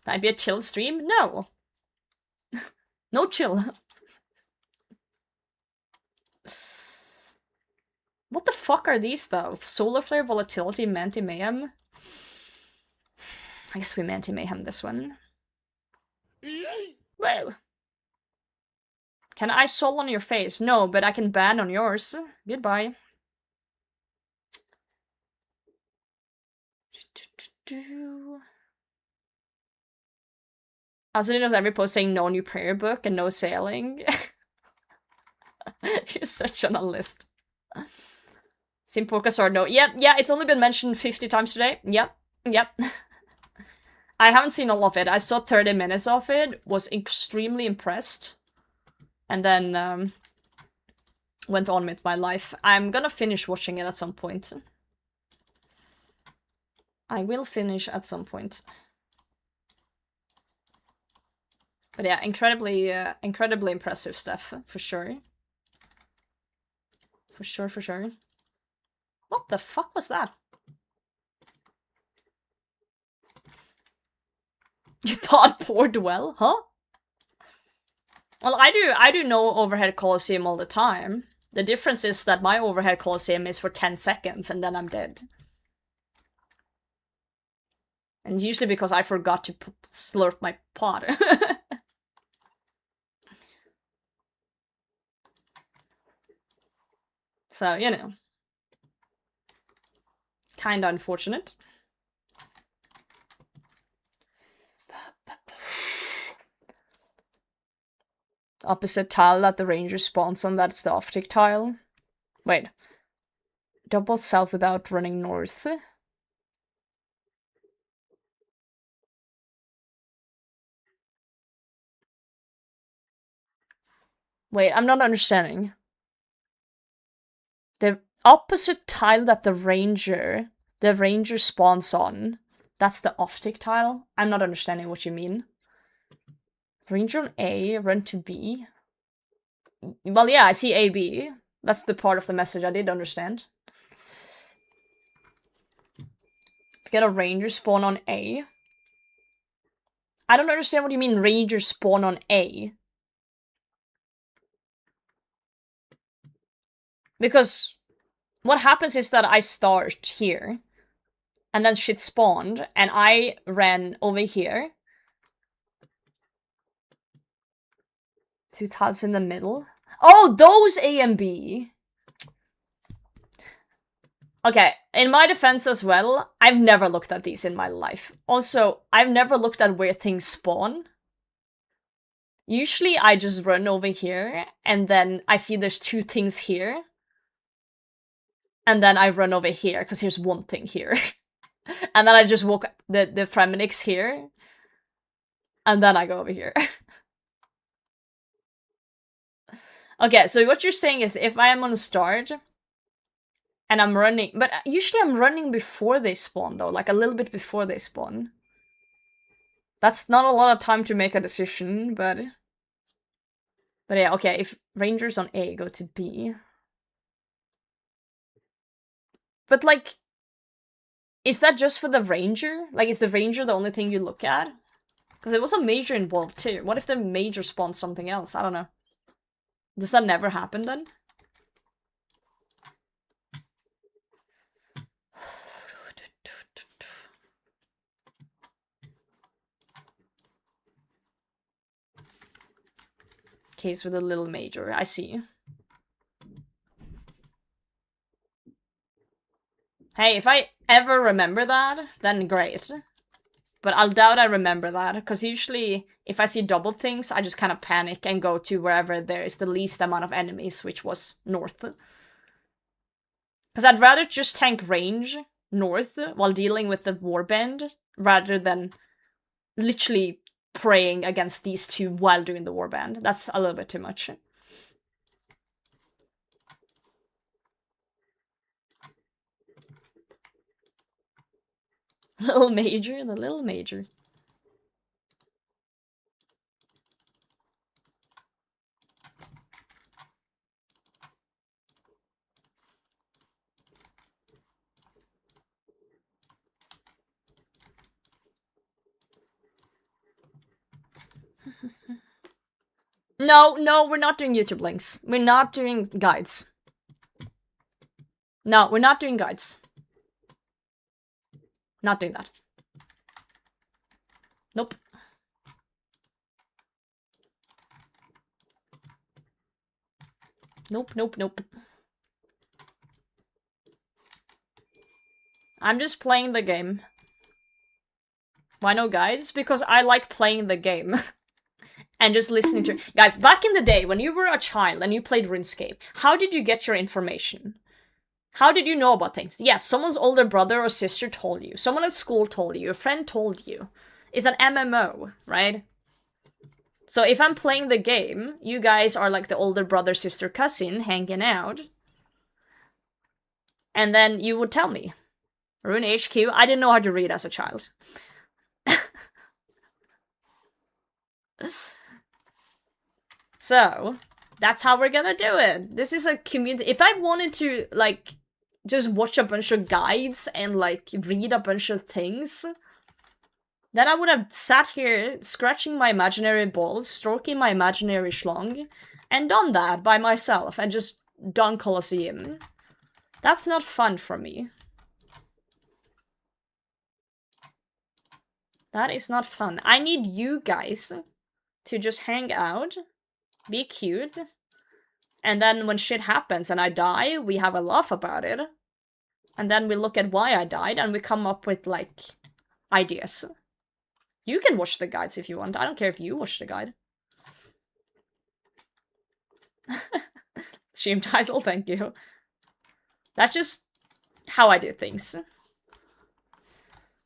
That'd be a chill stream? No. No chill. What the fuck are these, though? Solar Flare, Volatility, Manti Mayhem? I guess we Manti Mayhem this one. Well. Can I soul on your face? No, but I can ban on yours. Goodbye. Also, knows every post saying no new prayer book and no sailing. You're such on a list. Simporca Sword, no. Yep, yeah, it's only been mentioned 50 times today. Yep, yep. I haven't seen all of it. I saw 30 minutes of it, was extremely impressed. And then went on with my life. I'm gonna finish watching it at some point. I will finish at some point. But yeah, incredibly impressive stuff, for sure. For sure, for sure. What the fuck was that? You thought poured well, huh? Well, I do know overhead Coliseum all the time. The difference is that my overhead Coliseum is for 10 seconds and then I'm dead. And usually because I forgot to slurp my pot. So, you know. Kinda unfortunate. Opposite tile that the ranger spawns on, that's the off-tick tile. Wait. Double south without running north. Wait, I'm not understanding. The opposite tile that the ranger spawns on, that's the off-tick tile? I'm not understanding what you mean. Ranger on A, run to B. Well, yeah, I see A, B. That's the part of the message I did understand. Get a ranger spawn on A. I don't understand what you mean ranger spawn on A. Because what happens is that I start here. And then shit spawned. And I ran over here. 2 tiles in the middle. Oh, those A and B. Okay, in my defense as well, I've never looked at these in my life. Also, I've never looked at where things spawn. Usually I just run over here, and then I see there's 2 things here. And then I run over here, because here's 1 thing here. And then I just walk the Fremenix here. And then I go over here. Okay, so what you're saying is if I am on a start and I'm running, but usually I'm running before they spawn though, like a little bit before they spawn. That's not a lot of time to make a decision, but yeah, okay, if rangers on A go to B. But like, is that just for the ranger? Like, is the ranger the only thing you look at? Because there was a major involved too. What if the major spawns something else? I don't know. Does that never happen then? Case with a little major, I see. Hey, if I ever remember that, then great. But I'll doubt I remember that, because usually, if I see double things, I just kind of panic and go to wherever there is the least amount of enemies, which was north. Because I'd rather just tank range north while dealing with the warband, rather than literally praying against these two while doing the warband. That's a little bit too much. Little major, the little major. No, we're not doing YouTube links. We're not doing guides. No, we're not doing guides. Not doing that. Nope. Nope. I'm just playing the game. Why no guides? Because I like playing the game. And just listening to... Guys, back in the day, when you were a child and you played RuneScape, how did you get your information? How did you know about things? Yes, someone's older brother or sister told you. Someone at school told you. A friend told you. It's an MMO, right? So if I'm playing the game, you guys are like the older brother, sister, cousin hanging out. And then you would tell me. Rune HQ, I didn't know how to read as a child. So, that's how we're gonna do it. This is a community. If I wanted to, like, just watch a bunch of guides and, like, read a bunch of things, then I would have sat here scratching my imaginary balls, stroking my imaginary schlong, and done that by myself, and just done Colosseum. That's not fun for me. That is not fun. I need you guys to just hang out, be cute, and then when shit happens and I die, we have a laugh about it. And then we look at why I died and we come up with, like, ideas. You can watch the guides if you want. I don't care if you watch the guide. Stream title, thank you. That's just how I do things.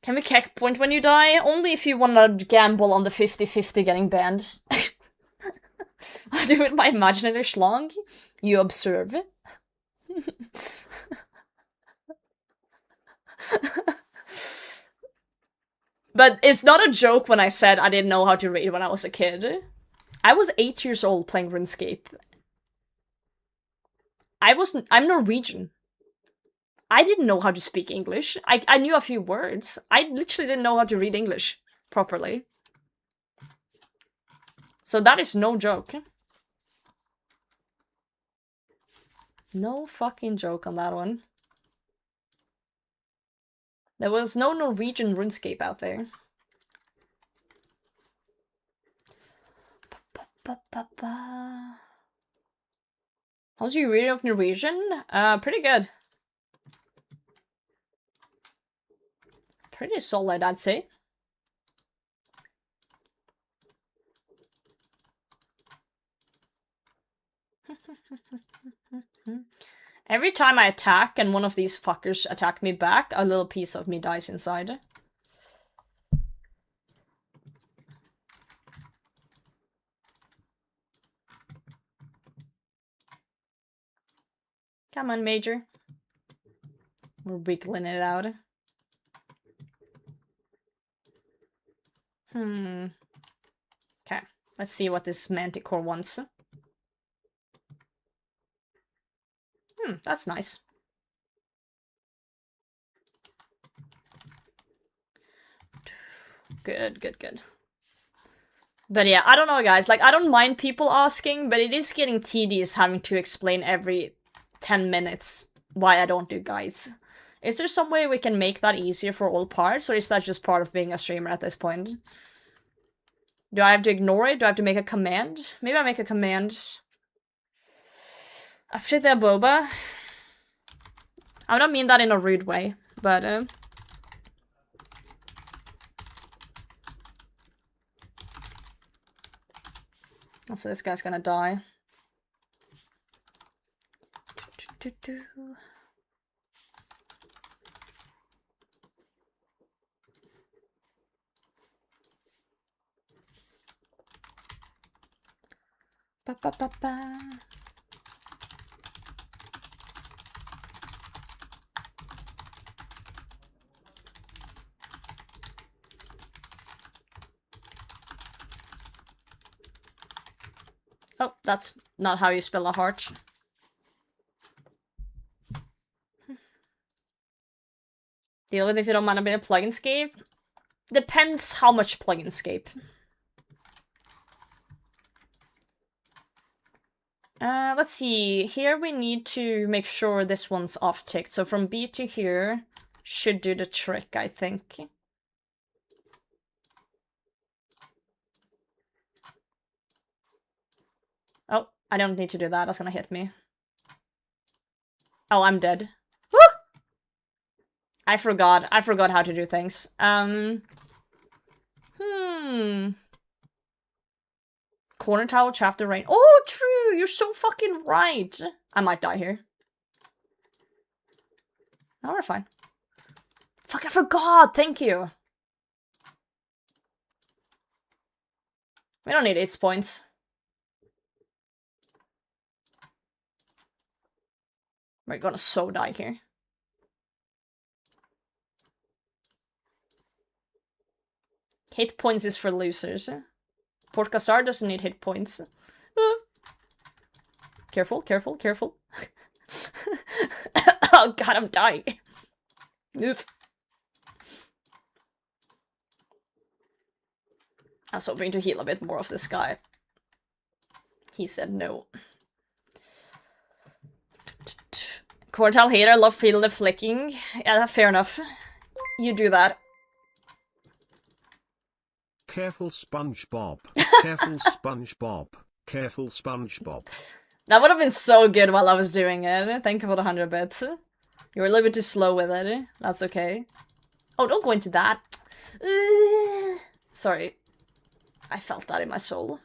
Can we check point when you die? Only if you wanna gamble on the 50-50 getting banned. I do it my imaginary schlong. You observe. But it's not a joke when I said I didn't know how to read when I was a kid. I was 8 years old playing RuneScape. I'm Norwegian. I didn't know how to speak English. I knew a few words. I literally didn't know how to read English properly. So that is no joke. No fucking joke on that one. There was no Norwegian RuneScape out there. How's your reading of Norwegian? Pretty good. Pretty solid, I'd say. Every time I attack and one of these fuckers attack me back, a little piece of me dies inside. Come on, Major. We're wiggling it out. Okay, let's see what this Manticore wants. That's nice. Good. But yeah, I don't know, guys. Like, I don't mind people asking, but it is getting tedious having to explain every 10 minutes why I don't do guides. Is there some way we can make that easier for all parts, or is that just part of being a streamer at this point? Do I have to ignore it? Do I have to make a command? Maybe I make a command. After the boba. I don't mean that in a rude way, but also, this guy's gonna die. Ba ba ba ba. Oh, that's not how you spell a heart. Deal with if you don't mind a bit of pluginscape. Depends how much pluginscape. Let's see. Here we need to make sure this one's off-ticked. So from B to here should do the trick, I think. Oh, I don't need to do that. That's gonna hit me. Oh, I'm dead. Woo! I forgot how to do things. Corner towel, chapter rain. Oh, true! You're so fucking right! I might die here. No, we're fine. Fuck, I forgot! Thank you! We don't need 8 points. We're gonna so die here. Hit points is for losers. Port Cassar doesn't need hit points. Careful, careful, careful. Oh god, I'm dying. Oof. I was hoping to heal a bit more of this guy. He said no. Quartal hater, love feeling the flicking. Yeah, fair enough. You do that. Careful SpongeBob. Careful SpongeBob. Careful SpongeBob. That would have been so good while I was doing it. Thank you for the 100 bits. You were a little bit too slow with it. That's okay. Oh, don't go into that. Sorry. I felt that in my soul.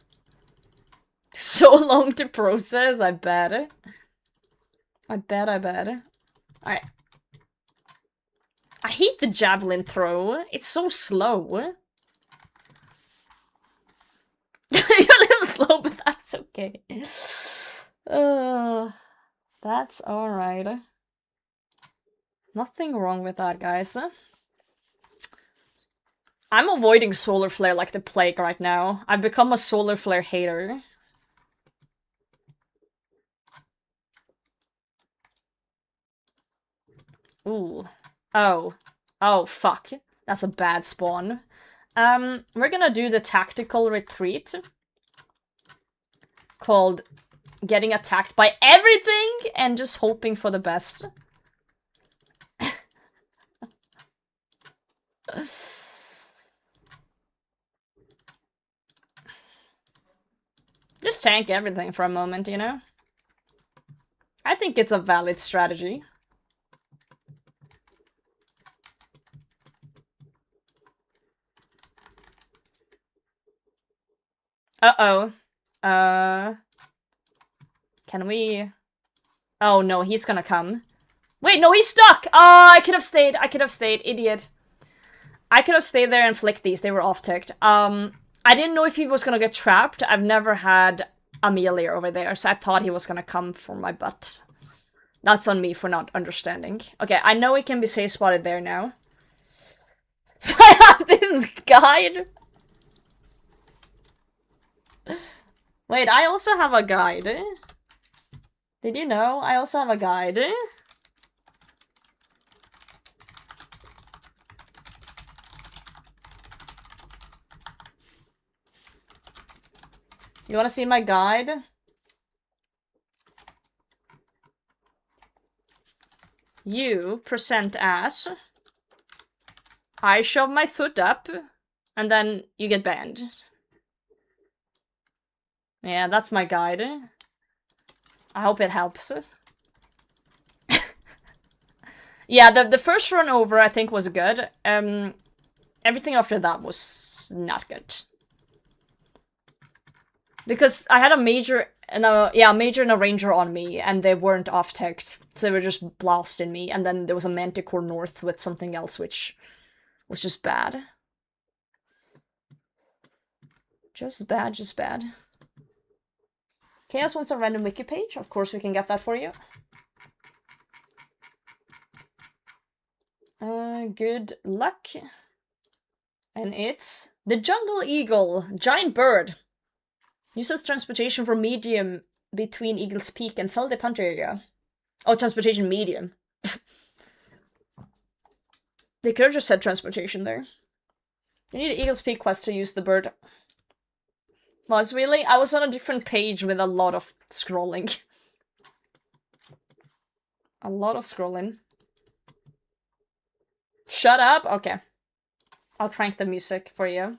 So long to process, I bet. I bet. Alright. I hate the javelin throw. It's so slow. You're a little slow, but that's okay. That's alright. Nothing wrong with that, guys. I'm avoiding solar flare like the plague right now. I've become a solar flare hater. Ooh. Oh. Oh, fuck. That's a bad spawn. We're gonna do the tactical retreat. Called getting attacked by everything and just hoping for the best. Just tank everything for a moment, you know? I think it's a valid strategy. Uh-oh. Can we... Oh, no, he's gonna come. Wait, no, he's stuck! Oh, I could have stayed. Idiot. I could have stayed there and flicked these. They were off-ticked. I didn't know if he was gonna get trapped. I've never had Amelia over there, so I thought he was gonna come for my butt. That's on me for not understanding. Okay, I know he can be safe spotted there now. So I have this guide. Wait, I also have a guide. Did you know? I also have a guide. You wanna see my guide? You present as... I shove my foot up, and then you get banned. Yeah, that's my guide. I hope it helps. Yeah, the first run over I think was good. Everything after that was not good. Because I had a major and a ranger on me, and they weren't off-teched, so they were just blasting me, and then there was a Manticore north with something else, which was just bad. Just bad, just bad. Chaos wants a random wiki page. Of course we can get that for you. Good luck. And it's the Jungle Eagle, giant bird. Uses transportation for medium between Eagle's Peak and Fell de Punter area. Oh, transportation medium. They could have just said transportation there. You need an Eagle's Peak quest to use the bird. Was really? I was on a different page with a lot of scrolling. A lot of scrolling. Shut up? Okay. I'll crank the music for you.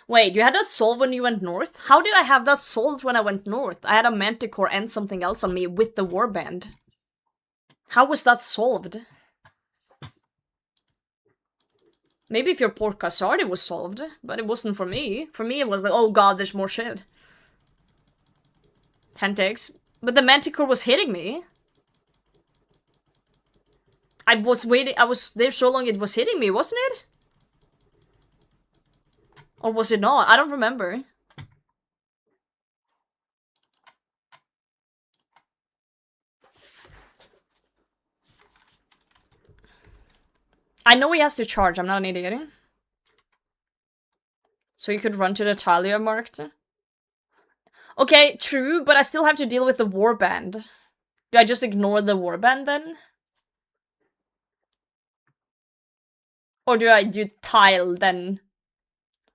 Wait, you had that solved when you went north? How did I have that solved when I went north? I had a Manticore and something else on me with the warband. How was that solved? Maybe if your poor Kasardi was solved, but it wasn't for me. For me it was like, oh god, there's more shit. 10 takes. But the Manticore was hitting me. I was there so long it was hitting me, wasn't it? Or was it not? I don't remember. I know he has to charge, I'm not an idiot. So you could run to the Talia marked. Okay, true, but I still have to deal with the warband. Do I just ignore the warband then? Or do I do tile then?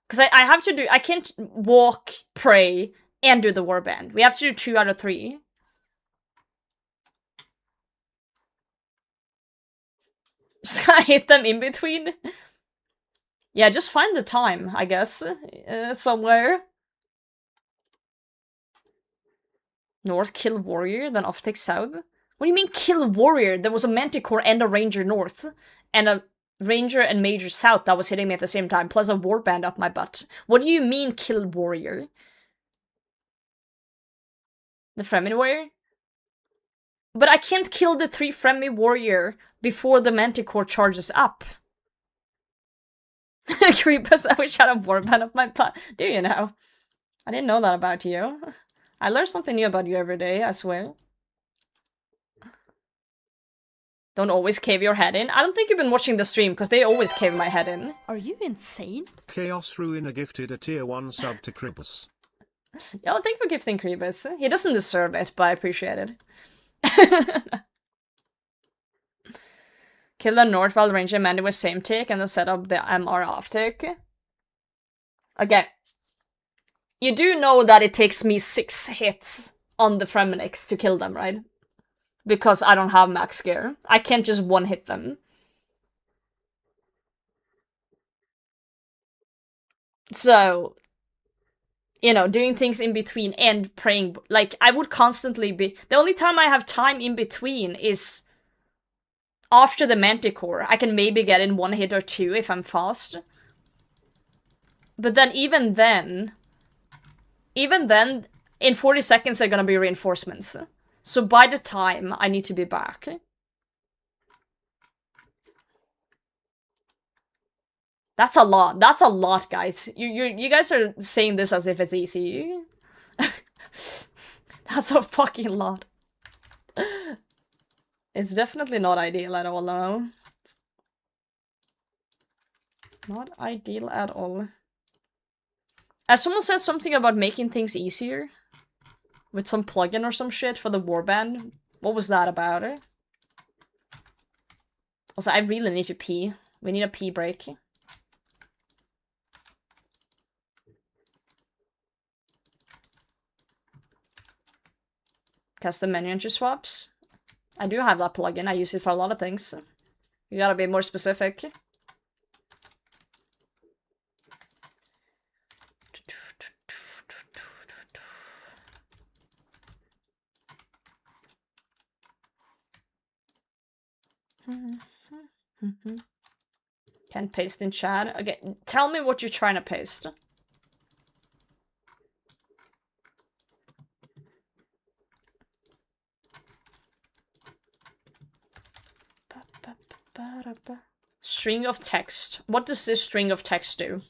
Because I have to do- I can't walk, pray, and do the warband. We have to do 2 out of 3. Just gonna hit them in between. Yeah, just find the time, I guess. Somewhere. North, kill warrior, then off take south. What do you mean kill warrior? There was a Manticore and a ranger north. And a ranger and major south that was hitting me at the same time. Plus a warband up my butt. What do you mean kill warrior? The Fremen warrior? But I can't kill the 3 Fremen warrior before the Manticore charges up. Creepus, I wish I had a warband up my butt. Do you know? I didn't know that about you. I learn something new about you every day, I swear. Don't always cave your head in. I don't think you've been watching the stream, because they always cave my head in. Are you insane? Chaos Ruiner gifted a tier 1 sub to Creepus. Yeah, thank you for gifting Creepus. He doesn't deserve it, but I appreciate it. Kill the Northwell Ranger Mandy with same tick and then set up the MR off tick. Okay. You do know that it takes me 6 hits on the Fremenix to kill them, right? Because I don't have max gear. I can't just one-hit them. So, you know, doing things in between and praying, like, I would constantly be... The only time I have time in between is after the Manticore. I can maybe get in 1 hit or 2 if I'm fast. But then, even then, in 40 seconds there are gonna be reinforcements. So by the time I need to be back. That's a lot. That's a lot, guys. You guys are saying this as if it's easy. That's a fucking lot. It's definitely not ideal at all, no. Not ideal at all. Someone said something about making things easier with some plugin or some shit for the warband. What was that about? Also, I really need to pee. We need a pee break. Custom menu entry swaps. I do have that plugin. I use it for a lot of things. You gotta be more specific. Can paste in chat. Okay, tell me what you're trying to paste. String of text. What does this string of text do?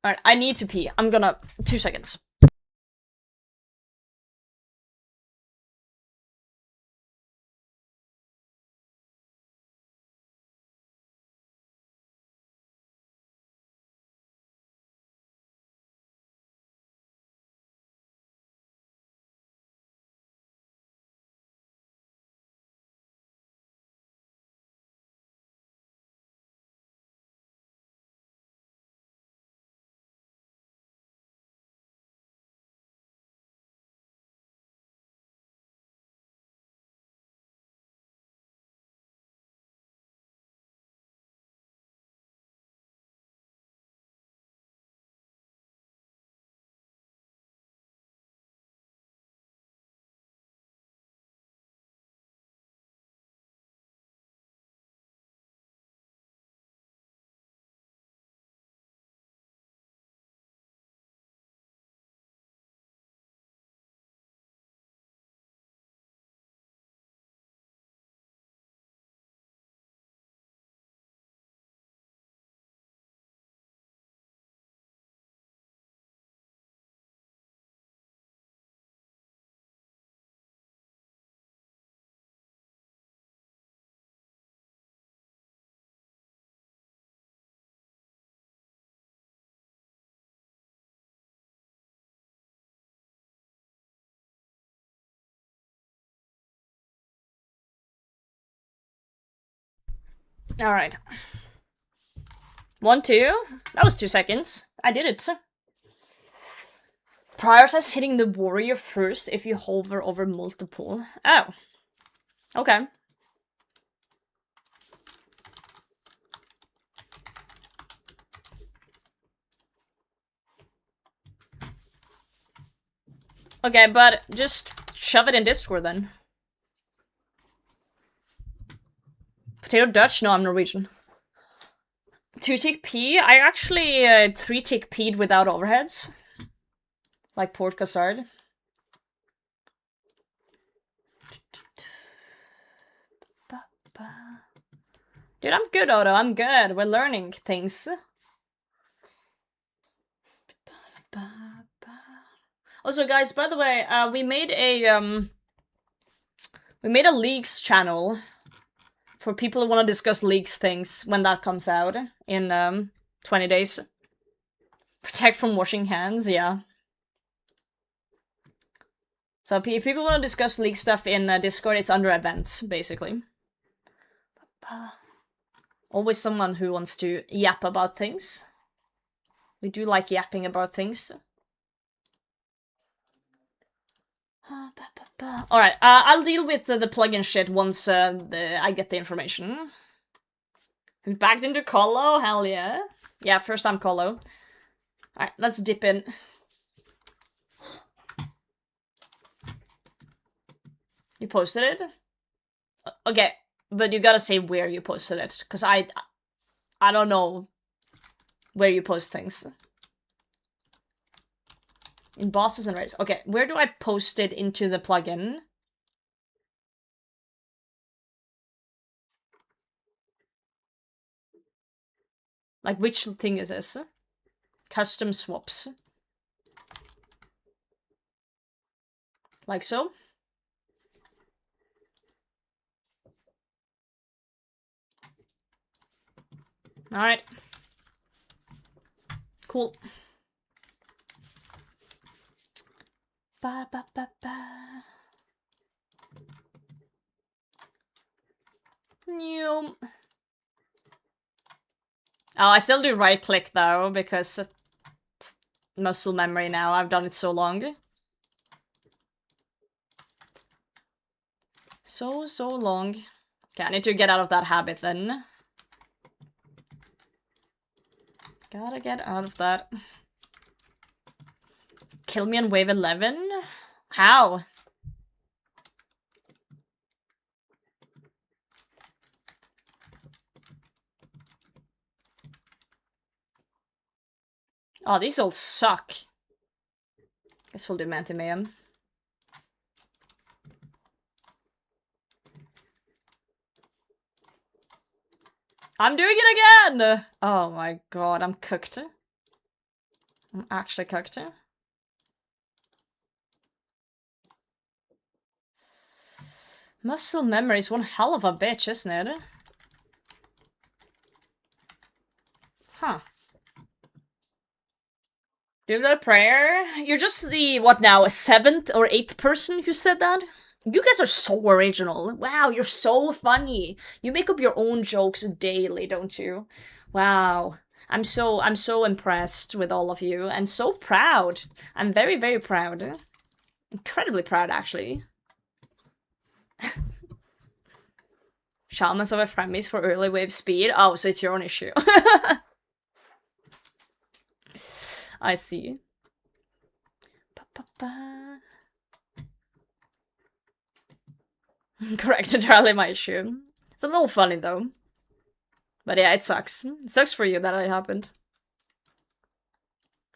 Alright, I need to pee. I'm gonna... 2 seconds. Alright. 1, 2. That was 2 seconds. I did it. Prioritize hitting the warrior first if you hover over multiple. Oh. Okay. Okay, but just shove it in Discord then. Potato Dutch? No, I'm Norwegian. 2-tick P? I actually 3-tick P'd without overheads. Like Port Cassard. Dude, I'm good, Odo. I'm good. We're learning things. Also, guys, by the way, we made a leaks channel for people who want to discuss leaks things when that comes out in 20 days. Protect from washing hands, yeah. So if people want to discuss leak stuff in Discord, it's under events, basically. Always someone who wants to yap about things. We do like yapping about things. Alright, I'll deal with the plugin shit once I get the information. Who's backed into Colo? Hell yeah. Yeah, first time Colo. Alright, let's dip in. You posted it? Okay, but you gotta say where you posted it, because I don't know where you post things. In bosses and raids. Okay, where do I post it into the plugin? Like, which thing is this? Custom swaps. Like so? Alright. Cool. Ba ba ba ba. New. Oh, I still do right click though, because it's muscle memory now. I've done it so long. So long. Okay, I need to get out of that habit then. Gotta get out of that. Kill me on wave 11? How? Oh, these all suck. Guess we'll do Mantimayhem. I'm doing it again! Oh my god, I'm cooked. I'm actually cooked. Muscle memory is one hell of a bitch, isn't it? Huh. Do that prayer? You're just the, what now, a 7th or 8th person who said that? You guys are so original. Wow, you're so funny. You make up your own jokes daily, don't you? Wow. I'm so impressed with all of you, and so proud. I'm very, very proud. Incredibly proud, actually. Shamans over frenemies for early wave speed? Oh, so it's your own issue. I see. Correct, entirely my issue. It's a little funny though. But yeah, it sucks. It sucks for you that it happened.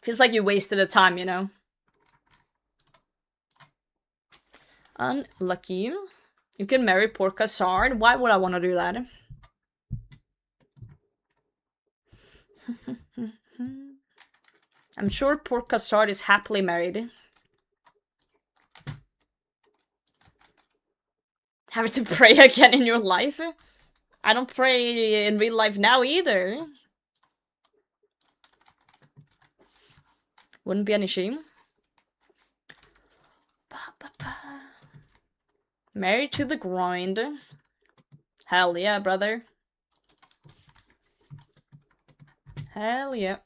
Feels like you wasted the time, you know? Unlucky. You can marry Porcasard? Why would I want to do that? I'm sure Porcasard is happily married. Having to pray again in your life? I don't pray in real life now either. Wouldn't be any shame. Married to the grind. Hell yeah, brother. Hell yeah.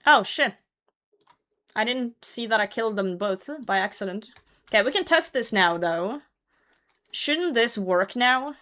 Oh, shit. I didn't see that I killed them both by accident. Okay, we can test this now, though. Shouldn't this work now?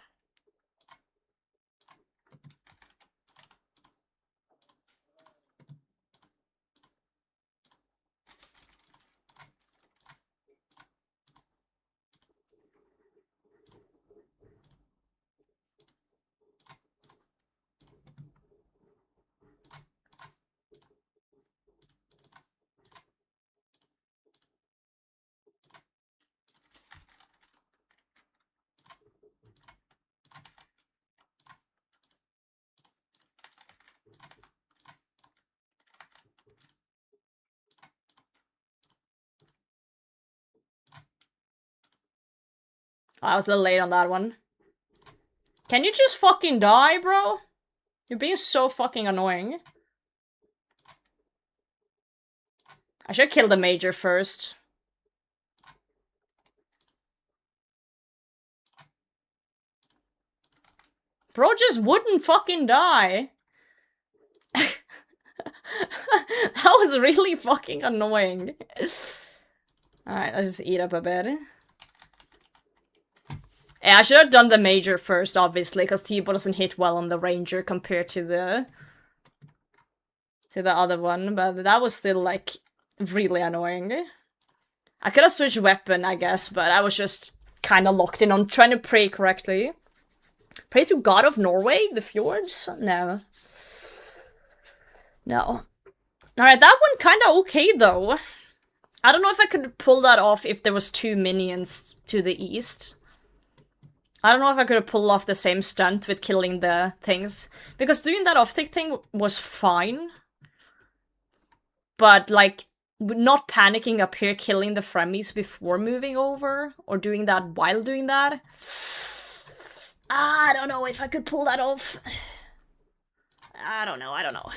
Oh, I was a little late on that one. Can you just fucking die, bro? You're being so fucking annoying. I should kill the major first. Bro just wouldn't fucking die. That was really fucking annoying. Alright, let's just eat up a bit. Yeah, I should have done the major first, obviously, because T-Bot doesn't hit well on the ranger compared to the other one, but that was still, like, really annoying. I could have switched weapon, I guess, but I was just kind of locked in on trying to pray correctly. Pray to God of Norway? The fjords? No. No. Alright, that one kind of okay, though. I don't know if I could pull that off if there was 2 minions to the east. I don't know if I could have pulled off the same stunt with killing the things. Because doing that off-tick thing was fine. But, like, not panicking up here, killing the fremies before moving over, or doing that while doing that. I don't know if I could pull that off. I don't know.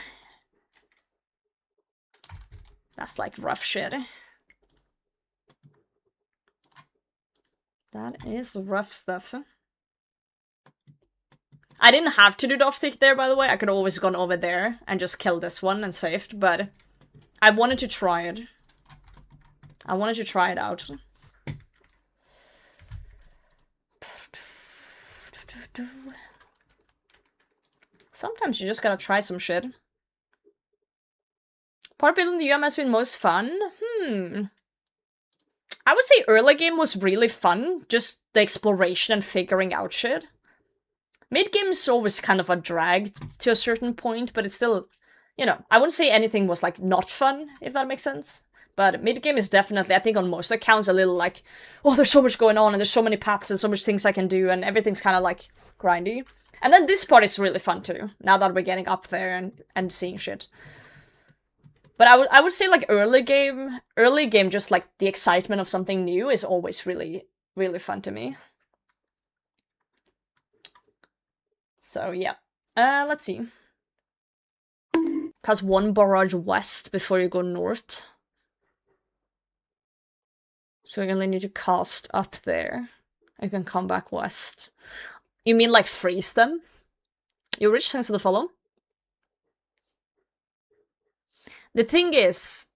That's like rough shit. That is rough stuff. I didn't have to do the off-tick there, by the way. I could have always gone over there and just killed this one and saved, but I wanted to try it. I wanted to try it out. Sometimes you just gotta try some shit. Part building the UM has been most fun? I would say early game was really fun. Just the exploration and figuring out shit. Mid-game is always kind of a drag to a certain point, but it's still, you know, I wouldn't say anything was, like, not fun, if that makes sense. But mid-game is definitely, I think on most accounts, a little like, oh, there's so much going on, and there's so many paths and so much things I can do, and everything's kind of, like, grindy. And then this part is really fun, too, now that we're getting up there and seeing shit. But I would say, like, early game, just, like, the excitement of something new is always really, really fun to me. So, yeah. Let's see. Cast one barrage west before you go north. So you're gonna need to cast up there. You can come back west. You mean, like, freeze them? You're rich, thanks for the follow. The thing is,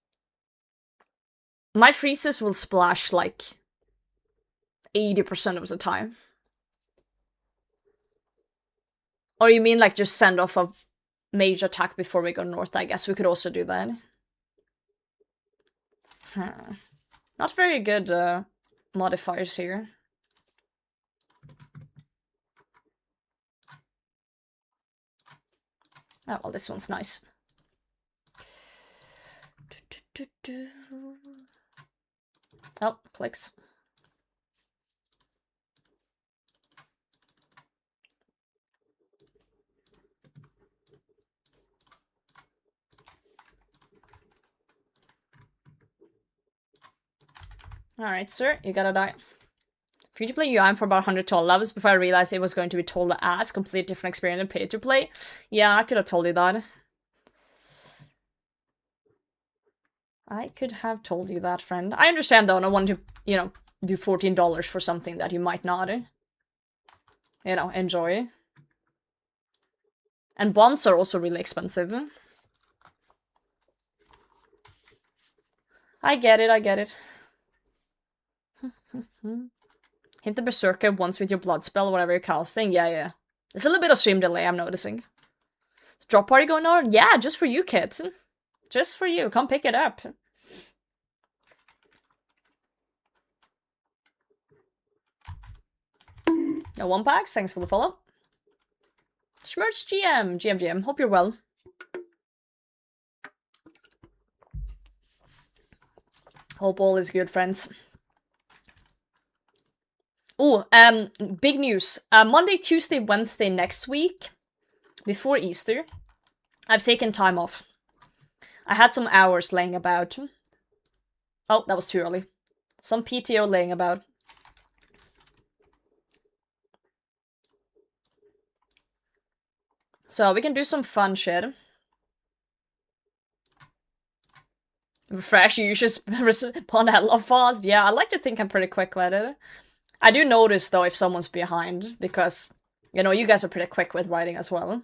my freezes will splash, like, 80% of the time. Or you mean, like, just send off a major attack before we go north? I guess we could also do that. Not very good modifiers here. Oh, well, this one's nice. Oh, clicks. Alright, sir, you gotta die. Free to play UI for about 100 total levels before I realized it was going to be told as complete different experience than pay to play. Yeah, I could have told you that. I could have told you that, friend. I understand though, and I want to, you know, do $14 for something that you might not, you know, enjoy. And bonds are also really expensive. I get it. Hit the Berserker once with your blood spell, whatever you're casting. Yeah. There's a little bit of stream delay, I'm noticing. Drop party going on? Yeah, just for you, kids. Just for you. Come pick it up. No one packs. Thanks for the follow. Schmerz GM. Hope you're well. Hope all is good, friends. Oh, big news. Monday, Tuesday, Wednesday next week, before Easter, I've taken time off. I had some hours laying about. Oh, that was too early. Some PTO laying about. So we can do some fun shit. Refresh, you just respond hella fast. Yeah, I like to think I'm pretty quick with it. I do notice, though, if someone's behind, because, you know, you guys are pretty quick with writing as well.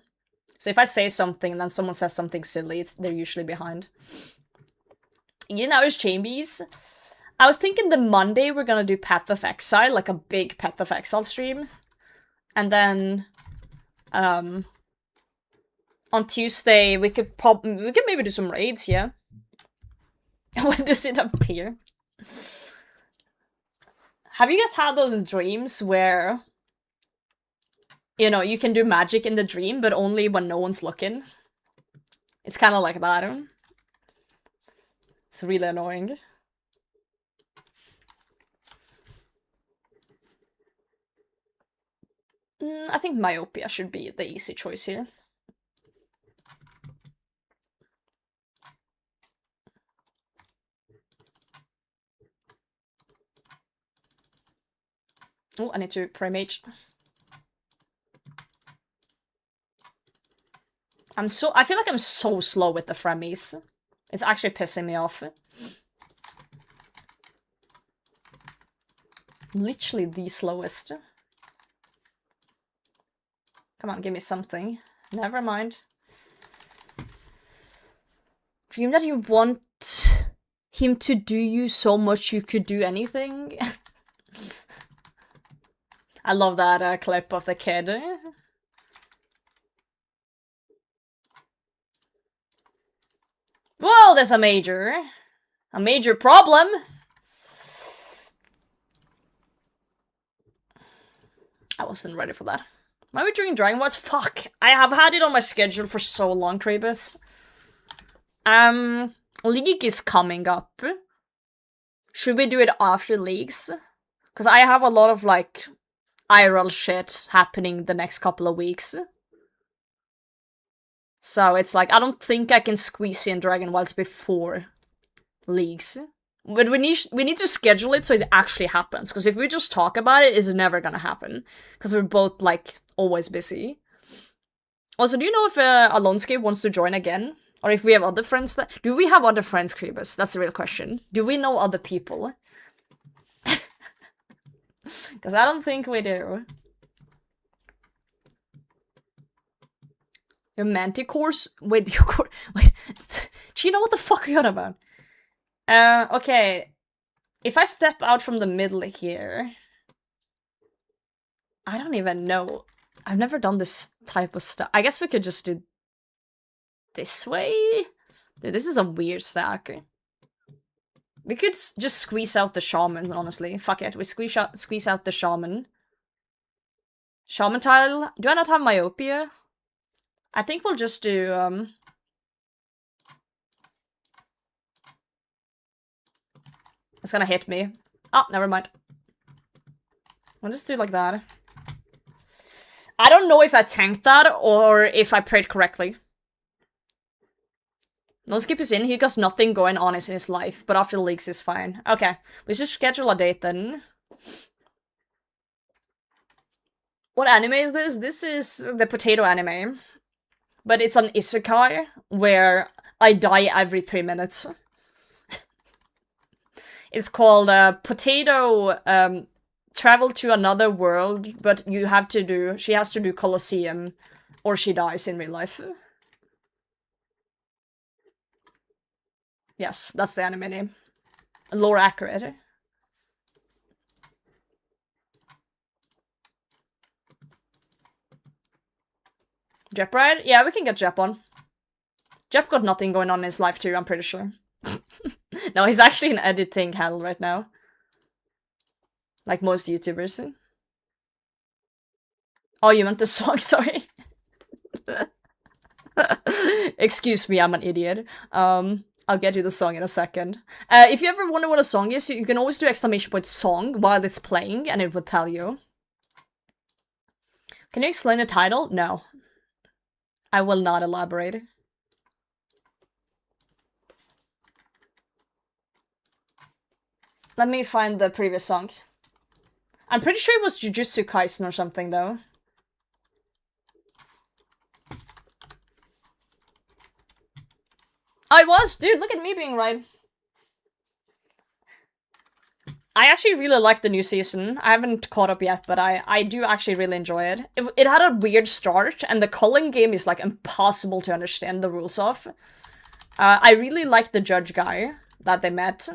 So if I say something and then someone says something silly, they're usually behind. You know, it's Chambies. I was thinking the Monday we're gonna do Path of Exile, like a big Path of Exile stream. And then, on Tuesday, we could maybe do some raids, yeah? When does it appear? Have you guys had those dreams where, you know, you can do magic in the dream, but only when no one's looking? It's kind of like that. It's really annoying. I think myopia should be the easy choice here. Oh, I need to pray mage. I feel like I'm so slow with the Fremmies. It's actually pissing me off. Literally the slowest. Come on, give me something. Never mind. Dream that you want him to do you so much you could do anything. I love that clip of the kid. Whoa, there's a major problem. I wasn't ready for that. Why are we doing Dragon Watch? Fuck, I have had it on my schedule for so long, Krabus. League is coming up. Should we do it after Leagues? Because I have a lot of, like, IRL shit happening the next couple of weeks. So it's like, I don't think I can squeeze in Dragon Wilds before Leagues. But we need to schedule it so it actually happens. Because if we just talk about it, it's never gonna happen. Because we're both, like, always busy. Also, do you know if Alonscape wants to join again? Or if we have other friends that... Do we have other friends, Kribus? That's the real question. Do we know other people? Because I don't think we do. Your Manticores? Wait, wait. Do you know what the fuck are you on about? Okay. If I step out from the middle here... I don't even know. I've never done this type of stuff. I guess we could just do... this way? Dude, this is a weird stack. We could just squeeze out the shaman, honestly. Fuck it, we squeeze out the shaman. Shaman tile? Do I not have myopia? I think we'll just do, It's gonna hit me. Oh, never mind. We'll just do like that. I don't know if I tanked that or if I prayed correctly. No skip is in, he got nothing going on in his life, but after the leaks is fine. Okay, we should schedule a date then. What anime is this? This is the potato anime. But it's an isekai, where I die every 3 minutes. It's called Potato Travel to Another World, but she has to do Colosseum, or she dies in real life. Yes, that's the anime name. Lore accurate. Jep ride? Yeah, we can get Jep on. Jep got nothing going on in his life too, I'm pretty sure. No, he's actually in editing hell right now. Like most YouTubers. Oh, you meant the song, sorry. Excuse me, I'm an idiot. I'll get you the song in a second. If you ever wonder what a song is, you can always do !song while it's playing, and it will tell you. Can you explain the title? No. I will not elaborate. Let me find the previous song. I'm pretty sure it was Jujutsu Kaisen or something, though. I was! Dude, look at me being right. I actually really like the new season. I haven't caught up yet, but I do actually really enjoy it. It had a weird start, and the culling game is, like, impossible to understand the rules of. I really like the judge guy that they met.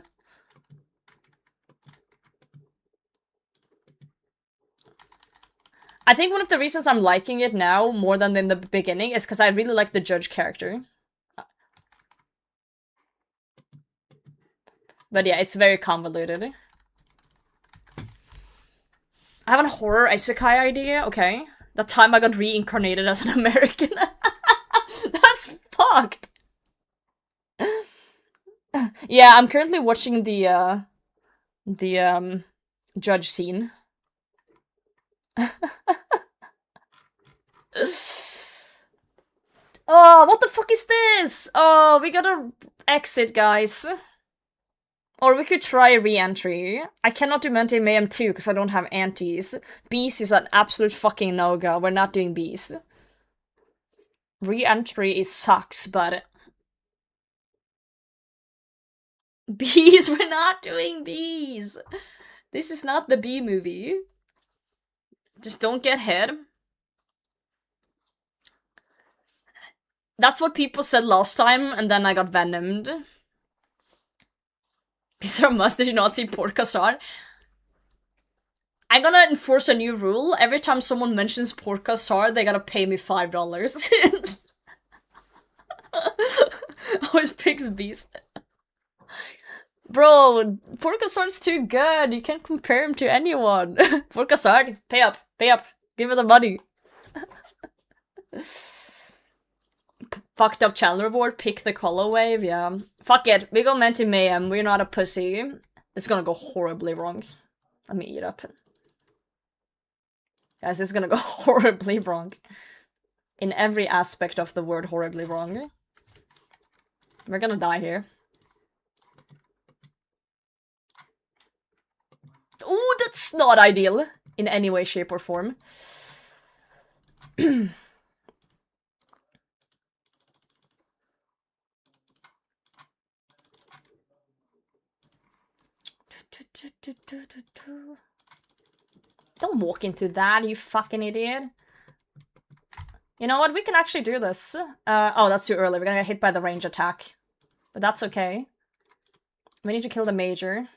I think one of the reasons I'm liking it now more than in the beginning is because I really like the judge character. But yeah, it's very convoluted. I have a horror isekai idea, okay. That time I got reincarnated as an American. That's fucked! Yeah, I'm currently watching the judge scene. Oh, what the fuck is this? Oh, we gotta exit, guys. Or we could try re-entry. I cannot do Manti Mayhem 2 because I don't have antis. Bees is an absolute fucking no-go. We're not doing bees. Re-entry sucks, but... Bees! We're not doing bees! This is not the bee movie. Just don't get hit. That's what people said last time, and then I got venomed. Pizza must, did you not see Port Cassar? I'm gonna enforce a new rule. Every time someone mentions Port Cassar, they gotta pay me $5. Always picks bees. Bro, Port Cassar's too good. You can't compare him to anyone. Port Cassar, pay up, give me the money. Fucked up channel reward, pick the color wave, yeah. Fuck it, we go Manti Mayhem, we're not a pussy. It's gonna go horribly wrong. Let me eat up. Guys, it's gonna go horribly wrong. In every aspect of the word horribly wrong. We're gonna die here. Ooh, that's not ideal in any way, shape, or form. Don't walk into that, you fucking idiot. You know what? We can actually do this. Oh, that's too early. We're gonna get hit by the range attack. But that's okay. We need to kill the major.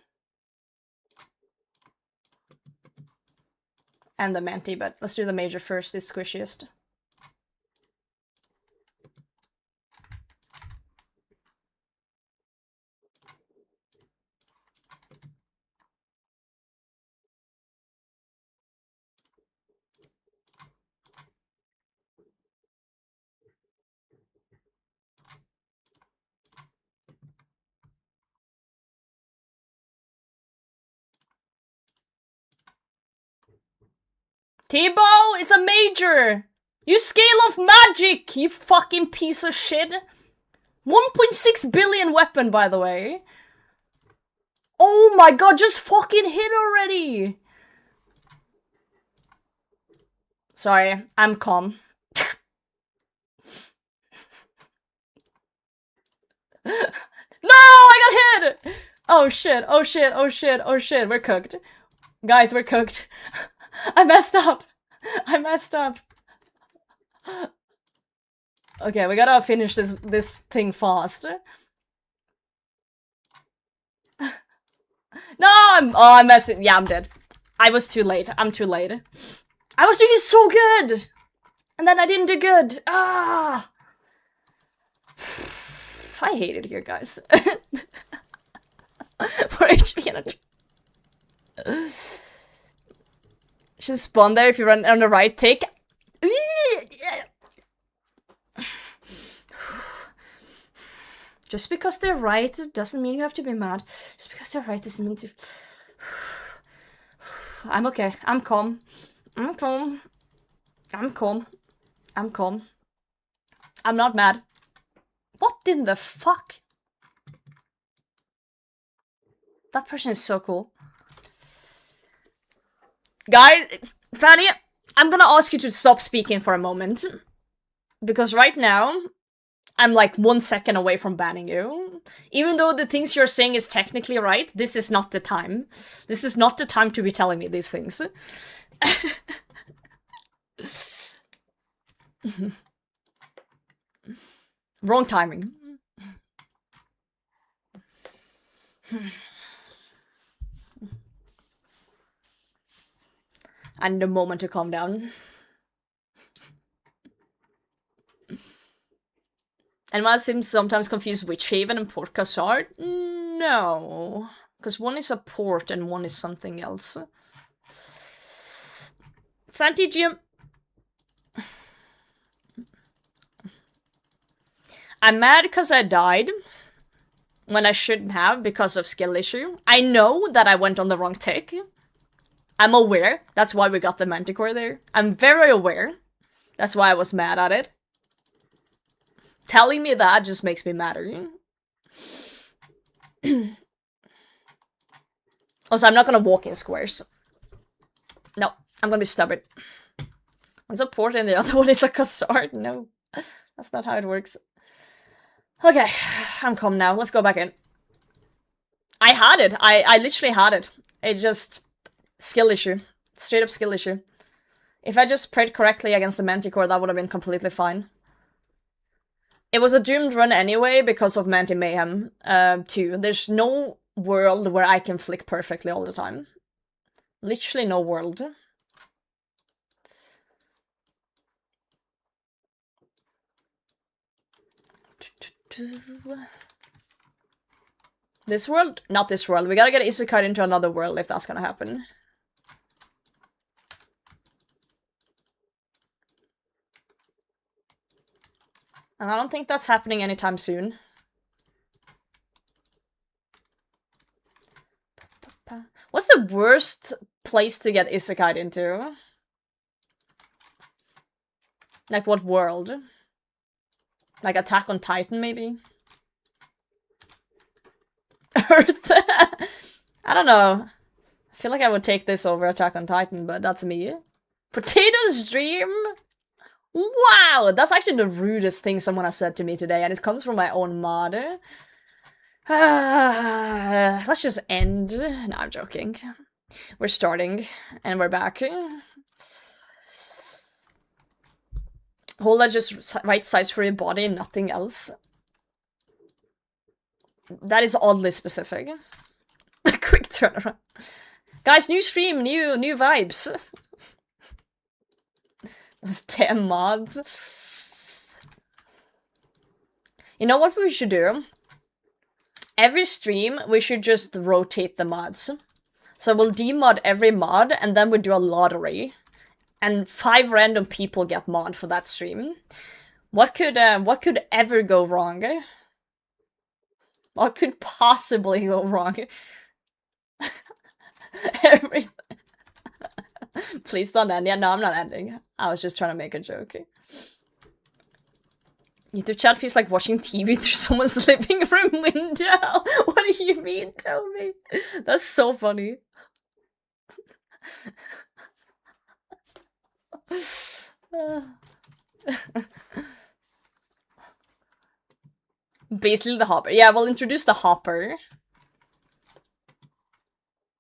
And the Manti, but let's do the major first, it's squishiest. T-Bow, it's a major! You scale of magic, you fucking piece of shit! 1.6 billion weapon, by the way. Oh my god, just fucking hit already! Sorry, I'm calm. No, I got hit! Oh shit, oh shit, oh shit, oh shit, we're cooked. Guys, we're cooked. I messed up! I messed up! Okay, we gotta finish this thing fast. No, I'm messing. Yeah, I'm dead. I was too late. I'm too late. I was doing so good! And then I didn't do good. Ah! I hate it here, guys. For HP energy. Should spawn there if you run on the right tick. Just because they're right doesn't mean you have to be mad. Just because they're right doesn't mean to... I'm okay. I'm calm. I'm calm. I'm calm. I'm calm. I'm not mad. What in the fuck? That person is so cool. Guys, Fanny, I'm gonna ask you to stop speaking for a moment. Because right now, I'm like 1 second away from banning you. Even though the things you're saying is technically right, this is not the time. This is not the time to be telling me these things. Wrong timing. I need a moment to calm down. And my Sims sometimes confuse Witch Haven and Port Cassard? No. Because one is a port and one is something else. Santi Jim. I'm mad because I died when I shouldn't have because of skill issue. I know that I went on the wrong take. I'm aware. That's why we got the Manticore there. I'm very aware That's why I was mad at it. Telling me that just makes me madder. Also, I'm not gonna walk in squares. No, I'm gonna be stubborn. One's a port and the other one is a cassard. No, that's not how it works. Okay, I'm calm now. Let's go back in. I had it. I literally had it. It just... skill issue. Straight up skill issue. If I just prayed correctly against the Manticore, that would have been completely fine. It was a doomed run anyway because of Manti Mayhem 2. There's no world where I can flick perfectly all the time. Literally no world. This world? Not this world. We gotta get Isekai into another world if that's gonna happen. And I don't think that's happening anytime soon. What's the worst place to get Isekai into? Like what world? Like Attack on Titan, maybe? Earth? I don't know. I feel like I would take this over Attack on Titan, but that's me. Potato's Dream? Wow! That's actually the rudest thing someone has said to me today, and it comes from my own mod. Let's just end. No, I'm joking. We're starting, and we're back. Hold that just right size for your body and nothing else. That is oddly specific. A quick turnaround. Guys, new stream, new vibes. Those damn mods. You know what we should do? Every stream, we should just rotate the mods. So we'll demod every mod, and then we do a lottery. And 5 random people get mod for that stream. What could ever go wrong? What could possibly go wrong? Everything. Please don't end. Yeah, no, I'm not ending. I was just trying to make a joke. YouTube chat feels like watching TV through someone's living room window. What do you mean? Tell me. That's so funny. Basically the hopper. Yeah, we'll introduce the hopper.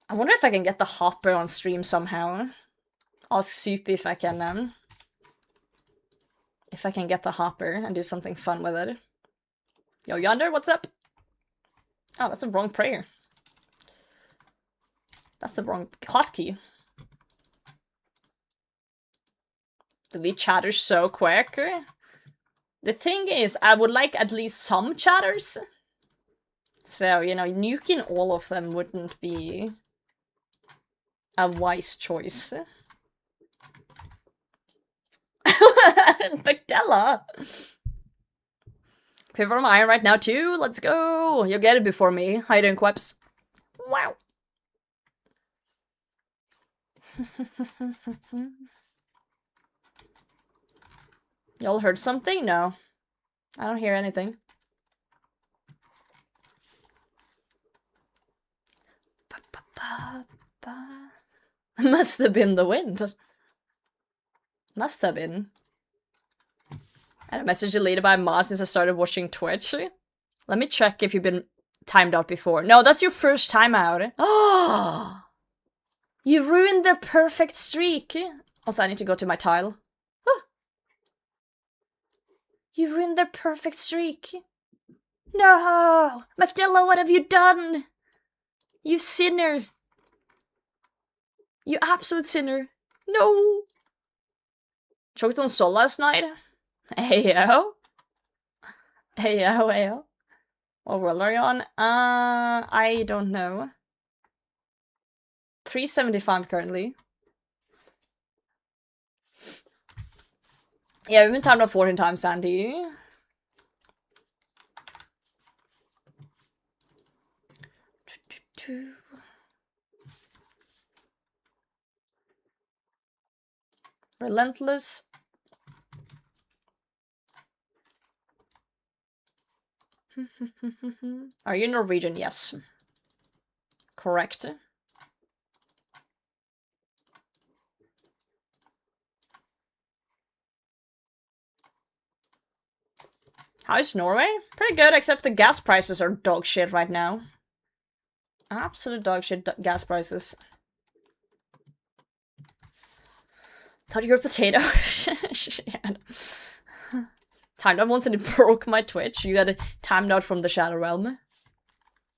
I wonder if I can get the hopper on stream somehow. Ask Soupy if I can get the hopper and do something fun with it. Yo, Yonder, what's up? Oh, that's the wrong prayer. That's the wrong hotkey. Delete chatters so quick. The thing is, I would like at least some chatters. So, you know, nuking all of them wouldn't be a wise choice. Bactella! Pivot on iron right now too, let's go! You'll get it before me. How you doing, Queps? Wow! Y'all heard something? No. I don't hear anything. Must have been the wind. Must have been. I had a message deleted by mod since I started watching Twitch. Let me check if you've been timed out before. No, that's your first time out. Oh! You ruined their perfect streak. Also, I need to go to my tile. You ruined their perfect streak. No! Macdella, what have you done? You sinner. You absolute sinner. No! Choked on Sol last night? Ayo. Ayo. What world are you on? I don't know. 375 currently. Yeah, we've been timed out 14 times, Sandy. Relentless. Are you Norwegian? Yes. Correct. How's Norway? Pretty good, except the gas prices are dog shit right now. Absolute dog shit gas prices. Thought you were a potato. Timed out once and it broke my Twitch. You got it timed out from the Shadow Realm.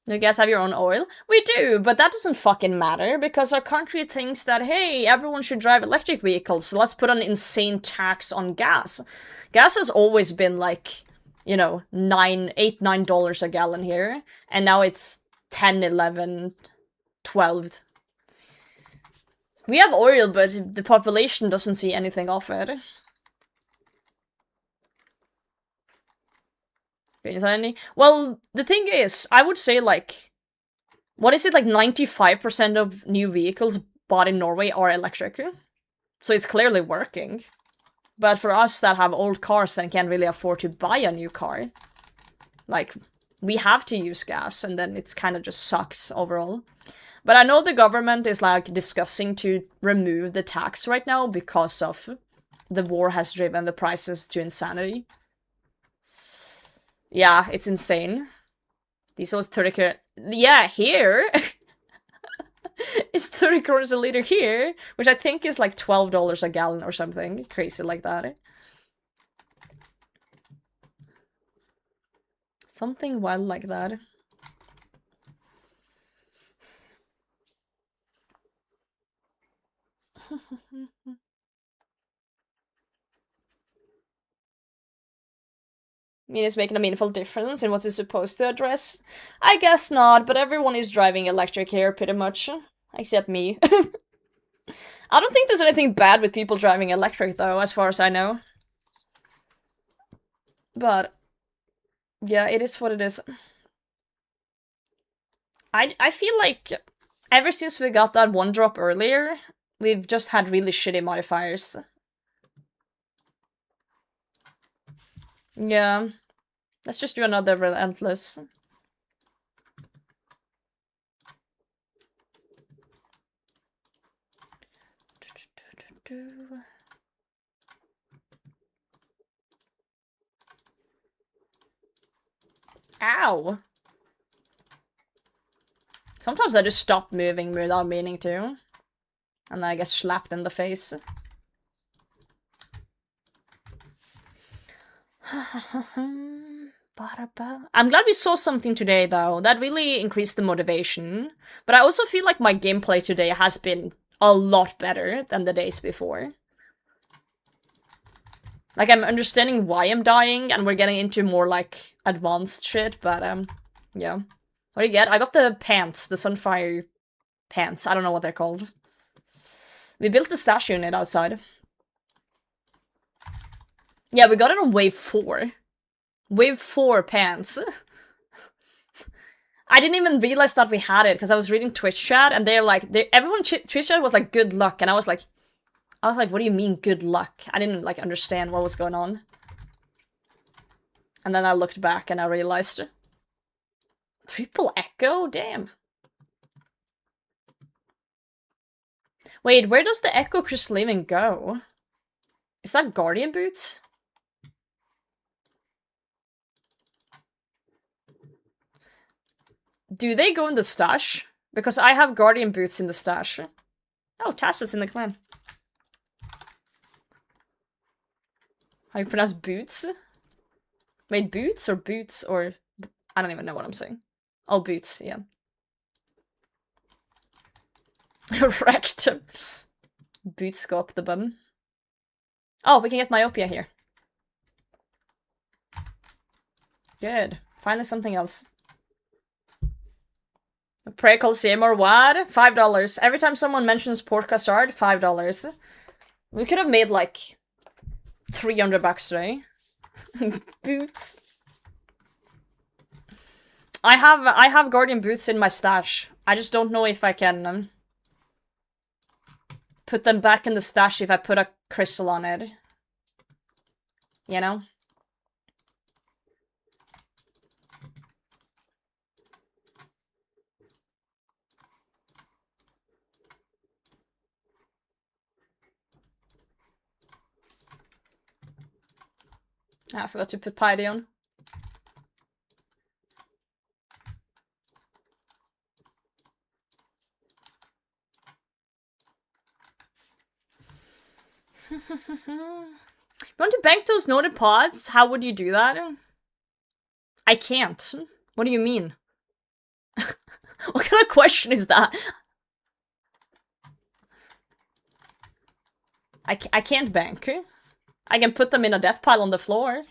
You guys have your own oil? We do, but that doesn't fucking matter because our country thinks that, hey, everyone should drive electric vehicles, so let's put an insane tax on gas. Gas has always been like, you know, $9 a gallon here, and now it's 10, 11, 12. We have oil, but the population doesn't see anything of it. Well, the thing is, I would say, like, what is it, like 95% of new vehicles bought in Norway are electric? So it's clearly working. But for us that have old cars and can't really afford to buy a new car, like, we have to use gas, and then it's kind of just sucks overall. But I know the government is, like, discussing to remove the tax right now because of the war has driven the prices to insanity. Yeah, it's insane. Diesel is 30 kr. Yeah, here! It's 30 kroner a liter here, which I think is like $12 a gallon or something crazy like that. Something wild like that. It's making a meaningful difference in what it's supposed to address? I guess not, but everyone is driving electric here, pretty much. Except me. I don't think there's anything bad with people driving electric, though, as far as I know. But, yeah, it is what it is. I feel like, ever since we got that one drop earlier, we've just had really shitty modifiers. Yeah. Let's just do another Relentless. Ow! Sometimes I just stop moving without meaning to. And then I get slapped in the face. I'm glad we saw something today, though. That really increased the motivation. But I also feel like my gameplay today has been a lot better than the days before. Like, I'm understanding why I'm dying, and we're getting into more, like, advanced shit, but, yeah. What do you get? I got the pants, the Sunfire pants. I don't know what they're called. We built the stash unit outside. Yeah, we got it on wave 4. Wave 4 pants. I didn't even realize that we had it, because I was reading Twitch chat, and they're like, everyone Twitch chat was like, good luck, and I was like, what do you mean, good luck? I didn't, like, understand what was going on. And then I looked back, and I realized. Triple Echo? Damn. Wait, where does the Echo Crystal even go? Is that Guardian Boots? Do they go in the stash? Because I have Guardian Boots in the stash. Oh, Tacit's in the clan. How you pronounce boots? Wait, boots or boots or... I don't even know what I'm saying. Oh, boots, yeah. Wrecked. Boots go up the bum. Oh, we can get myopia here. Good. Finally something else. Pray Coliseum or what? $5. Every time someone mentions Port Castard, $5. We could have made like $300 today. Boots. I have Guardian Boots in my stash. I just don't know if I can put them back in the stash if I put a crystal on it. You know? I forgot to put piety on. You want to bank those noted pods? How would you do that? I can't. What do you mean? What kind of question is that? I can't bank. I can put them in a death pile on the floor.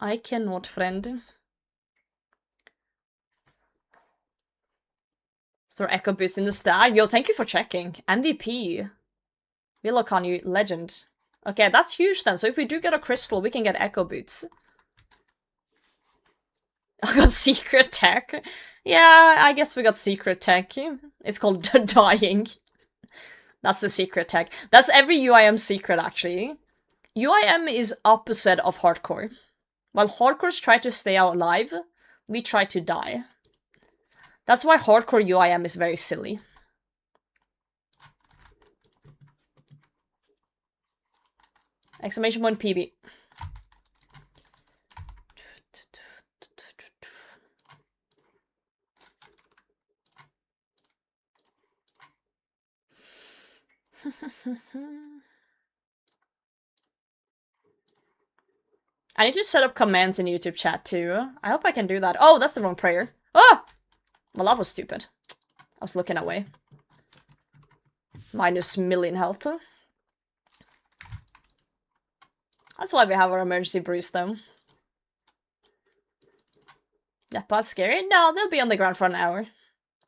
I cannot, friend. Is there echo boots in the star? Yo, thank you for checking. MVP. We look on you, legend. Okay, that's huge then. So if we do get a crystal, we can get echo boots. I got secret tech. Yeah, I guess we got secret tech. It's called dying. That's the secret tech. That's every UIM secret, actually. UIM is opposite of hardcore. While hardcores try to stay alive, we try to die. That's why hardcore UIM is very silly. Exclamation point PB. I need to set up commands in YouTube chat too. I hope I can do that. Oh, that's the wrong prayer. Oh! Well, that was stupid. I was looking away. -1,000,000 health. That's why we have our emergency brews, though. That bot's scary? No, they'll be on the ground for an hour.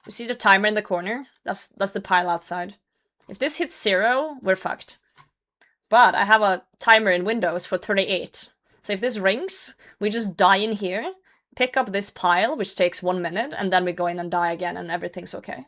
You see the timer in the corner? That's the pile outside. If this hits 0, we're fucked. But I have a timer in Windows for 38. So if this rings, we just die in here, pick up this pile, which takes 1 minute, and then we go in and die again, and everything's okay.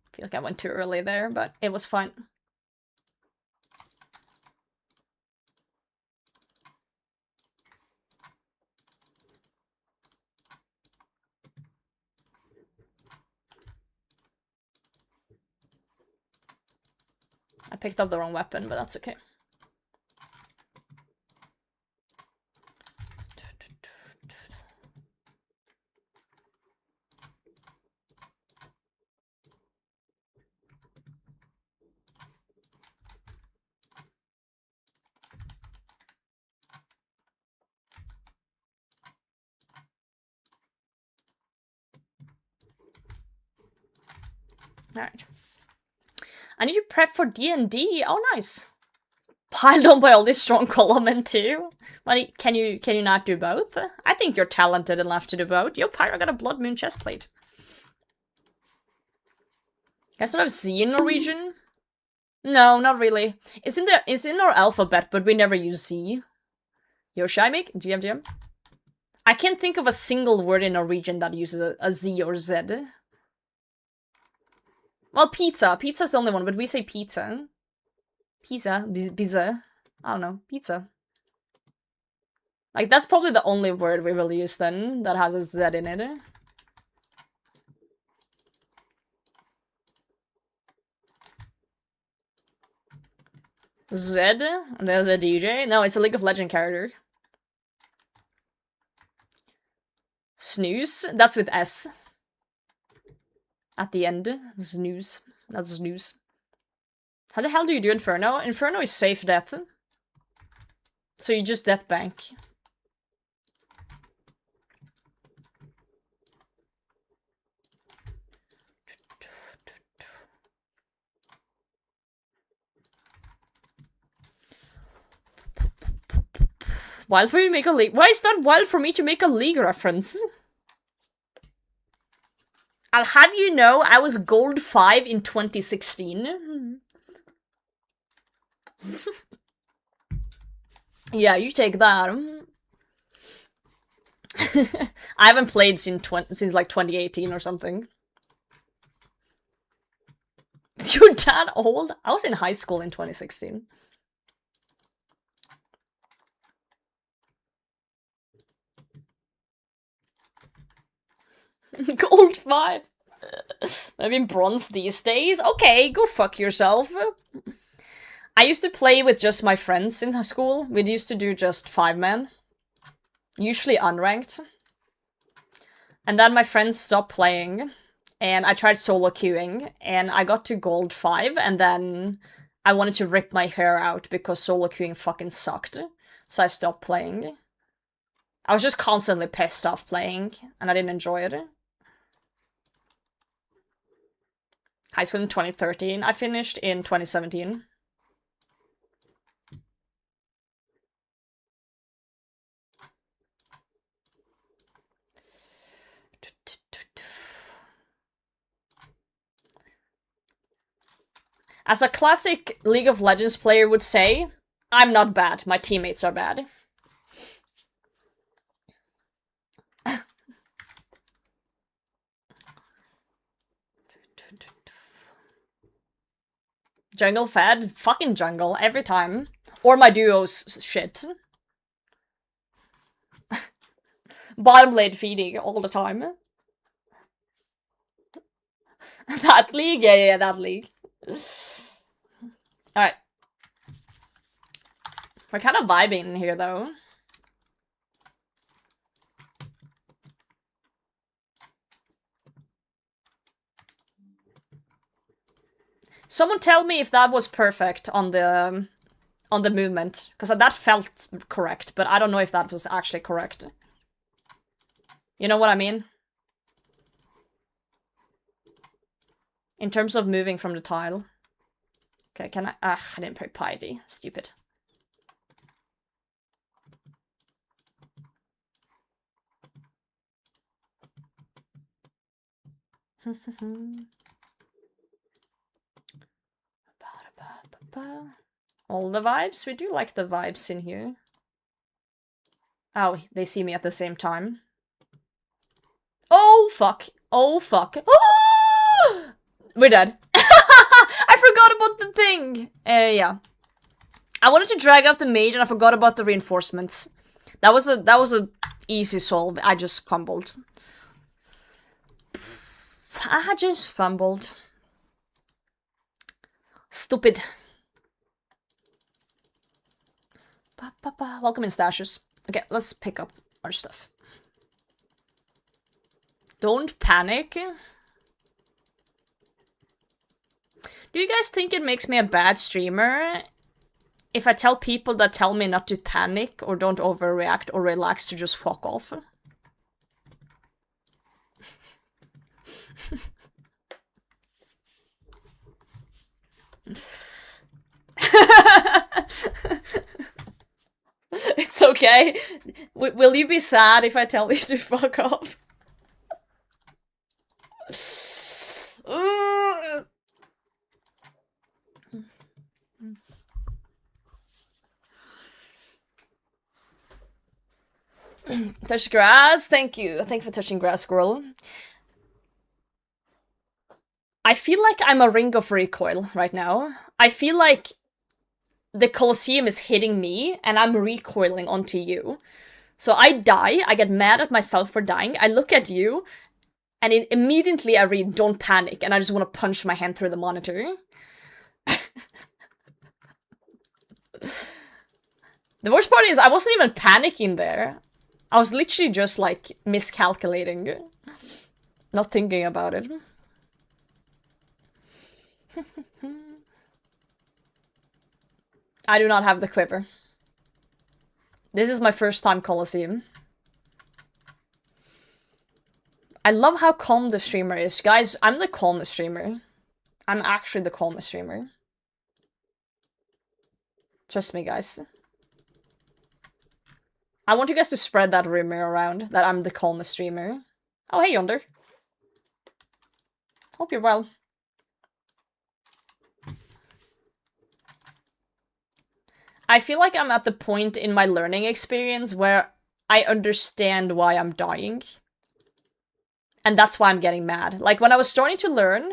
I feel like I went too early there, but it was fine. I picked up the wrong weapon, but that's okay. Alright. I need to prep for D&D. Oh, nice. Piled on by all this strong column too. Well, can you not do both? I think you're talented enough to do both. Yo, Pyro got a Blood Moon chestplate. You guys don't have Z in Norwegian? No, not really. It's in our alphabet, but we never use Z. Yo, Shimik, GM. I can't think of a single word in Norwegian that uses a Z or Z. Well, pizza. Pizza's the only one, but we say pizza. Pizza. Pizza. I don't know. Pizza. Like, that's probably the only word we will use then that has a Z in it. Z? And then the DJ? No, it's a League of Legends character. Snooze? That's with S. At the end. Snooze. That's snooze. How the hell do you do Inferno? Inferno is safe death. So you just death bank. Wild for you to make a league. Why is that wild for me to make a league reference? I'll have you know, I was gold 5 in 2016. Yeah, you take that. I haven't played since like 2018 or something. You're that old? I was in high school in 2016. Gold 5. Maybe bronze these days? Okay, go fuck yourself. I used to play with just my friends in school. We used to do just 5-man. Usually unranked. And then my friends stopped playing. And I tried solo queuing. And I got to gold 5. And then I wanted to rip my hair out because solo queuing fucking sucked. So I stopped playing. I was just constantly pissed off playing. And I didn't enjoy it. High school in 2013. I finished in 2017. As a classic League of Legends player would say, I'm not bad, my teammates are bad. Jungle fed? Fucking jungle, every time. Or my duo's shit. Bottom lane feeding all the time. That league? Yeah, that league. Alright. We're kind of vibing in here, though. Someone tell me if that was perfect on the movement, because that felt correct, but I don't know if that was actually correct. You know what I mean? In terms of moving from the tile. Okay, can I? I didn't play Piety. Stupid. All the vibes? We do like the vibes in here. Oh, they see me at the same time. Oh, fuck. Oh, fuck. Oh! We're dead. I forgot about the thing. Yeah. I wanted to drag up the mage and I forgot about the reinforcements. That was a easy solve. I just fumbled. I just fumbled. Stupid. Welcome in, stashes. Okay, let's pick up our stuff. Don't panic. Do you guys think it makes me a bad streamer if I tell people that tell me not to panic or don't overreact or relax to just fuck off? It's okay. Will you be sad if I tell you to fuck off? Touch grass, thank you. Thank you for touching grass, squirrel. I feel like I'm a ring of recoil right now. I feel like the Coliseum is hitting me and I'm recoiling onto you. So I die, I get mad at myself for dying, I look at you, and immediately I read don't panic, and I just want to punch my hand through the monitor. The worst part is I wasn't even panicking there. I was literally just like miscalculating. Not thinking about it. I do not have the quiver. This is my first time Coliseum. I love how calm the streamer is. Guys, I'm the calmest streamer. I'm actually the calmest streamer. Trust me, guys. I want you guys to spread that rumor around, that I'm the calmest streamer. Oh, hey, Yonder. Hope you're well. I feel like I'm at the point in my learning experience where I understand why I'm dying. And that's why I'm getting mad. Like, when I was starting to learn,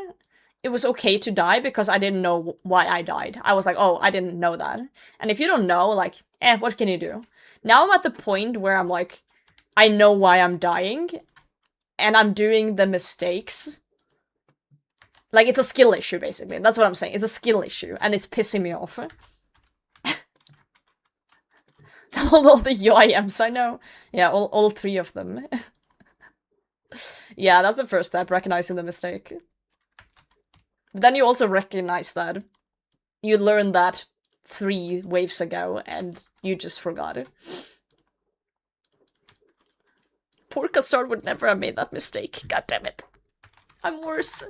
it was okay to die because I didn't know why I died. I was like, oh, I didn't know that. And if you don't know, like, what can you do? Now I'm at the point where I'm like, I know why I'm dying, and I'm doing the mistakes. Like, it's a skill issue, basically. That's what I'm saying. It's a skill issue, and it's pissing me off. all the UIMs, I know. Yeah, all 3 of them. Yeah, that's the first step, recognizing the mistake. But then you also recognize that you learned that 3 waves ago, and you just forgot it. Poor Custard would never have made that mistake. God damn it. I'm worse.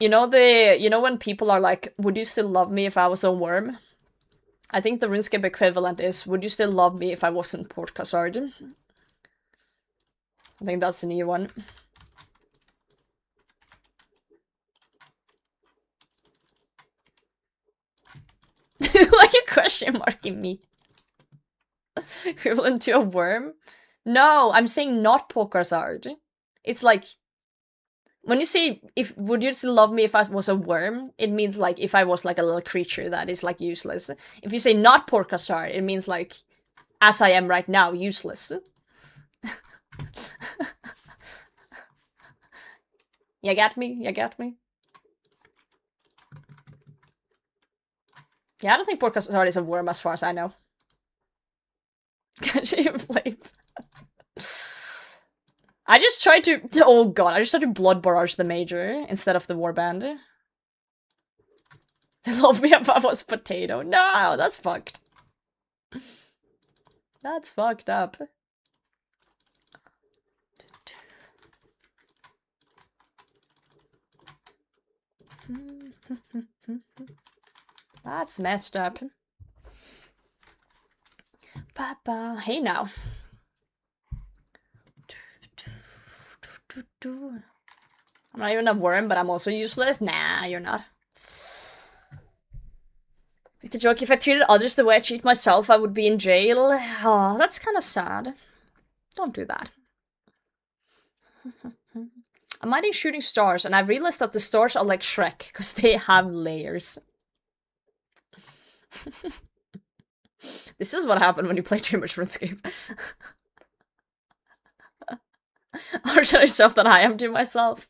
You know when people are like, would you still love me if I was a worm? I think the RuneScape equivalent is, would you still love me if I wasn't Port Custard? I think that's the new one. Like a question marking me. Equivalent to a worm? No, I'm saying not Port Custard. It's like, when you say, would you still love me if I was a worm, it means like if I was like a little creature that is like useless. If you say not Port Custard, it means like, as I am right now, useless. You get me? You get me? Yeah, I don't think Port Custard is a worm as far as I know. Can she play? I just tried to- oh god, I just tried to blood barrage the major instead of the warband. They love me if I was potato. No, that's fucked. That's fucked up. That's messed up. Papa, hey now. I'm not even a worm, but I'm also useless. Nah, you're not. Like the joke, if I treated others the way I treat myself, I would be in jail. Oh, that's kind of sad. Don't do that. I'm mining shooting stars, and I've realized that the stars are like Shrek, because they have layers. This is what happened when you play too much RuneScape. Harsher on yourself than I am to myself.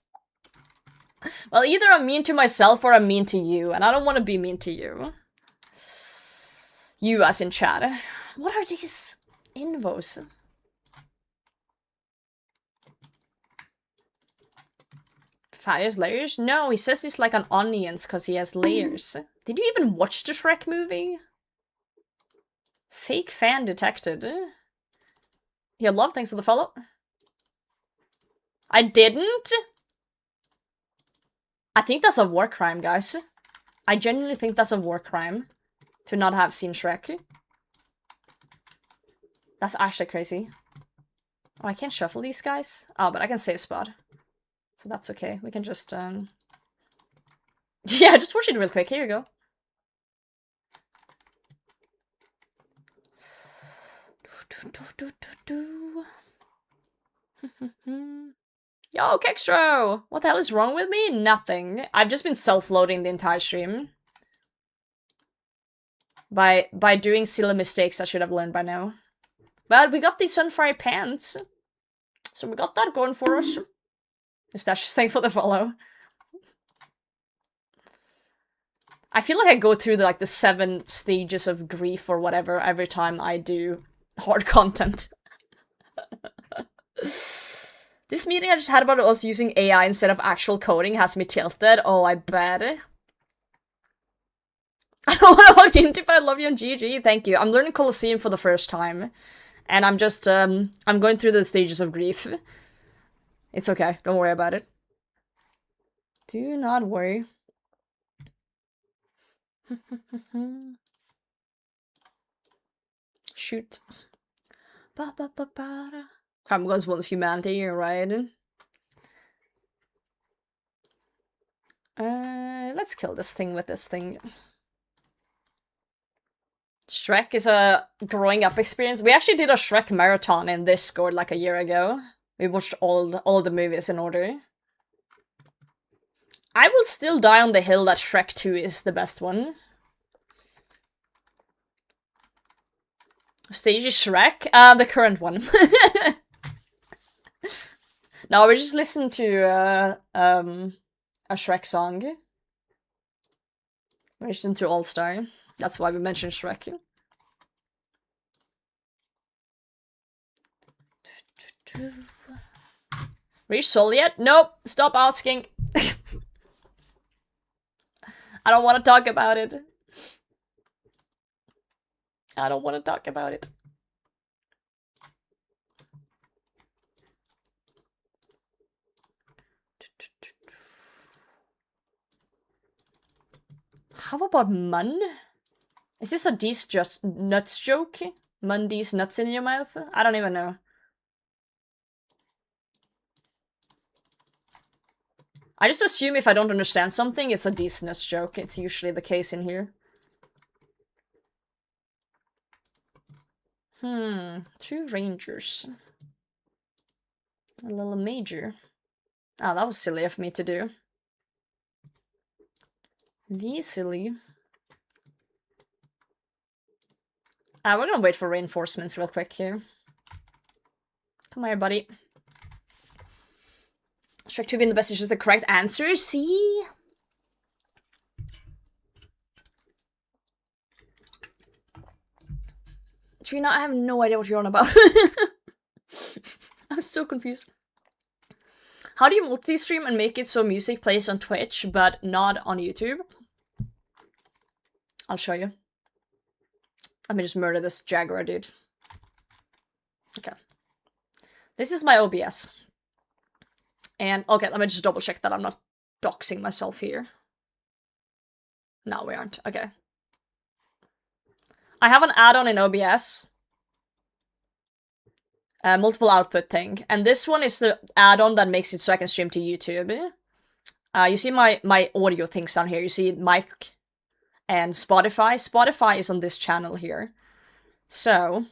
Well, either I'm mean to myself or I'm mean to you, and I don't want to be mean to you. You as in chat. What are these invos? Fatty has layers? No, he says he's like an onions because he has layers. Did you even watch the Shrek movie? Fake fan detected. Yeah, love, thanks for the follow. I didn't? I think that's a war crime, guys. I genuinely think that's a war crime. To not have seen Shrek. That's actually crazy. Oh, I can't shuffle these guys? Oh, but I can save spot. So that's okay. We can just, yeah, just watch it real quick. Here you go. Yo, Kextro! What the hell is wrong with me? Nothing. I've just been self-loading the entire stream. By doing silly mistakes I should have learned by now. But we got these Sunfire pants. So we got that going for us. Mustache, thanks for the follow. I feel like I go through the 7 stages of grief or whatever every time I do hard content. This meeting I just had about us using AI instead of actual coding has me tilted. Oh, I bet. I don't want to walk into, but I love you on GG. Thank you. I'm learning Coliseum for the first time. And I'm just, I'm going through the stages of grief. It's okay. Don't worry about it. Do not worry. Shoot. Crime goes once humanity, you're right. Let's kill this thing with this thing. Shrek is a growing up experience. We actually did a Shrek marathon in Discord like a year ago. We watched all the movies in order. I will still die on the hill that Shrek 2 is the best one. Stage is Shrek? The current one. No, we just listened to a Shrek song. We listened to All Star. That's why we mentioned Shrek. Reach Soul yet? Nope. Stop asking. I don't want to talk about it. I don't want to talk about it. How about Mun? Is this a D's just nuts joke? Mun D's nuts in your mouth? I don't even know. I just assume if I don't understand something, it's a D's nuts joke. It's usually the case in here. 2 rangers. A little major. Oh, that was silly of me to do. Silly. We're gonna wait for reinforcements real quick here. Come here, buddy. Shrek 2 being the best is just the correct answer, see? Trina, I have no idea what you're on about. I'm so confused. How do you multi-stream and make it so music plays on Twitch, but not on YouTube? I'll show you. Let me just murder this Jaguar dude. Okay. This is my OBS. And, okay, let me just double check that I'm not doxing myself here. No, we aren't. Okay. I have an add-on in OBS. Multiple output thing. And this one is the add-on that makes it so I can stream to YouTube. You see my audio things down here. You see mic and Spotify. Spotify is on this channel here. So,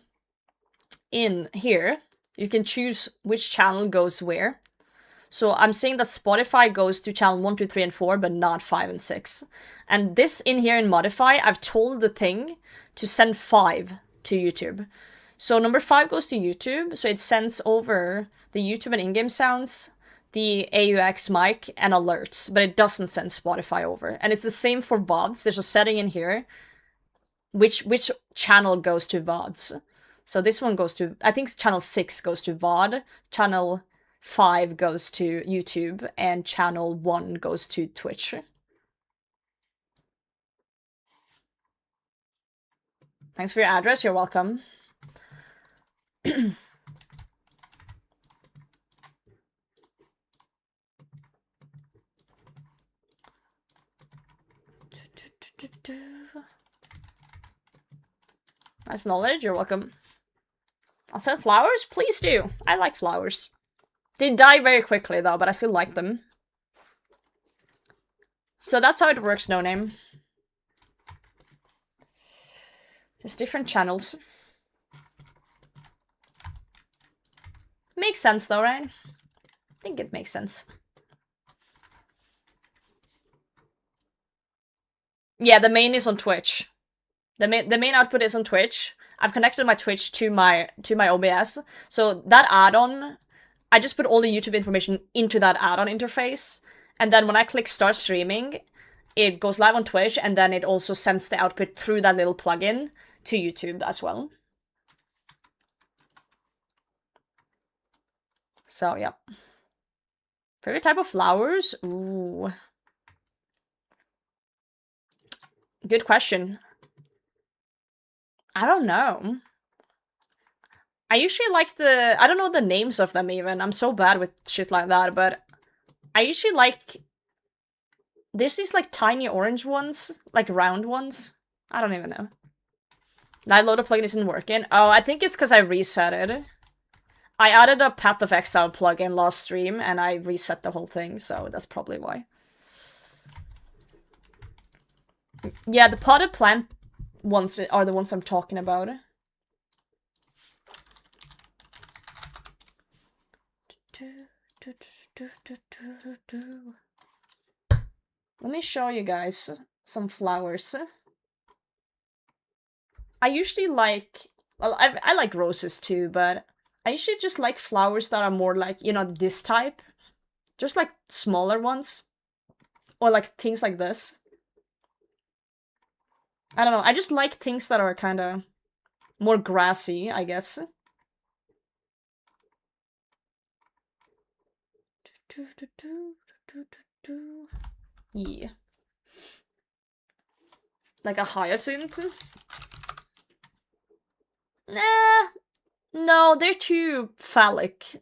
in here, you can choose which channel goes where. So I'm saying that Spotify goes to channel 1, 2, 3, and 4, but not 5 and 6. And this in here in Modify, I've told the thing to send 5 to YouTube. So number 5 goes to YouTube, so it sends over the YouTube and in-game sounds, the AUX mic, and alerts, but it doesn't send Spotify over. And it's the same for VODs. There's a setting in here which channel goes to VODs. So this one goes to, I think channel 6 goes to VOD, channel 5 goes to YouTube, and channel 1 goes to Twitch. Thanks for your address, you're welcome. Nice knowledge, you're welcome. I'll send flowers? Please do. I like flowers. They die very quickly though, but I still like them. So that's how it works, No Name. Just different channels. Makes sense though, right? I think it makes sense. Yeah, the main is on Twitch. The main output is on Twitch. I've connected my Twitch to my OBS. So that add-on, I just put all the YouTube information into that add-on interface. And then when I click start streaming, it goes live on Twitch, and then it also sends the output through that little plugin to YouTube as well. So, yeah. Favorite type of flowers? Ooh. Good question. I don't know. I usually like the... I don't know the names of them even. I'm so bad with shit like that, but... I usually like... There's these, like, tiny orange ones. Like, round ones. I don't even know. Night Loader plugin isn't working. Oh, I think it's because I reset it. I added a Path of Exile plugin last stream, and I reset the whole thing, so that's probably why. Yeah, the potted plant ones are the ones I'm talking about. Let me show you guys some flowers. I usually like, well, I like roses too, but I usually just like flowers that are more like, you know, this type. Just like smaller ones. Or like things like this. I don't know, I just like things that are kind of more grassy, I guess. Yeah. Like a hyacinth? Nah. No, they're too phallic.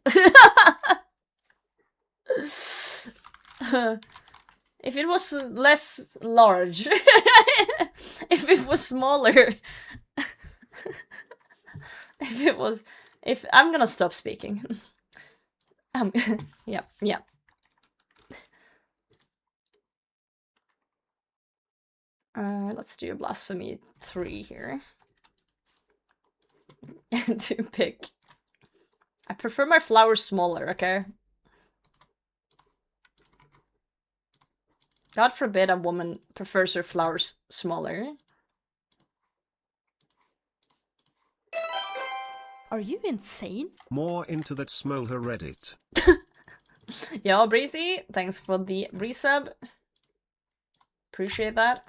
If it was less large. If it was smaller. If I'm gonna stop speaking. Yeah. Let's do blasphemy 3 here. To pick. I prefer my flowers smaller, okay? God forbid a woman prefers her flowers smaller. Are you insane? More into that small HEREDIT. Yo, Breezy, thanks for the resub. Appreciate that.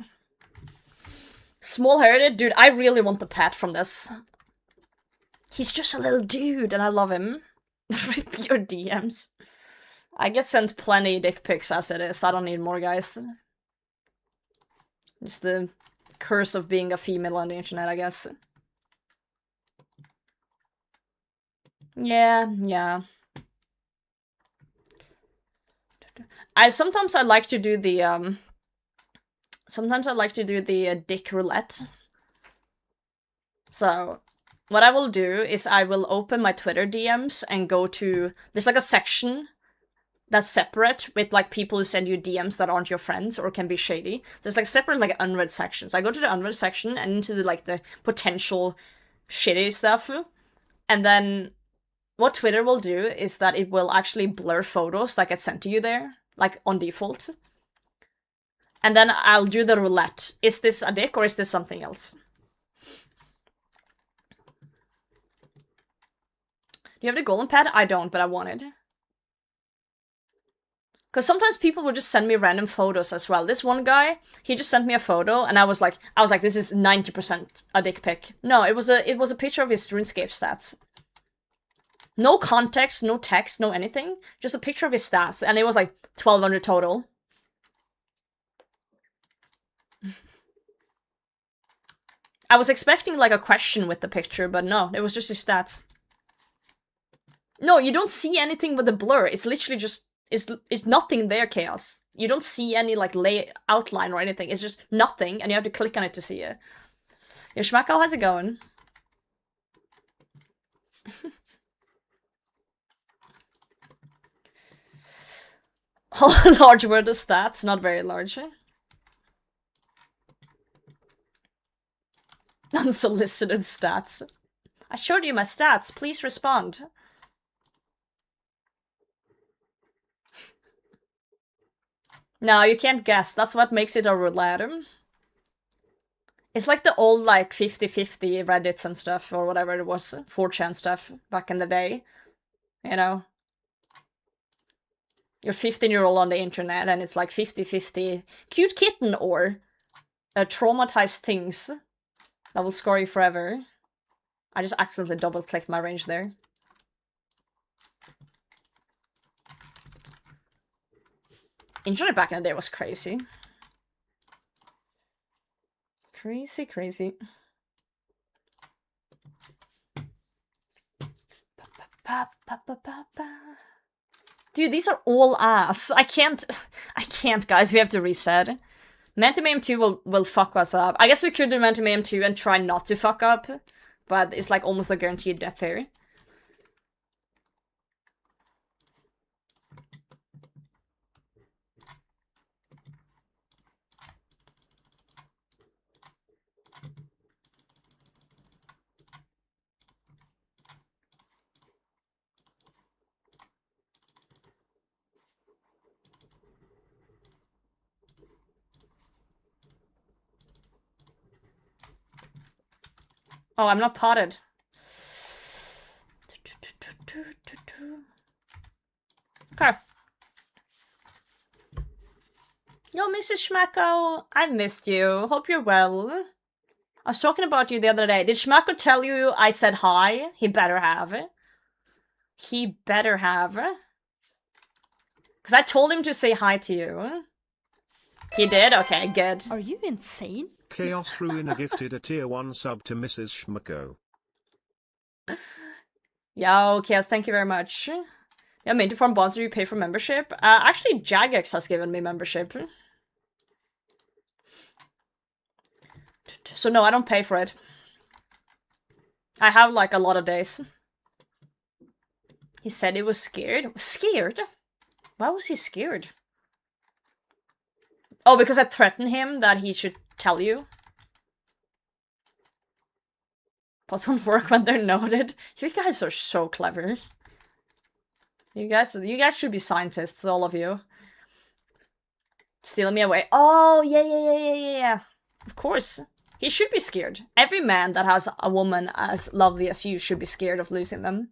Small HEREDIT? Dude, I really want the pet from this. He's just a little dude and I love him. Rip your DMs. I get sent plenty dick pics as it is. I don't need more, guys. Just the curse of being a female on the internet, I guess. Yeah. Sometimes I like to do the dick roulette. So what I will do is I will open my Twitter DMs and go to, there's like a section that's separate with like people who send you DMs that aren't your friends or can be shady. There's like separate like unread sections. I go to the unread section and into the potential shitty stuff. And then what Twitter will do is that it will actually blur photos that get sent to you there, like on default. And then I'll do the roulette. Is this a dick or is this something else? Do you have the golden pad? I don't, but I want it. Because sometimes people will just send me random photos as well. This one guy, he just sent me a photo, and I was like, this is 90% a dick pic. No, it was a picture of his RuneScape stats. No context, no text, no anything. Just a picture of his stats, and it was like 1,200 total. I was expecting like a question with the picture, but no, it was just his stats. No, you don't see anything with the blur. It's literally just, it's nothing there, Chaos. You don't see any like outline or anything. It's just nothing, and you have to click on it to see it. Yo, Schmacko, how's it going? How large were the stats? Not very large. Unsolicited stats. I showed you my stats. Please respond. No, you can't guess. That's what makes it a roulette. It's like the old, like, 50-50 Reddits and stuff, or whatever it was, 4chan stuff, back in the day. You know? You're 15-year-old on the internet, and it's like 50-50 cute kitten or traumatized things that will scar you forever. I just accidentally double-clicked my range there. Internet back in the day was crazy. Crazy. Dude, these are all ass. I can't, guys. We have to reset. Manticore 2 will fuck us up. I guess we could do Manticore 2 and try not to fuck up, but it's like almost a guaranteed death here. Oh, I'm not potted. Okay. Yo, Mrs. Schmacko, I missed you. Hope you're well. I was talking about you the other day. Did Schmacko tell you I said hi? He better have. He better have. Because I told him to say hi to you. He did? Okay, good. Are you insane? Chaos Ruiner gifted a tier 1 sub to Mrs. Schmucko. Yo, Chaos, thank you very much. Yeah, Manticore Bonds, you pay for membership? Actually, Jagex has given me membership. So no, I don't pay for it. I have like a lot of days. He said he was scared. Scared? Why was he scared? Oh, because I threatened him that he should tell you. Plus won't work when they're noted. You guys are so clever. You guys should be scientists, all of you. Stealing me away. Oh, yeah. Of course. He should be scared. Every man that has a woman as lovely as you should be scared of losing them.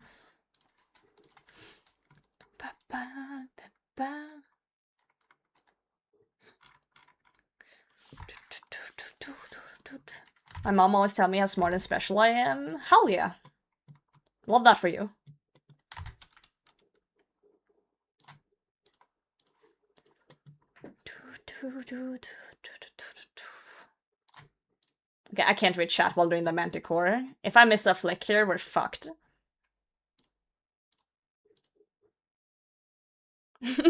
My mom always tells me how smart and special I am. Hell yeah. Love that for you. Okay, I can't read chat while doing the Manticore. If I miss a flick here, we're fucked.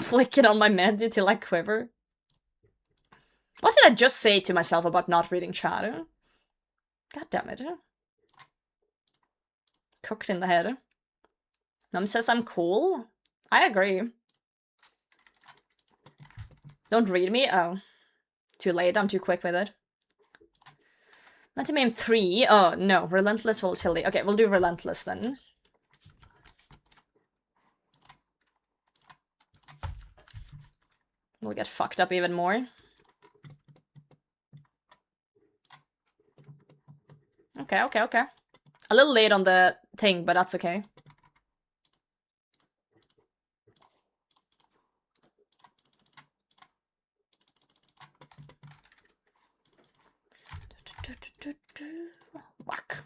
Flick it on my Manti till I quiver. What did I just say to myself about not reading chat? God damn it. Cooked in the head. Mom says I'm cool. I agree. Don't read me? Oh. Too late, I'm too quick with it. Not to name 3. Oh, no. Relentless volatility. Okay, we'll do relentless then. We'll get fucked up even more. Okay. A little late on the thing, but that's okay. Whack.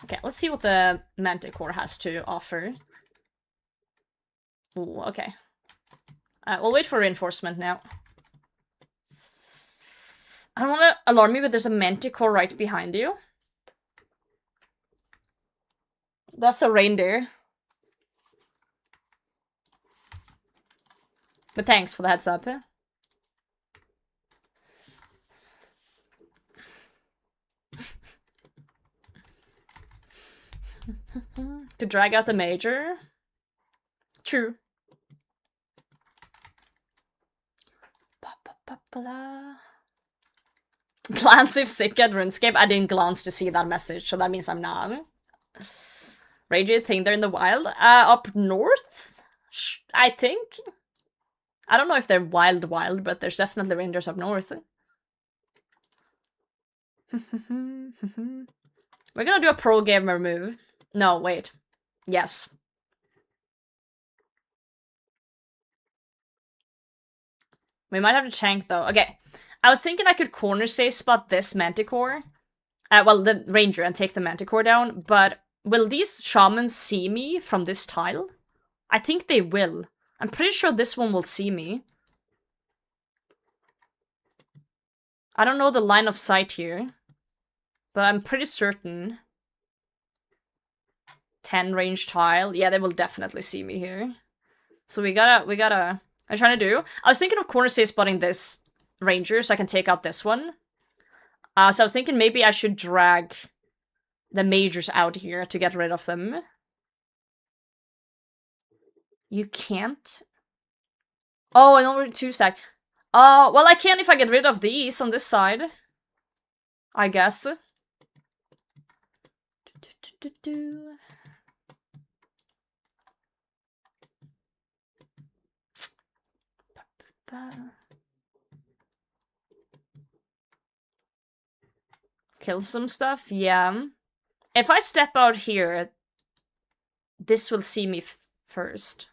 Okay, let's see what the Manticore has to offer. Ooh, okay. We'll wait for reinforcement now. I don't want to alarm you, but there's a Manticore right behind you. That's a reindeer. But thanks for the heads up. To drag out the major. True. Glance if sick at RuneScape. I didn't glance to see that message, so that means I'm not. Ragey think they're in the wild? Up north? I think. I don't know if they're wild, but there's definitely rangers up north. We're gonna do a pro gamer move. No, wait. Yes. We might have to tank though. Okay. I was thinking I could corner safe spot this Manticore. Well, the ranger and take the Manticore down, but will these shamans see me from this tile? I think they will. I'm pretty sure this one will see me. I don't know the line of sight here, but I'm pretty certain. 10 range tile. Yeah, they will definitely see me here. So we gotta... I'm trying to do... I was thinking of corner safe spotting this ranger so I can take out this one. So I was thinking maybe I should drag the majors out here to get rid of them. You can't? Oh, and only 2 stack. Well, I can if I get rid of these on this side. I guess. Kill some stuff? Yeah. If I step out here, this will see me first.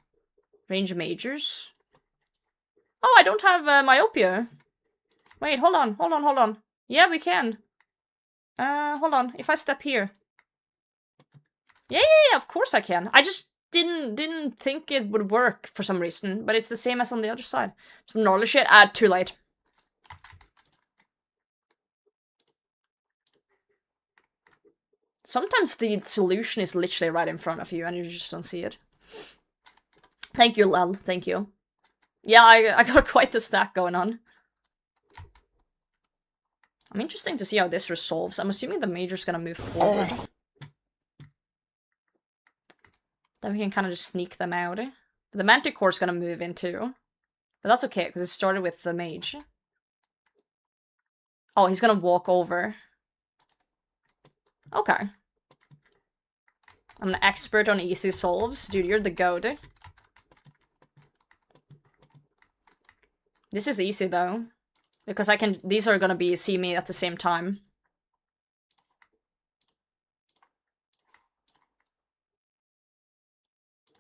Range majors. Oh, I don't have myopia. Wait, hold on. Yeah, we can. Hold on. If I step here. Yeah, of course I can. I just didn't think it would work for some reason, but it's the same as on the other side. Some knowledge shit. Too late. Sometimes the solution is literally right in front of you and you just don't see it. Thank you, Lel. Thank you. Yeah, I got quite the stack going on. I'm interested to see how this resolves. I'm assuming the major's gonna move forward. Then we can kind of just sneak them out. But the Manticore's gonna move in too. But that's okay, because it started with the mage. Oh, he's gonna walk over. Okay. I'm an expert on easy solves. Dude, you're the goat. This is easy though. Because I can- these are gonna be see me at the same time.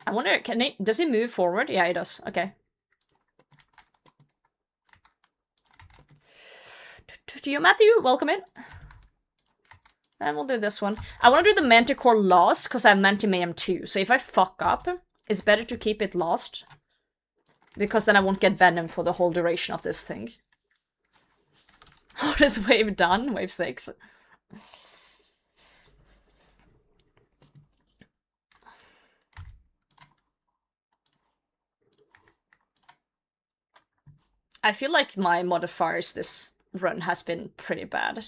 I wonder, can he- does he move forward? Yeah, he does. Okay. To you, Matthew. Welcome in. And we'll do this one. I want to do the Manticore last, because I have Mantimayhem too. So if I fuck up, it's better to keep it last. Because then I won't get Venom for the whole duration of this thing. What is wave done? Wave 6. I feel like my modifiers this run has been pretty bad.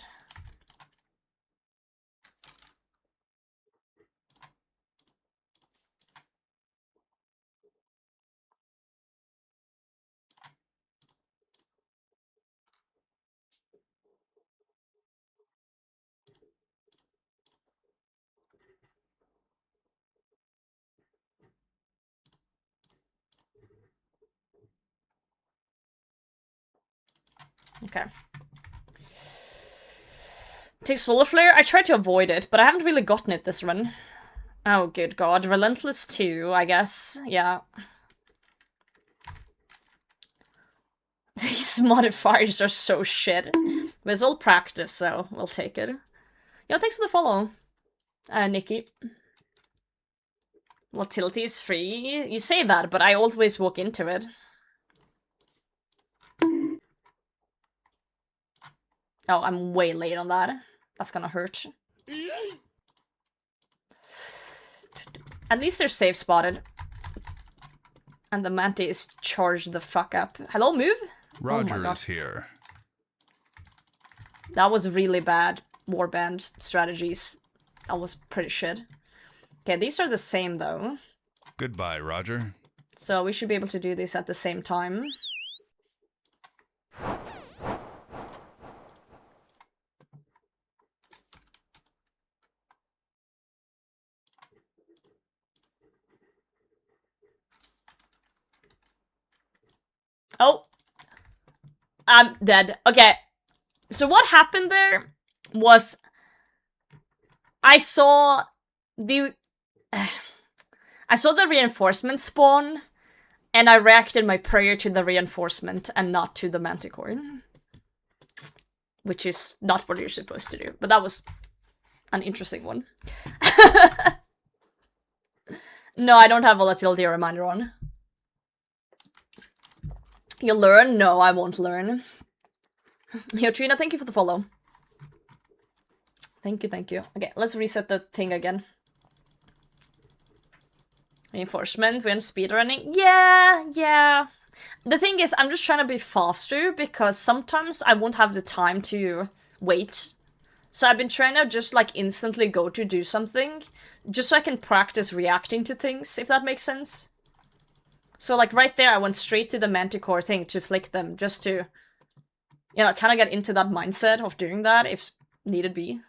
Okay. Takes Solar Flare. I tried to avoid it, but I haven't really gotten it this run. Oh, good god. Relentless 2, I guess. Yeah. These modifiers are so shit. But it's all practice, so we'll take it. Yo, thanks for the follow, Nikki. Volatility is free. You say that, but I always walk into it. Oh, I'm way late on that. That's gonna hurt. At least they're safe spotted. And the Manti is charged the fuck up. Hello, move? Roger is here. That was really bad warband strategies. That was pretty shit. Okay, these are the same though. Goodbye, Roger. So we should be able to do this at the same time. Oh! I'm dead. Okay. So what happened there was I saw the reinforcement spawn, and I reacted my prayer to the reinforcement and not to the Manticore. Which is not what you're supposed to do, but that was an interesting one. No, I don't have Volatility Reminder on. You'll learn? No, I won't learn. Yo, Trina, thank you for the follow. Thank you, thank you. Okay, let's reset the thing again. Reinforcement, we're in speedrunning. Yeah. The thing is, I'm just trying to be faster because sometimes I won't have the time to wait. So I've been trying to just like instantly go to do something, just so I can practice reacting to things, if that makes sense. So like right there, I went straight to the Manticore thing to flick them, just to, you know, kind of get into that mindset of doing that if needed be.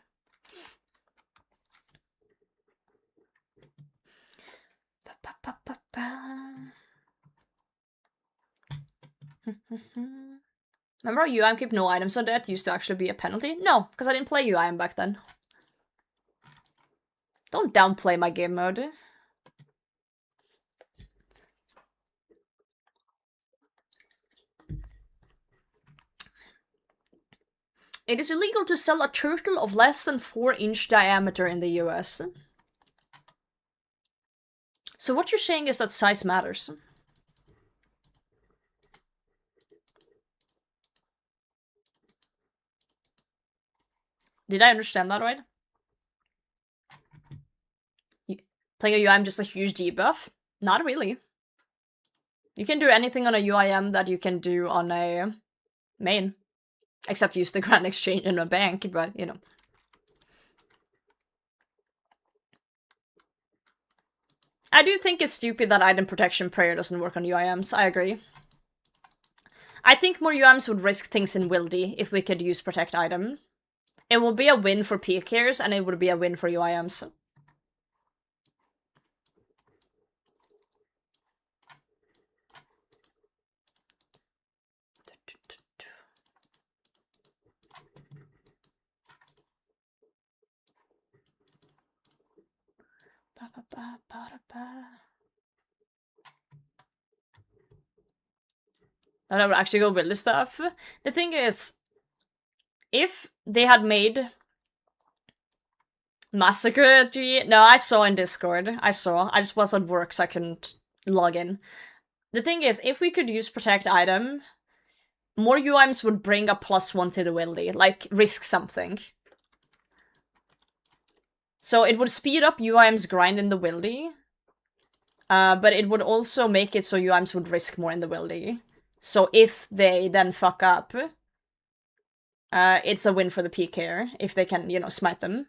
Remember how UIM keep no items on that used to actually be a penalty? No, because I didn't play UIM back then. Don't downplay my game mode. It is illegal to sell a turtle of less than 4-inch diameter in the US. So what you're saying is that size matters. Did I understand that right? Playing a UIM just a huge debuff? Not really. You can do anything on a UIM that you can do on a main. Except use the Grand Exchange in a bank, but you know. I do think it's stupid that item protection prayer doesn't work on UIMs, I agree. I think more UIMs would risk things in Wildy if we could use protect item. It will be a win for PKers and it would be a win for UIMs. And I would actually go build the stuff. The thing is, if they had made Massacre 3... No, I saw in Discord. I just was at work, so I couldn't log in. The thing is, if we could use Protect Item, more UIMs would bring a +1 to the Wildy. Like, risk something. So it would speed up UIM's grind in the Wildy. But it would also make it so UIMs would risk more in the Wildy. So if they then fuck up, it's a win for the PKer, if they can, you know, smite them.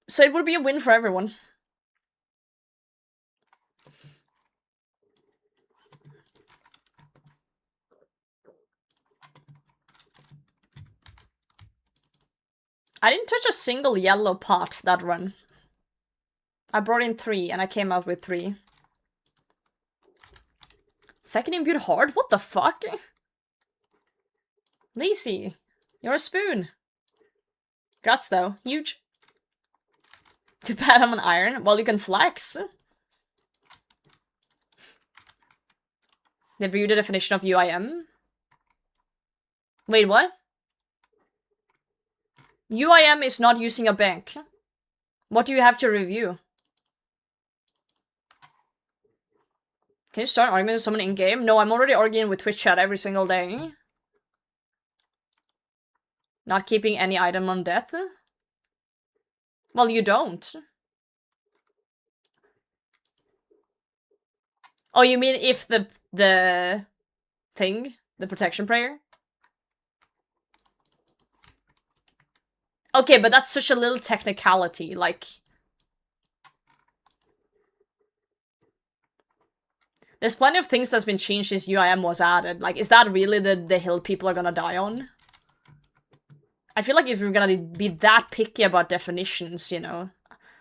So it would be a win for everyone. I didn't touch a single yellow pot that run. I brought in 3, and I came out with 3. Second imbue hard? What the fuck? Lazy. You're a spoon. Grats though. Huge. Too bad I'm an iron. Well, you can flex. Review the definition of UIM. Wait, what? UIM is not using a bank. What do you have to review? Can you start arguing with someone in-game? No, I'm already arguing with Twitch chat every single day. Not keeping any item on death? Well, you don't. Oh, you mean if the thing? The protection prayer? Okay, but that's such a little technicality, like... There's plenty of things that's been changed since UIM was added. Like, is that really the hill people are gonna die on? I feel like if you're gonna be that picky about definitions, you know.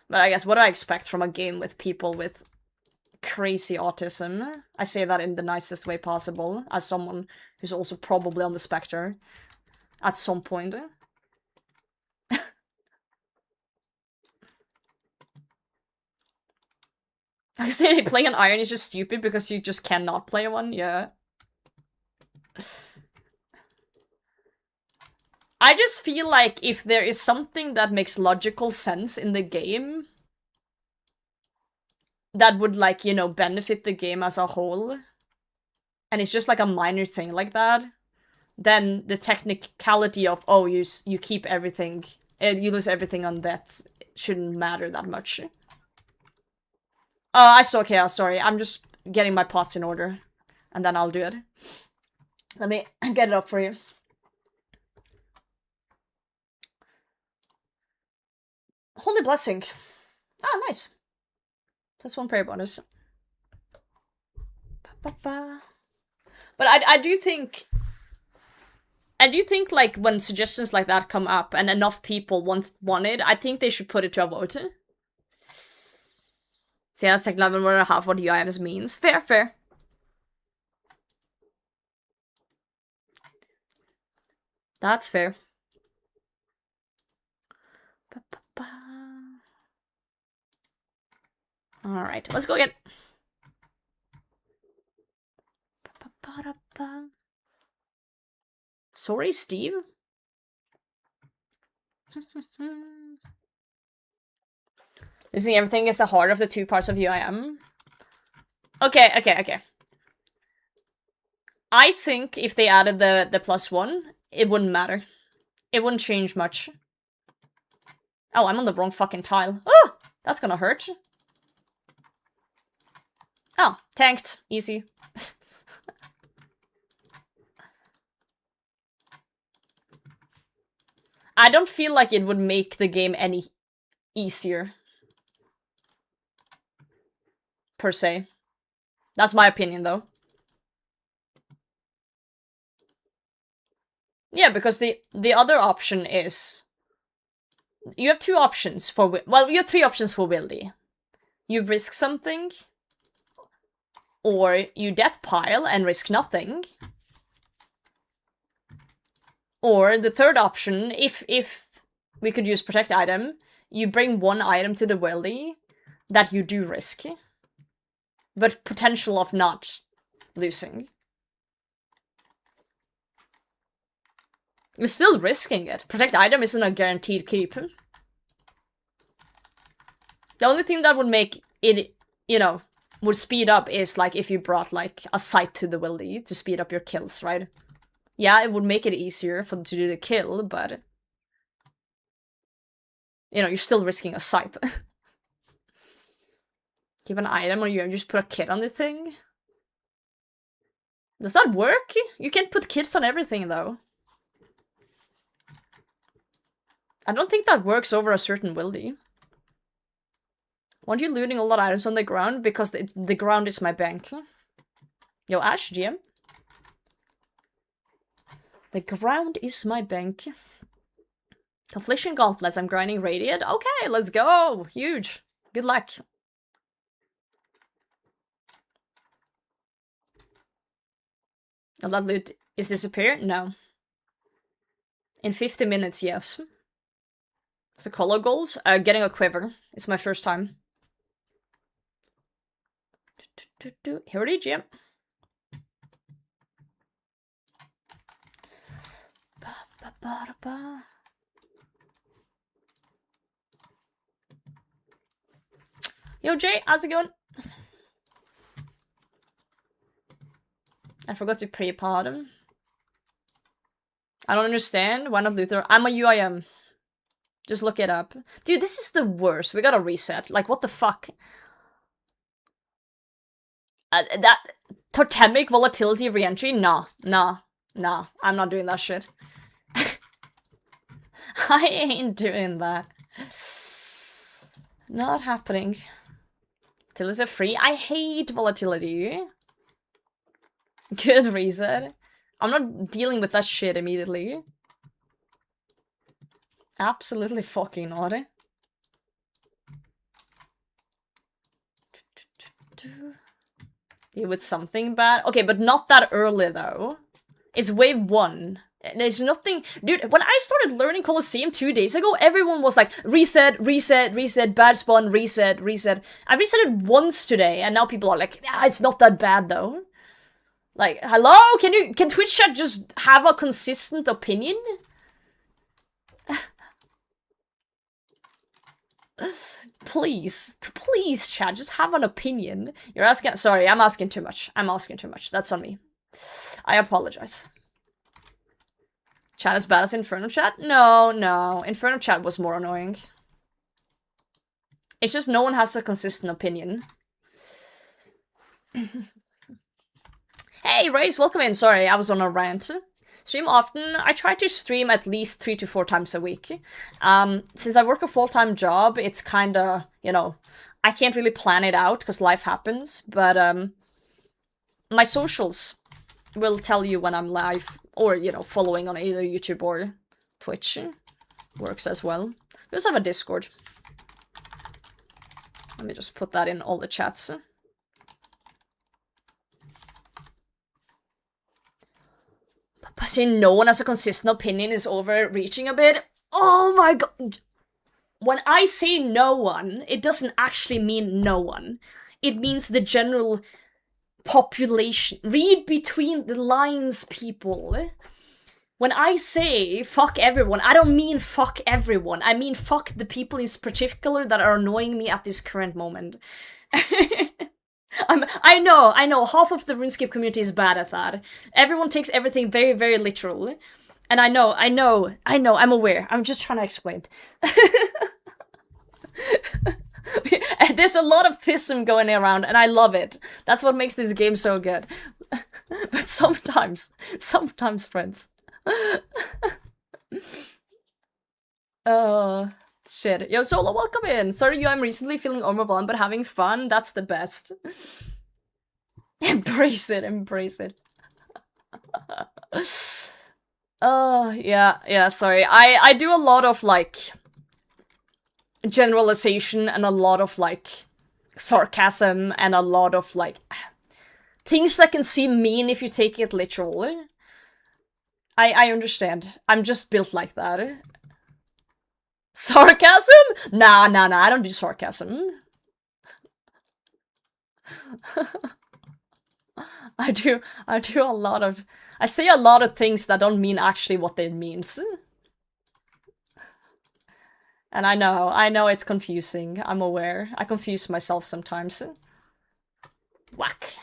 But I guess, what do I expect from a game with people with crazy autism? I say that in the nicest way possible, as someone who's also probably on the spectrum at some point. I say playing an iron is just stupid because you just cannot play one, yeah. I just feel like if there is something that makes logical sense in the game that would, like, you know, benefit the game as a whole, and it's just like a minor thing like that, then the technicality of, oh, you keep everything, you lose everything on that shouldn't matter that much. I saw chaos, sorry. I'm just getting my pots in order. And then I'll do it. Let me get it up for you. Holy Blessing. Ah, nice. +1 prayer bonus. But I do think... like, when suggestions like that come up and enough people want it, I think they should put it to a vote. So yeah, that's like 11.5 what UIMs means. Fair, fair. That's fair. Alright, let's go again. Sorry, Steve. Losing everything is the harder of the two parts of you I am. Okay. I think if they added the +1, it wouldn't matter. It wouldn't change much. Oh, I'm on the wrong fucking tile. Oh, that's gonna hurt. Oh, tanked. Easy. I don't feel like it would make the game any easier. Per se. That's my opinion, though. Yeah, because the other option is... You have two options for... Well, you have three options for Wildy. You risk something, or you death pile and risk nothing. Or the third option, if we could use protect item, you bring one item to the Wildy that you do risk. But potential of not losing. You're still risking it. Protect item isn't a guaranteed keep. The only thing that would make it, you know, would speed up is like if you brought like a sight to the Wildy to speed up your kills, right? Yeah, it would make it easier for them to do the kill, but... You know, you're still risking a sight. Keep an item or you just put a kit on the thing? Does that work? You can't put kits on everything, though. I don't think that works over a certain Wildy. Why aren't you looting a lot of items on the ground? Because the ground is my bank. Yo, Ash, GM. The ground is my bank. Confliction gauntlets, I'm grinding Radiant. Okay, let's go! Huge. Good luck. That loot is disappeared? No. In 50 minutes, yes. So color goals? Getting a quiver. It's my first time. HEREDIT, yep. Yo, Jay, how's it going? I forgot to pre-pod him. I don't understand. Why not Luther? I'm a UIM. Just look it up. Dude, this is the worst. We gotta reset. Like, what the fuck? That totemic volatility reentry? Nah. I'm not doing that shit. I ain't doing that. Not happening. Volatility free? I hate volatility. Good reason. I'm not dealing with that shit immediately. Absolutely fucking not. Deal with something bad. Okay, but not that early though. It's wave 1. There's nothing... Dude, when I started learning Coliseum 2 days ago, everyone was like, reset, bad spawn, reset. I resetted once today, and now people are like, ah, it's not that bad though. Like, hello? Can Twitch chat just have a consistent opinion? Please, chat, just have an opinion. You're asking... Sorry, I'm asking too much. That's on me. I apologize. Chat as bad as Inferno chat? No. Inferno chat was more annoying. It's just no one has a consistent opinion. Hey, Race, welcome in. Sorry, I was on a rant. Stream often. I try to stream at least 3 to 4 times a week. Since I work a full-time job, it's kinda, you know, I can't really plan it out because life happens, but my socials will tell you when I'm live, or, you know, following on either YouTube or Twitch. Works as well. We also have a Discord. Let me just put that in all the chats. But saying no one has a consistent opinion is overreaching a bit. Oh my god. When I say no one, it doesn't actually mean no one. It means the general population. Read between the lines, people. When I say fuck everyone, I don't mean fuck everyone. I mean fuck the people in particular that are annoying me at this current moment. I know, half of the RuneScape community is bad at that. Everyone takes everything very, very literal. And I know, I'm aware. I'm just trying to explain. There's a lot of thism going around, and I love it. That's what makes this game so good. But sometimes, friends. Shit. Yo, Solo, welcome in. Sorry, I'm recently feeling overwhelmed, but having fun, that's the best. Embrace it. Yeah, sorry. I do a lot of, like, generalization and a lot of, like, sarcasm and a lot of, like, things that can seem mean if you take it literally. I understand. I'm just built like that. Sarcasm? Nah, I don't do sarcasm. I do a lot of... I say a lot of things that don't mean actually what it means. And I know it's confusing. I'm aware. I confuse myself sometimes. Whack.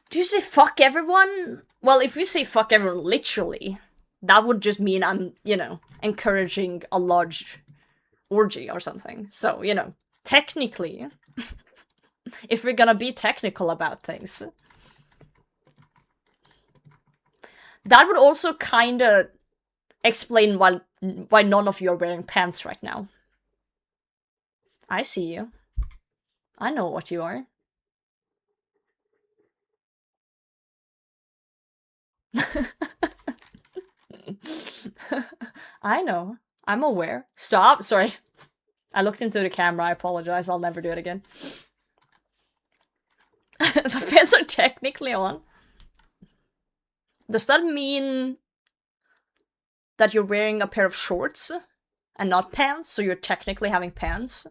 Do you say fuck everyone? Well, if we say fuck everyone literally, that would just mean I'm, you know, encouraging a large orgy or something. So, you know, technically, if we're gonna be technical about things, that would also kinda explain why none of you are wearing pants right now. I see you. I know what you are. I know. I'm aware. Stop! Sorry. I looked into the camera, I apologize, I'll never do it again. The pants are technically on. Does that mean that you're wearing a pair of shorts and not pants, so you're technically having pants?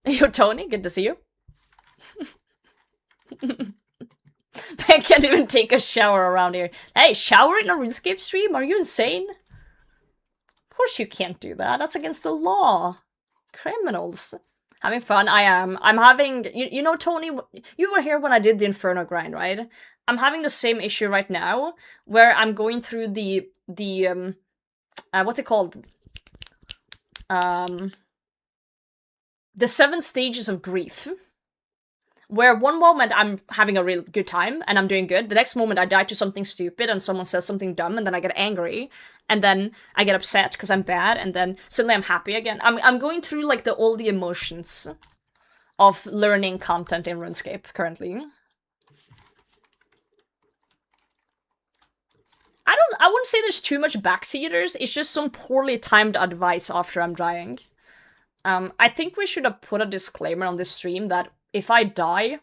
Yo, Tony, good to see you. I can't even take a shower around here. Hey, shower in a RuneScape stream? Are you insane? Of course you can't do that. That's against the law. Criminals. Having fun, I am. I'm having... You know, Tony, you were here when I did the Inferno grind, right? I'm having the same issue right now, where I'm going through the what's it called? The 7 stages of grief. Where one moment I'm having a real good time, and I'm doing good. The next moment I die to something stupid, and someone says something dumb, and then I get angry. And then I get upset because I'm bad, and then suddenly I'm happy again. I'm going through, like, all the emotions of learning content in RuneScape currently. I wouldn't say there's too much backseaters, it's just some poorly timed advice after I'm dying. I think we should have put a disclaimer on this stream that if I die,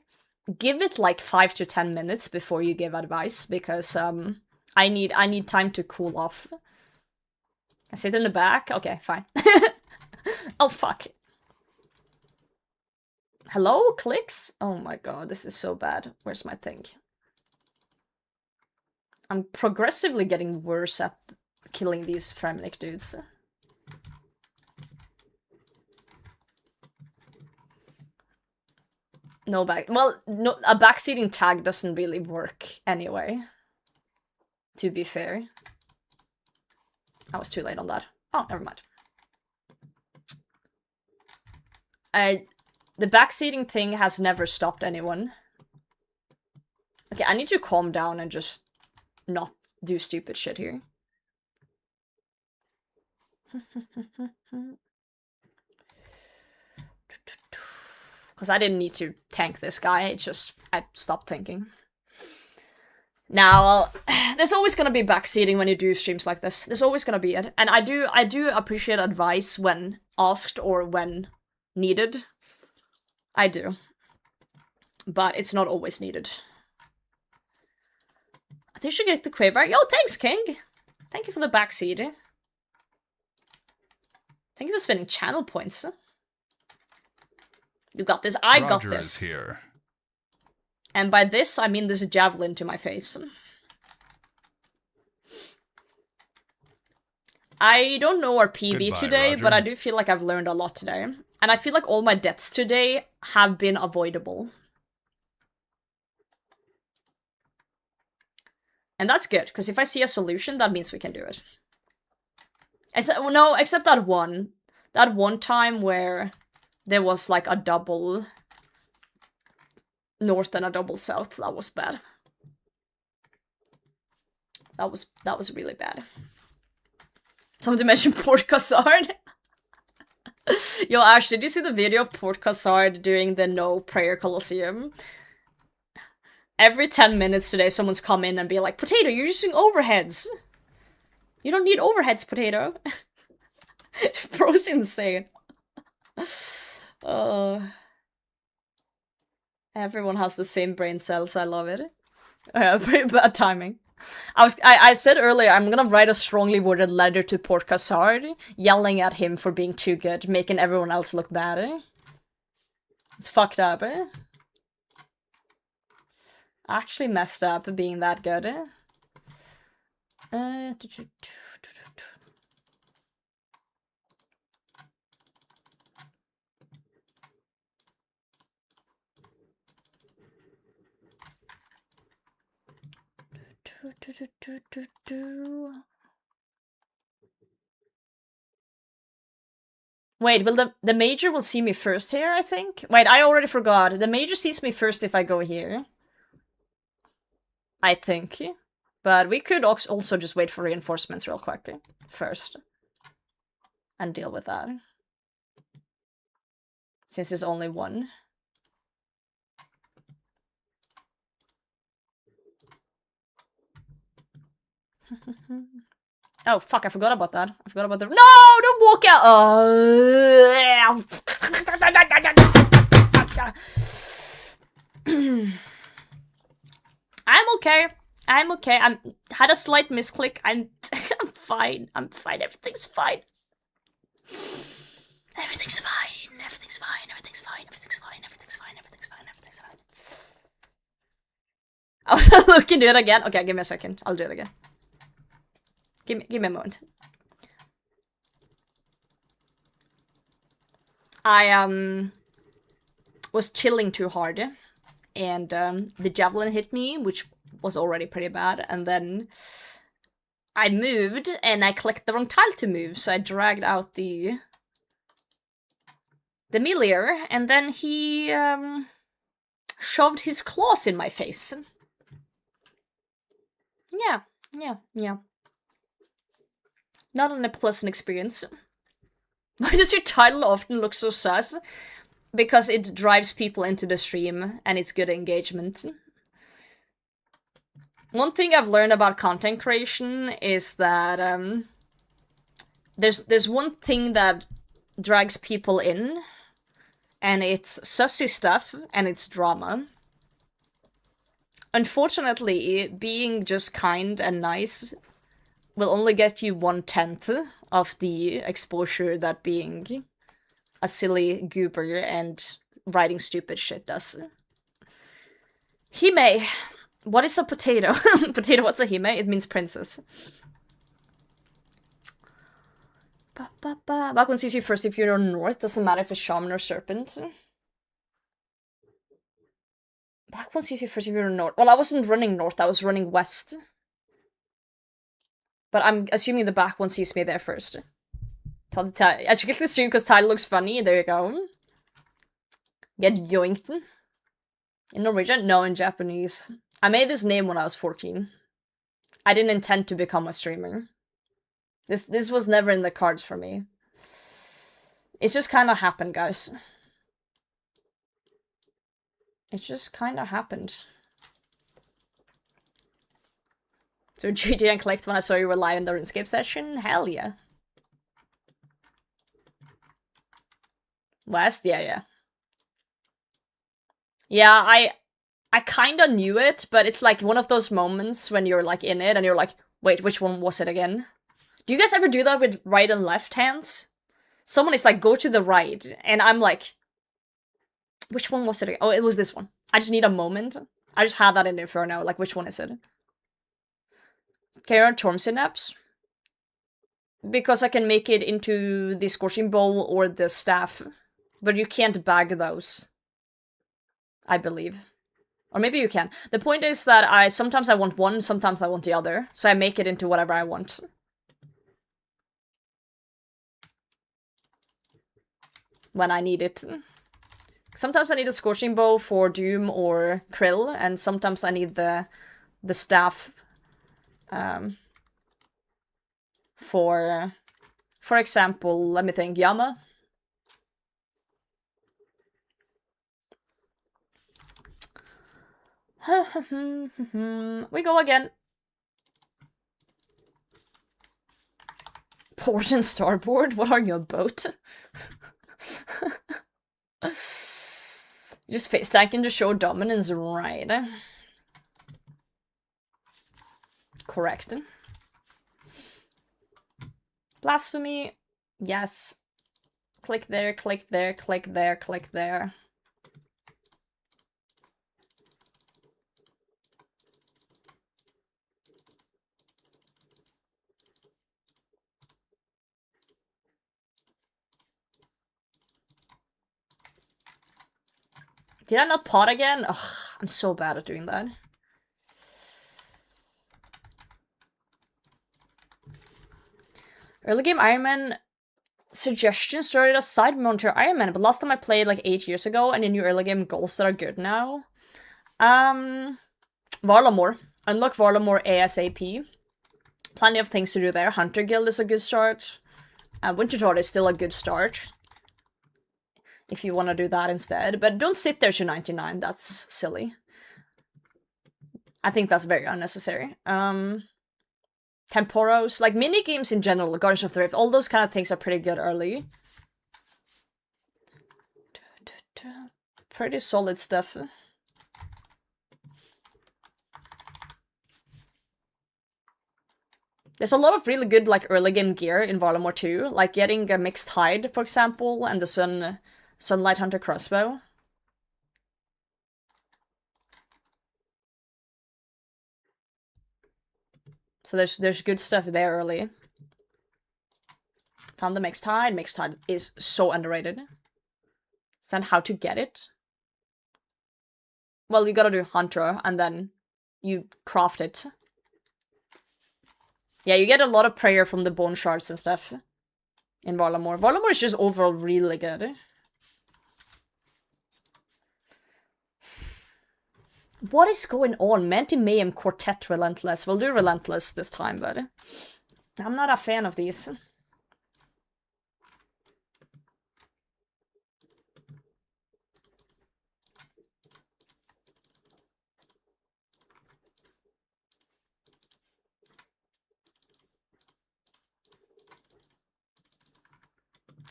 give it like 5 to 10 minutes before you give advice, because I need time to cool off. I sit in the back? Okay, fine. Oh, fuck. Hello? Clicks? Oh my god, this is so bad. Where's my thing? I'm progressively getting worse at killing these Fremnik dudes. No back... Well, no, a backseating tag doesn't really work anyway. To be fair. I was too late on that. Oh, never mind. The backseating thing has never stopped anyone. Okay, I need to calm down and just not do stupid shit here. Because I didn't need to tank this guy, it's just, I stopped thinking. Now, there's always gonna be backseating when you do streams like this. There's always gonna be it. And I do appreciate advice when asked or when needed. I do. But it's not always needed. I think you should get the Quaver. Yo, thanks, King! Thank you for the backseat. Thank you for spending channel points. You got this. I got Roger this. is here. And by this, I mean this javelin to my face. I don't know our PB Goodbye, today, Roger. but I do feel like I've learned a lot today. And I feel like all my deaths today have been avoidable. And that's good, because if I see a solution, that means we can do it. Except that one. That one time where there was like a double north and a double south. That was bad. That was really bad. Somebody mentioned Port Cassard. Yo, Ash, did you see the video of Port Cassard doing the no prayer Colosseum? Every 10 minutes today, someone's come in and be like, Potato, you're using overheads. You don't need overheads, Potato. Bro's insane. Everyone has the same brain cells, I love it. Pretty bad timing. I said earlier, I'm gonna write a strongly worded letter to Port Cassard, yelling at him for being too good, making everyone else look bad, eh? It's fucked up, eh? Actually messed up being that good, eh? Wait, will the major will see me first here, I think? Wait, I already forgot. The major sees me first if I go here. I think. But we could also just wait for reinforcements real quick first. And deal with that. Since there's only one. Oh, fuck, I forgot about that. I forgot about the- No! Don't walk out! I'm okay. I'm okay. Had a slight misclick. I'm fine. I'm fine. Everything's fine. Everything's fine. Everything's fine. Everything's fine. Everything's fine. Everything's fine. Everything's fine. Everything's fine. I was looking to do it again. Okay, give me a second. I'll do it again. Give me a moment. I was chilling too hard, and the javelin hit me, which was already pretty bad, and then I moved and I clicked the wrong tile to move, so I dragged out the melee, and then he shoved his claws in my face. Yeah. Not an pleasant experience. Why does your title often look so sus? Because it drives people into the stream, and it's good engagement. One thing I've learned about content creation is that there's one thing that drags people in, and it's sussy stuff, and it's drama. Unfortunately, being just kind and nice will only get you 1/10 of the exposure that being a silly goober and writing stupid shit does. Hime. What is a potato? Potato, what's a hime? It means princess. Back one sees you first if you're north. Doesn't matter if it's shaman or serpent. Back one sees you first if you're north. Well, I wasn't running north. I was running west. But I'm assuming the back one sees me there first. I should get the stream because title looks funny. There you go. Get yoinked. In Norwegian? No, in Japanese. I made this name when I was 14. I didn't intend to become a streamer. This was never in the cards for me. It just kind of happened, guys. It just kind of happened. So GG and collect when I saw you were live in the RuneScape session? Hell yeah. West? Yeah. Yeah, I kind of knew it, but it's like one of those moments when you're like in it and you're like, wait, which one was it again? Do you guys ever do that with right and left hands? Someone is like, go to the right, and I'm like, which one was it again? Oh, it was this one. I just need a moment. I just had that in Inferno, like, which one is it? Can you run Torm Synapse? Because I can make it into the Scorching Bowl or the Staff, but you can't bag those, I believe. Or maybe you can. The point is that sometimes I want one, sometimes I want the other, so I make it into whatever I want. When I need it. Sometimes I need a Scorching Bow for Doom or Krill, and sometimes I need the staff for example, let me think, Yama. We go again. Port and starboard? What are you, a boat? Just face tanking to show dominance, right? Correct. Blasphemy. Yes. Click there, click there, click there, click there. Did I not pot again? Ugh, I'm so bad at doing that. Early game Iron Man suggestion started a side monitor Iron Man, but last time I played like 8 years ago, and in new early game goals that are good now. Varlamore. Unlock Varlamore ASAP. Plenty of things to do there. Hunter Guild is a good start. Winter Tour is still a good start. If you want to do that instead. But don't sit there to 99, that's silly. I think that's very unnecessary. Temporos, like mini-games in general, Guardians of the Rift, all those kind of things are pretty good early. Pretty solid stuff. There's a lot of really good like early game gear in Varlamore too, like getting a mixed hide, for example, and the Sunlight Hunter crossbow. So there's good stuff there early. Found the mixed hide. Mixed hide is so underrated. Is that how to get it? Well, you gotta do Hunter, and then you craft it. Yeah, you get a lot of prayer from the bone shards and stuff in Varlamore. Varlamore is just overall really good. What is going on? Manti Mayhem Quartet Relentless. We'll do Relentless this time, but I'm not a fan of these.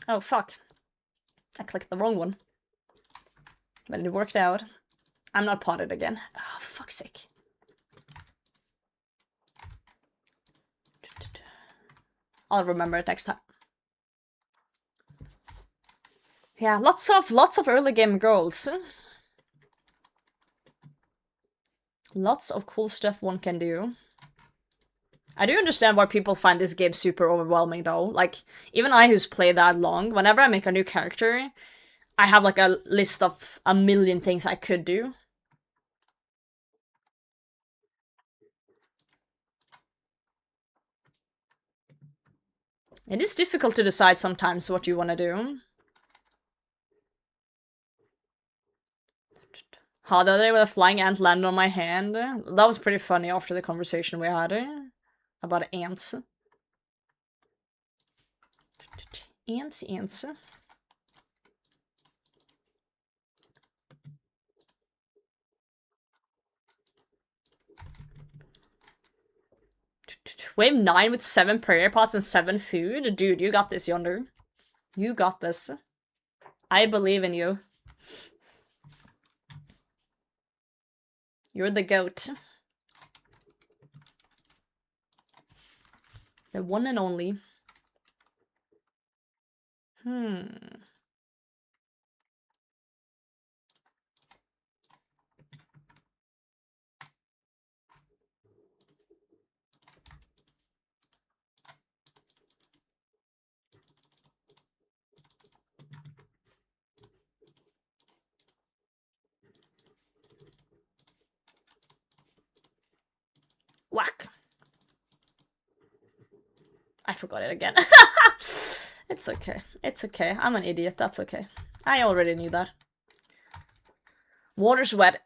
Oh, fuck. I clicked the wrong one. But it worked out. I'm not potted again. Oh, for fuck's sake. I'll remember it next time. Yeah, lots of early game goals. Lots of cool stuff one can do. I do understand why people find this game super overwhelming though. Like, even I who's played that long, whenever I make a new character, I have like a list of a million things I could do. It is difficult to decide sometimes what you want to do. How the other day with a flying ant landed on my hand. That was pretty funny after the conversation we had about ants. Ants. Wave 9 with 7 prayer pots and 7 food? Dude, you got this, Yonder. You got this. I believe in you. You're the goat. The one and only. Whack. I forgot it again. It's okay. It's okay. I'm an idiot. That's okay. I already knew that. Water's wet.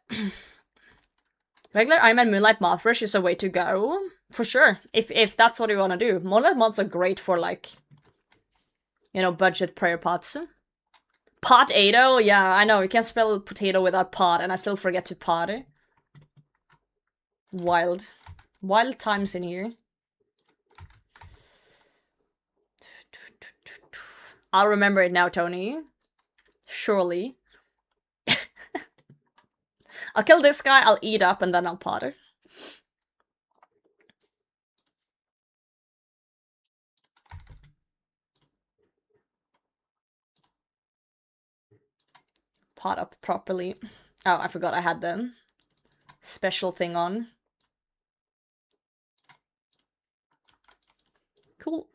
Regular Iron Man Moonlight Moth Brush is a way to go. For sure. If that's what you want to do. Moonlight Moths are great for, like, you know, budget prayer pots. Potato? Yeah, I know. You can't spell potato without pot, and I still forget to pot. Wild. Wild times in here. I'll remember it now, Tony. Surely. I'll kill this guy, I'll eat up, and then I'll pot it. Pot up properly. Oh, I forgot I had the special thing on. Cool.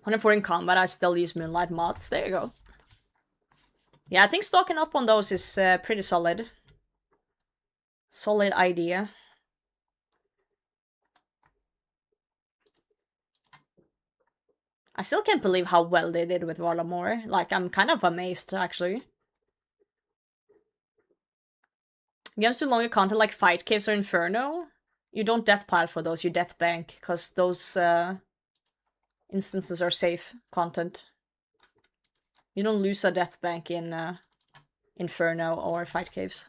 104 in combat, I still use Moonlight Moths. There you go. Yeah, I think stocking up on those is pretty solid. Solid idea. I still can't believe how well they did with Varlamore. Like, I'm kind of amazed, actually. Games with longer content like Fight Caves or Inferno, you don't death pile for those, you death bank, because those instances are safe content. You don't lose a death bank in Inferno or Fight Caves.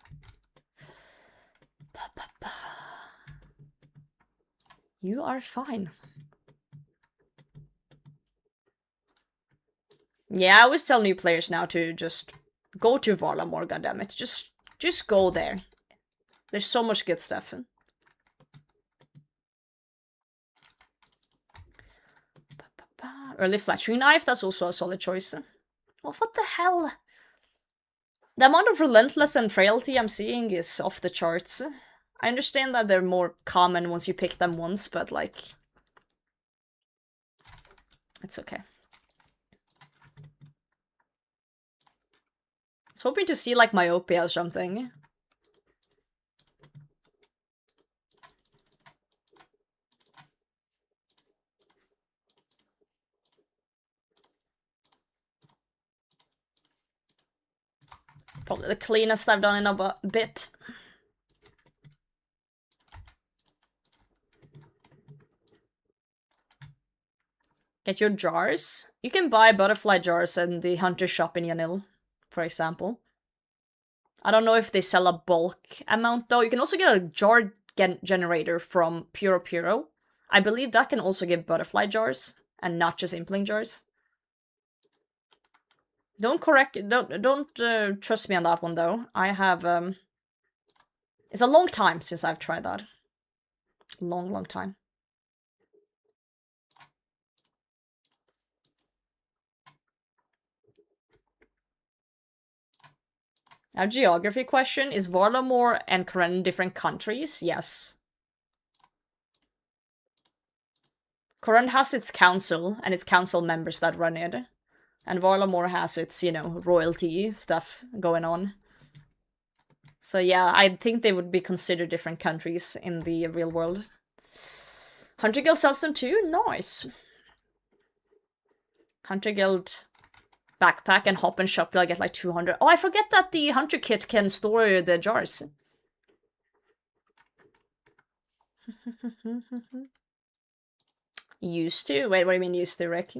You are fine. Yeah, I always tell new players now to just go to Varlamore, goddammit. Just go there. There's so much good stuff. Early fletching knife, that's also a solid choice. Oh, what the hell? The amount of relentless and frailty I'm seeing is off the charts. I understand that they're more common once you pick them once, but like... it's okay. I was hoping to see like myopia or something. Probably the cleanest I've done in a bit. Get your jars. You can buy butterfly jars in the hunter shop in Yanil, for example. I don't know if they sell a bulk amount though. You can also get a jar generator from Puro. I believe that can also give butterfly jars and not just impling jars. Don't trust me on that one though. I have it's a long time since I've tried that. Long time. A geography question. Is Varlamore and Koren different countries? Yes. Koren has its council, and its council members that run it. And Varlamore has its, you know, royalty stuff going on. So yeah, I think they would be considered different countries in the real world. Hunter Guild sells them too? Nice. Hunter Guild backpack and hop and shop till I get like 200. Oh, I forget that the Hunter Kit can store the jars. Used to? Wait, what do you mean used to, Rick?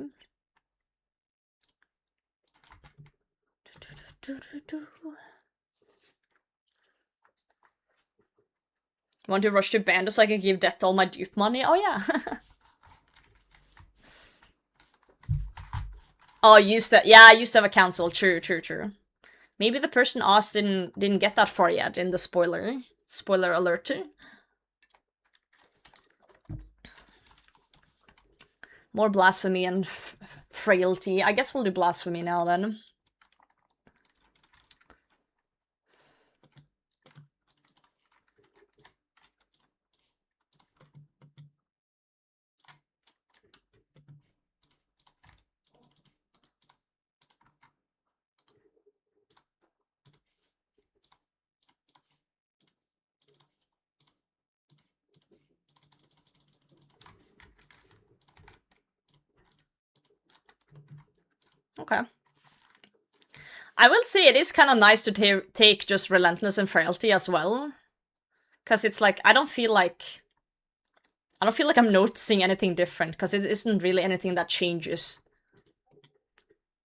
Want to rush to Bando so I can give Death all my dupe money? Oh yeah. Oh, I used to have a council. True. Maybe the person asked didn't get that far yet in the spoiler. Spoiler alert. More blasphemy and frailty. I guess we'll do blasphemy now then. Okay. I will say it is kind of nice to take just relentless and frailty as well. Because it's like, I don't feel like I'm noticing anything different, because it isn't really anything that changes.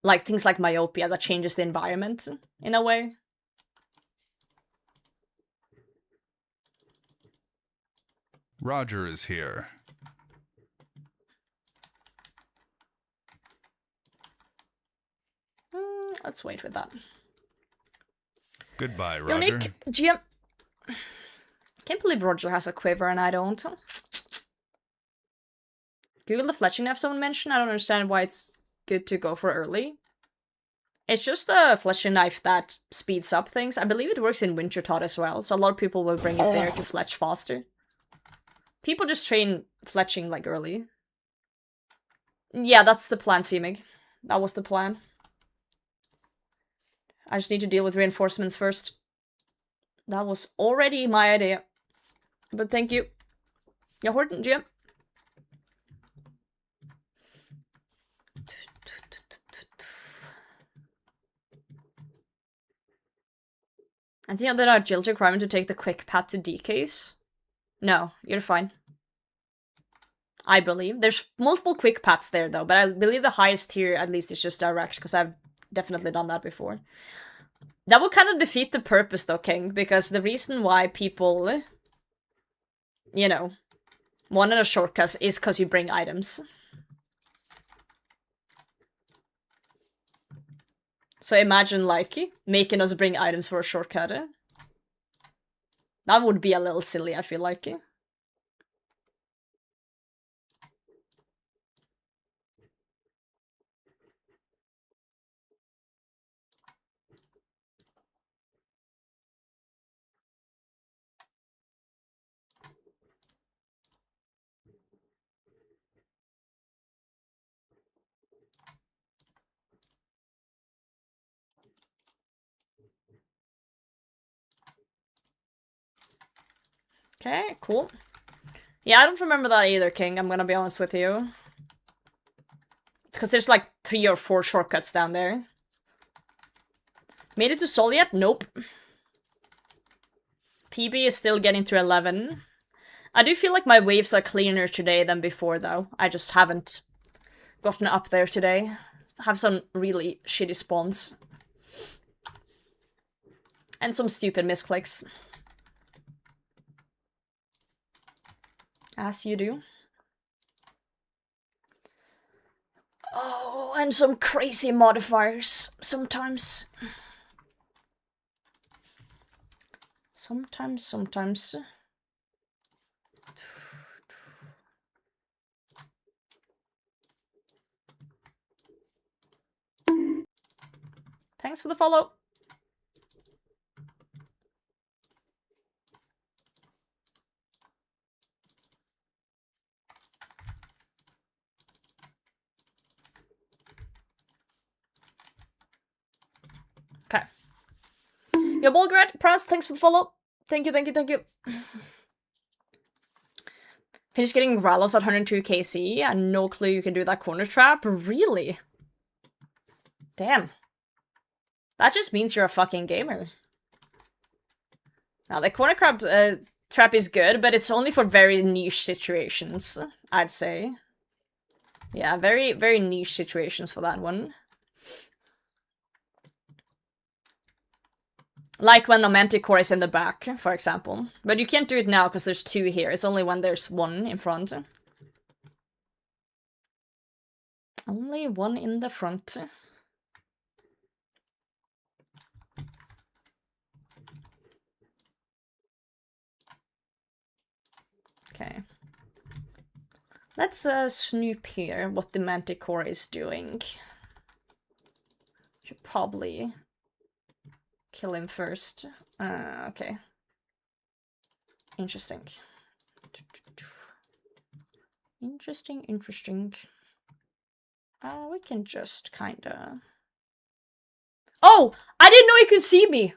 Like things like myopia that changes the environment in a way. Roger is here. Let's wait with that. Goodbye, Roger. Unique GM. Can't believe Roger has a quiver and I don't. Google the fletching knife someone mentioned. I don't understand why it's good to go for early. It's just a fletching knife that speeds up things. I believe it works in Wintertot as well, so a lot of people will bring it there to fletch faster. People just train fletching like early. Yeah, that's the plan, Seemig. That was the plan. I just need to deal with reinforcements first. That was already my idea. But thank you. Yeah, Horton, GM. I think there are guild requirement to take the quick path to DKs. No, you're fine. I believe. There's multiple quick paths there though, but I believe the highest tier at least is just direct, because I've definitely done that before. That would kind of defeat the purpose though, King, because the reason why people, you know, wanted a shortcut is because you bring items. So imagine, like, making us bring items for a shortcut. That would be a little silly, I feel like. Okay, cool. Yeah, I don't remember that either, King, I'm gonna be honest with you. Because there's like 3 or 4 shortcuts down there. Made it to Sol yet? Nope. PB is still getting to 11. I do feel like my waves are cleaner today than before, though. I just haven't gotten up there today. I have some really shitty spawns. And some stupid misclicks. As you do. Oh, and some crazy modifiers sometimes. Sometimes. Thanks for the follow. Okay. Yo, Bolgrad, Press, thanks for the follow. Thank you. Finished getting Ralos at 102 KC and no clue you can do that corner trap? Really? Damn. That just means you're a fucking gamer. Now, the corner trap is good, but it's only for very niche situations, I'd say. Yeah, very, very niche situations for that one. Like when the MANTICORE is in the back, for example. But you can't do it now because there's 2 here. It's only when there's 1 in front. Only 1 in the front. Okay. Let's snoop here what the Manticore is doing. Should probably kill him first. Okay. Interesting. Interesting. We can just kinda... Oh! I didn't know he could see me!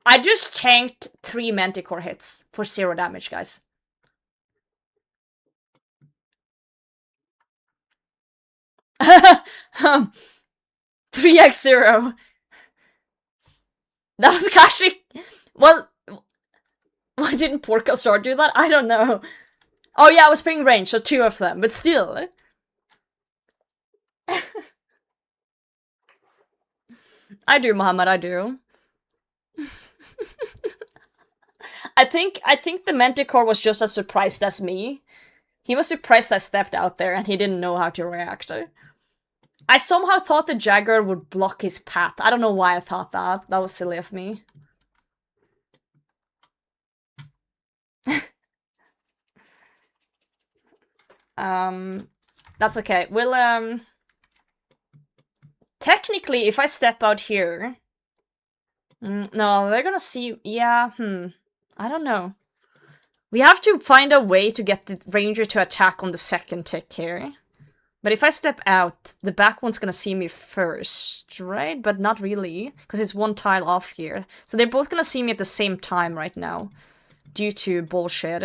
I just tanked 3 Manticore hits for 0 damage, guys. um, 3x0. That was actually... Well, why didn't Porkasor do that? I don't know. Oh yeah, I was playing range, so 2 of them, but still. I do, Muhammad, I do. I think the Manticore was just as surprised as me. He was surprised I stepped out there and he didn't know how to react. I somehow thought the Jaguar would block his path. I don't know why I thought that. That was silly of me. That's okay. We'll, technically, if I step out here... no, they're gonna see... Yeah, I don't know. We have to find a way to get the ranger to attack on the second tick here. But if I step out, the back one's gonna see me first, right? But not really, because it's 1 tile off here. So they're both gonna see me at the same time right now, due to bullshit.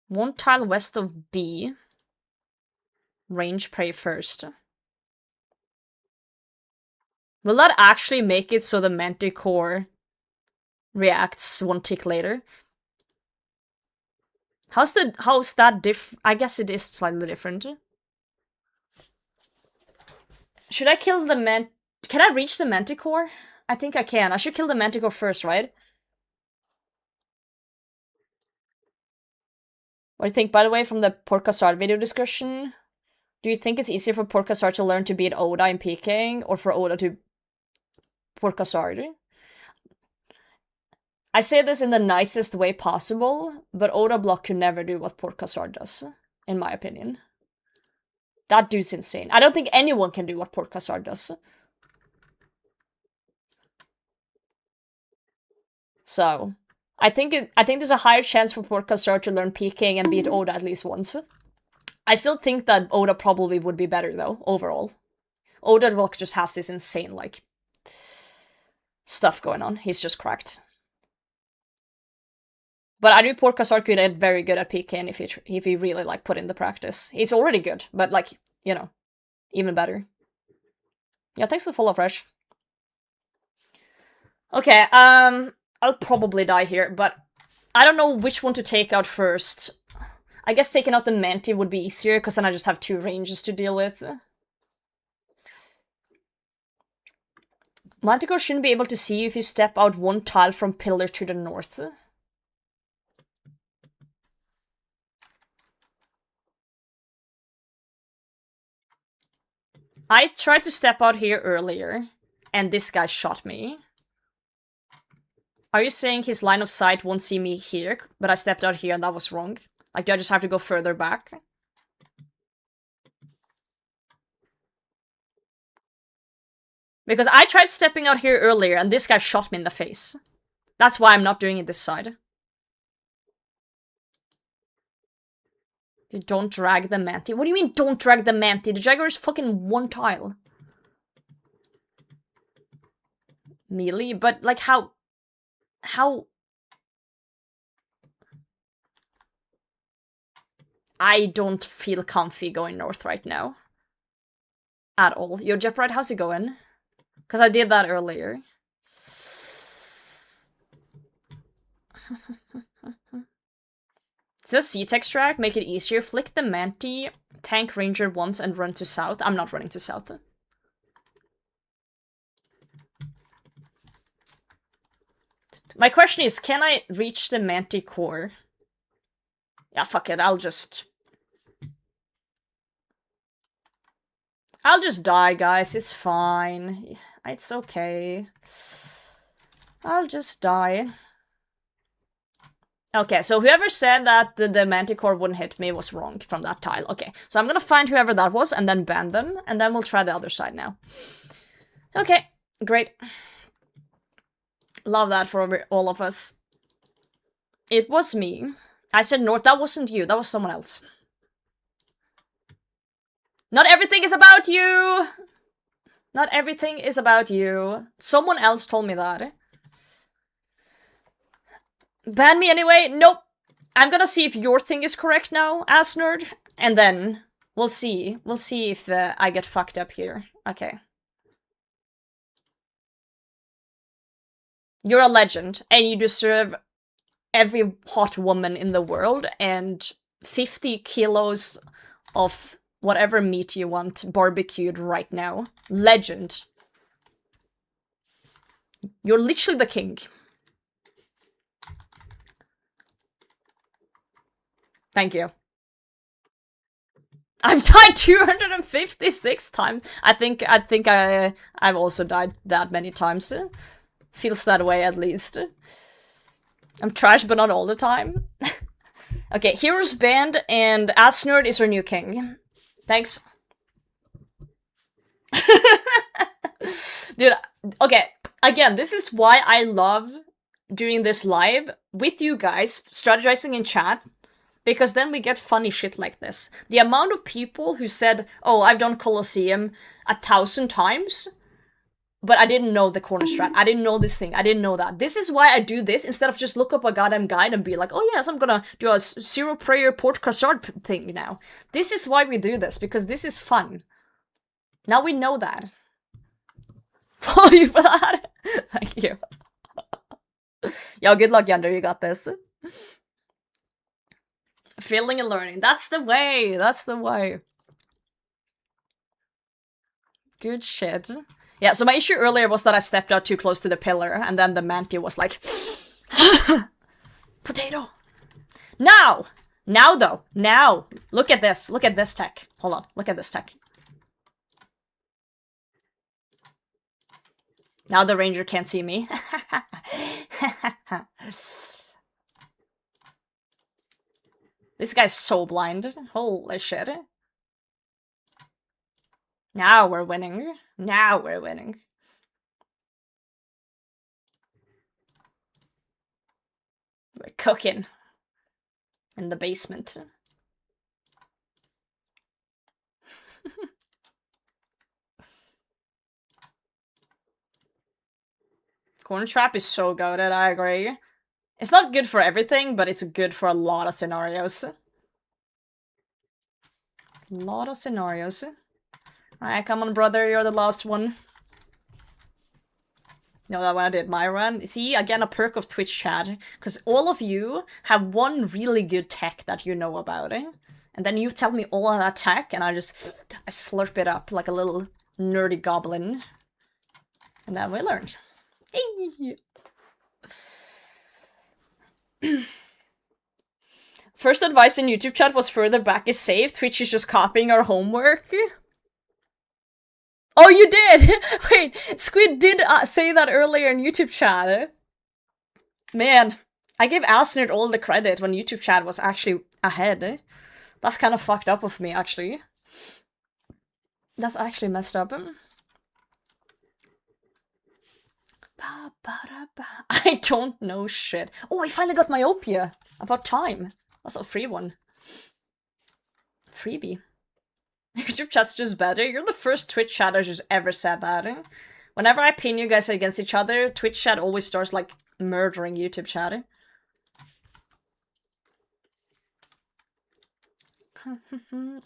One tile west of B. Range prey first. Will that actually make it so the Manticore reacts 1 tick later? How's that I guess it is slightly different. Should I kill the Can I reach the Manticore? I think I can. I should kill the Manticore first, right? What do you think, by the way, from the Porkasar video discussion? Do you think it's easier for Porkasar to learn to beat Oda in PKing, or for Oda to Porkasar? I say this in the nicest way possible, but Oda block could never do what Porkasar does, in my opinion. That dude's insane. I don't think anyone can do what Porkasar does. So, I think there's a higher chance for Porkasar to learn PKing and beat Oda at least once. I still think that Oda probably would be better, though, overall. Oda block just has this insane, like, stuff going on. He's just cracked. But I knew Porkasar could get very good at PKing if he really, like, put in the practice. He's already good, but, like, you know, even better. Yeah, thanks for the follow, Fresh. Okay, I'll probably die here, but I don't know which one to take out first. I guess taking out the Manti would be easier, because then I just have 2 ranges to deal with. Manticore shouldn't be able to see you if you step out 1 tile from pillar to the north. I tried to step out here earlier, and this guy shot me. Are you saying his line of sight won't see me here, but I stepped out here and that was wrong? Like, do I just have to go further back? Because I tried stepping out here earlier, and this guy shot me in the face. That's why I'm not doing it this side. Don't drag the Manti. What do you mean, don't drag the Manti? The Jaguar is fucking 1 tile. Melee? But, like, how... I don't feel comfy going north right now. At all. Yo, Jepride, how's it going? Because I did that earlier. Does C-Text track make it easier? Flick the Manti, tank Ranger once, and run to south. I'm not running to south. My question is, can I reach the Manticore? Yeah, fuck it, I'll just die, guys, it's fine. It's okay. I'll just die. Okay, so whoever said that the Manticore wouldn't hit me was wrong from that tile. Okay, so I'm gonna find whoever that was and then ban them, and then we'll try the other side now. Okay, great. Love that for all of us. It was me. I said north, that wasn't you, that was someone else. Not everything is about you! Not everything is about you. Someone else told me that. Ban me anyway? Nope. I'm gonna see if your thing is correct now, ass nerd. And then we'll see. We'll see if I get fucked up here. Okay. You're a legend, and you deserve every hot woman in the world and 50 kilos of whatever meat you want barbecued right now. Legend. You're literally the king. Thank you. I've died 256 times. I think I've also died that many times. Feels that way at least. I'm trash, but not all the time. Okay, Heroes banned, and Ass Nerd is our new king. Thanks. Dude, okay, again, this is why I love doing this live with you guys, strategizing in chat, because then we get funny shit like this. The amount of people who said, oh, I've done Colosseum 1,000 times, but I didn't know the corner strat. I didn't know this thing. I didn't know that. This is why I do this instead of just look up a goddamn guide and be like, oh yes, I'm gonna do a zero prayer port crossard thing now. This is why we do this, because this is fun. Now we know that. Follow you for that. Thank you. Yo, good luck, Yander. You got this. Feeling and learning. That's the way. That's the way. Good shit. Yeah, so my issue earlier was that I stepped out too close to the pillar, and then the Manti was like, potato. Now! Now, though. Now. Look at this. Look at this tech. Hold on. Look at this tech. Now the ranger can't see me. This guy's so blind. Holy shit. Now we're winning. Now we're winning. We're cooking. In the basement. Corner trap is so goated, I agree. It's not good for everything, but it's good for a lot of scenarios. A lot of scenarios. Alright, come on, brother, you're the last one. You know that when I did my run? See, again, a perk of Twitch chat. Because all of you have one really good tech that you know about, eh? And then you tell me all of that tech, and I slurp it up like a little nerdy goblin. And then we learn. Hey! First advice in YouTube chat was further back is safe. Twitch is just copying our homework. Oh, you did! Wait, Squid did say that earlier in YouTube chat. Man, I gave Asnert all the credit when YouTube chat was actually ahead. That's kind of fucked up of me, actually. That's actually messed up. I don't know shit. Oh, I finally got myopia. About time. That's a free one. Freebie. YouTube chat's just better. You're the first Twitch chatter who's ever said that. Whenever I pin you guys against each other, Twitch chat always starts like murdering YouTube chat.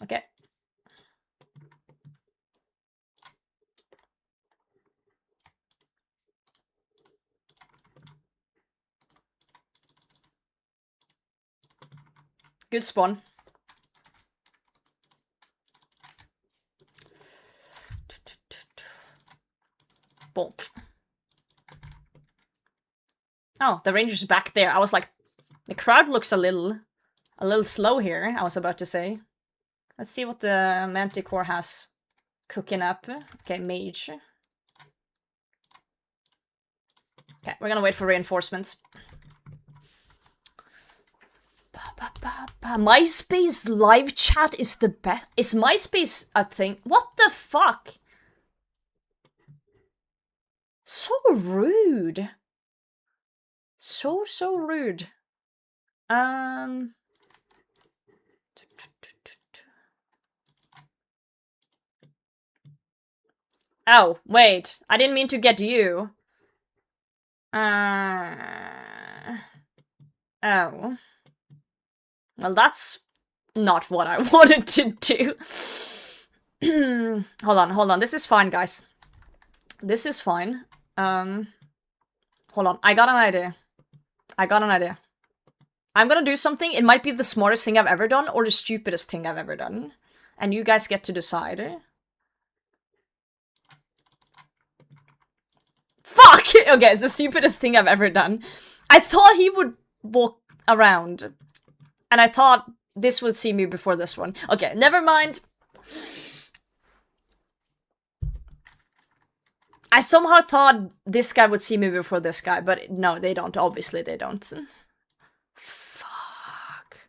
Okay. Good spawn. Bonk. Oh, the ranger's back there. I was like, the crowd looks a little slow here, I was about to say. Let's see what the Manticore has cooking up. Okay, mage. Okay, we're gonna wait for reinforcements. MySpace live chat is the best. Is MySpace a thing? What the fuck? So rude. So rude. Oh, wait. I didn't mean to get you. Oh. Well, that's not what I wanted to do. Hold on. This is fine, guys. This is fine. Hold on. I got an idea. I'm gonna do something. It might be the smartest thing I've ever done or the stupidest thing I've ever done. And you guys get to decide. Fuck! Okay, it's the stupidest thing I've ever done. I thought he would walk around. And I thought this would see me before this one. Okay, never mind. I somehow thought this guy would see me before this guy, but no, they don't. Obviously, they don't. Fuck.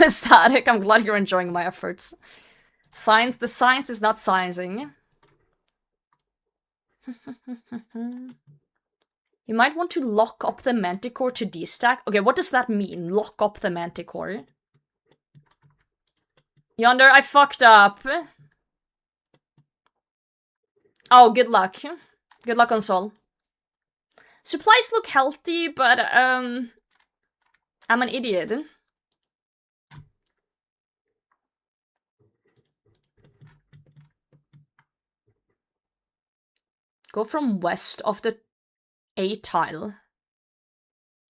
Static, I'm glad you're enjoying my efforts. Science, the science is not sciencing. You might want to lock up the Manticore to destack. Okay, what does that mean? Lock up the Manticore. Yonder, I fucked up. Oh, good luck. Good luck on Sol. Supplies look healthy, but I'm an idiot. Go from west of the A tile.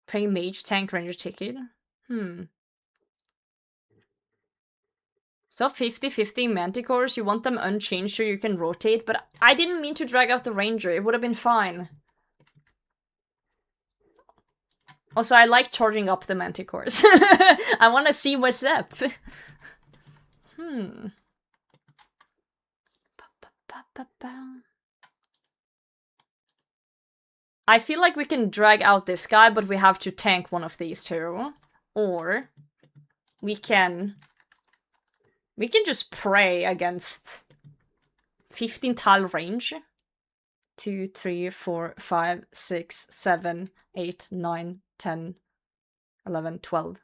Pray mage, tank, ranger ticket. So 50-50 manticores, you want them unchanged so you can rotate, but I didn't mean to drag out the ranger, it would have been fine. Also, I like charging up the manticores. I want to see what's up. I feel like we can drag out this guy, but we have to tank one of these two. Or we can just pray against 15 tile range. 2, 3, 4, 5, 6, 7, 8, 9, 10, 11, 12,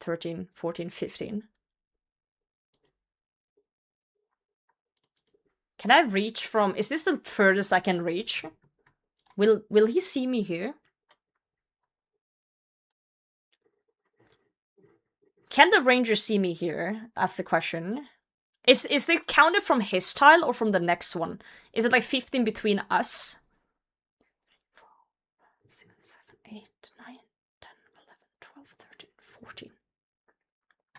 13, 14, 15. Can I reach from... Is this the furthest I can reach? Will he see me here? Can the ranger see me here? That's the question. Is it counted from his tile or from the next one? Is it like 15 between us? 4, 5, 6, 7, 8, 9, 10, 11, 12, 13, 14.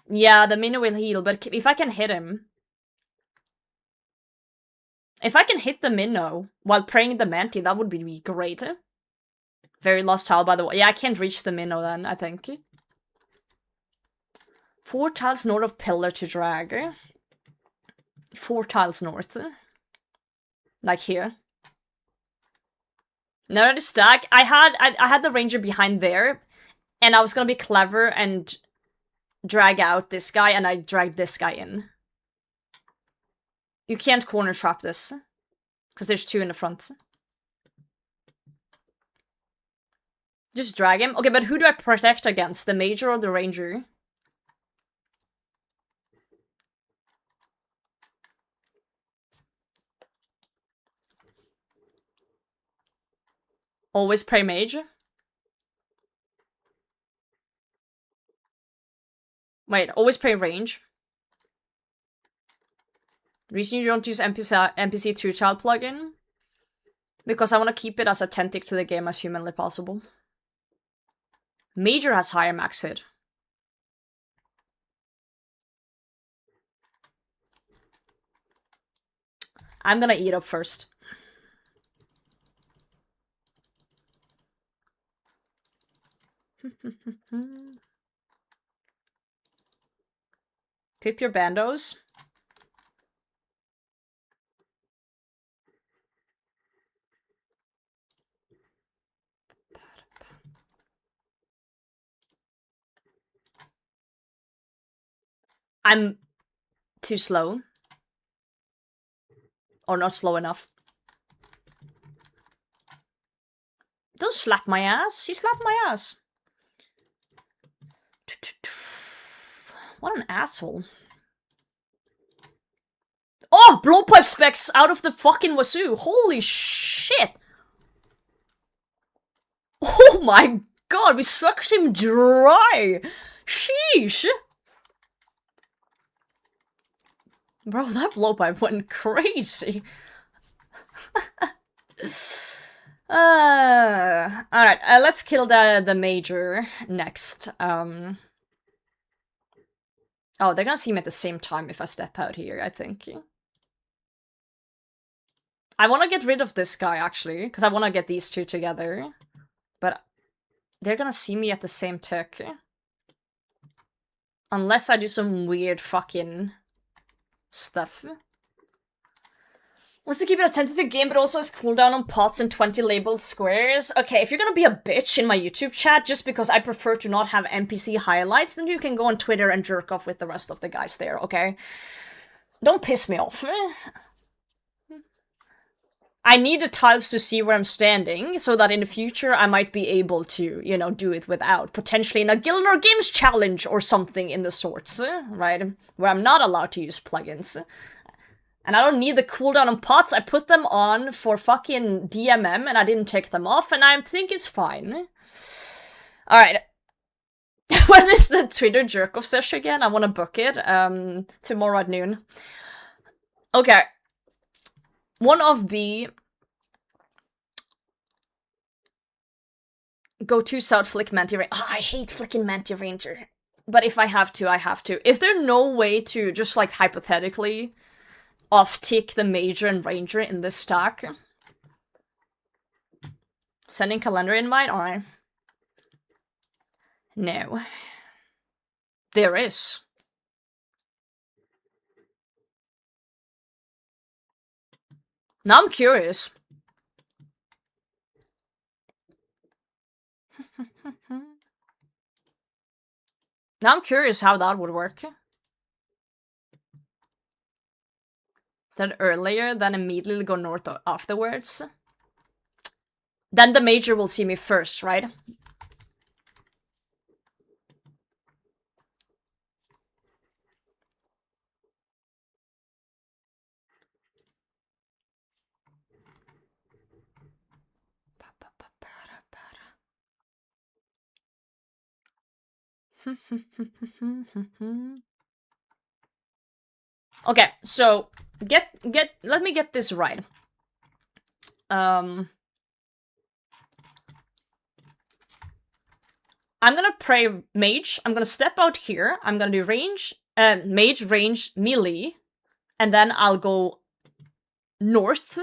Yeah, the minnow will heal, but if I can hit him... If I can hit the minnow while praying the manti, that would be great. Very lost tile, by the way. Yeah, I can't reach the minnow then, I think. 4 tiles north of pillar to drag. 4 tiles north. Like here. Now that it's stack, I had the ranger behind there, and I was gonna be clever and drag out this guy, and I dragged this guy in. You can't corner trap this, because there's 2 in the front. Just drag him. Okay, but who do I protect against? The major or the ranger? Always pray mage. Wait, always pray range. Reason you don't use NPC 2-child plugin? Because I want to keep it as authentic to the game as humanly possible. Major has higher max hit. I'm gonna eat up first. Pip your bandos. I'm too slow. Or not slow enough. Don't slap my ass. He slapped my ass. What an asshole. Oh! Blowpipe specs out of the fucking wazoo. Holy shit! Oh my god, we sucked him dry! Sheesh! Bro, that blowpipe went crazy. Alright, let's kill the major next. Oh, they're gonna see me at the same time if I step out here, I think. I want to get rid of this guy, actually, because I want to get these two together. But they're gonna see me at the same tick. Unless I do some weird fucking stuff. Wants to keep it a tentative game, but also has cooldown on pots and 20 labeled squares. Okay, if you're gonna be a bitch in my YouTube chat just because I prefer to not have NPC highlights, then you can go on Twitter and jerk off with the rest of the guys there, okay? Don't piss me off. I need the tiles to see where I'm standing, so that in the future I might be able to, you know, do it without. Potentially in a Gilnor Games challenge or something in the sorts, right? Where I'm not allowed to use plugins. And I don't need the cooldown on pots. I put them on for fucking DMM and I didn't take them off, and I think it's fine. Alright. When is the Twitter jerk-off session again? I want to book it. Tomorrow at noon. Okay. One of B. Go to South Flick Manti Ranger. Oh, I hate flicking Manti Ranger. But if I have to, I have to. Is there no way to just, like, hypothetically off-tick the Major and Ranger in this stack? Sending calendar invite? Alright. No. There is. Now I'm curious. Now I'm curious how that would work. Then earlier, then immediately go north afterwards. Then the Major will see me first, right? Okay, so let me get this right. I'm gonna pray mage, I'm gonna step out here, I'm gonna do range, mage, range, melee, and then I'll go north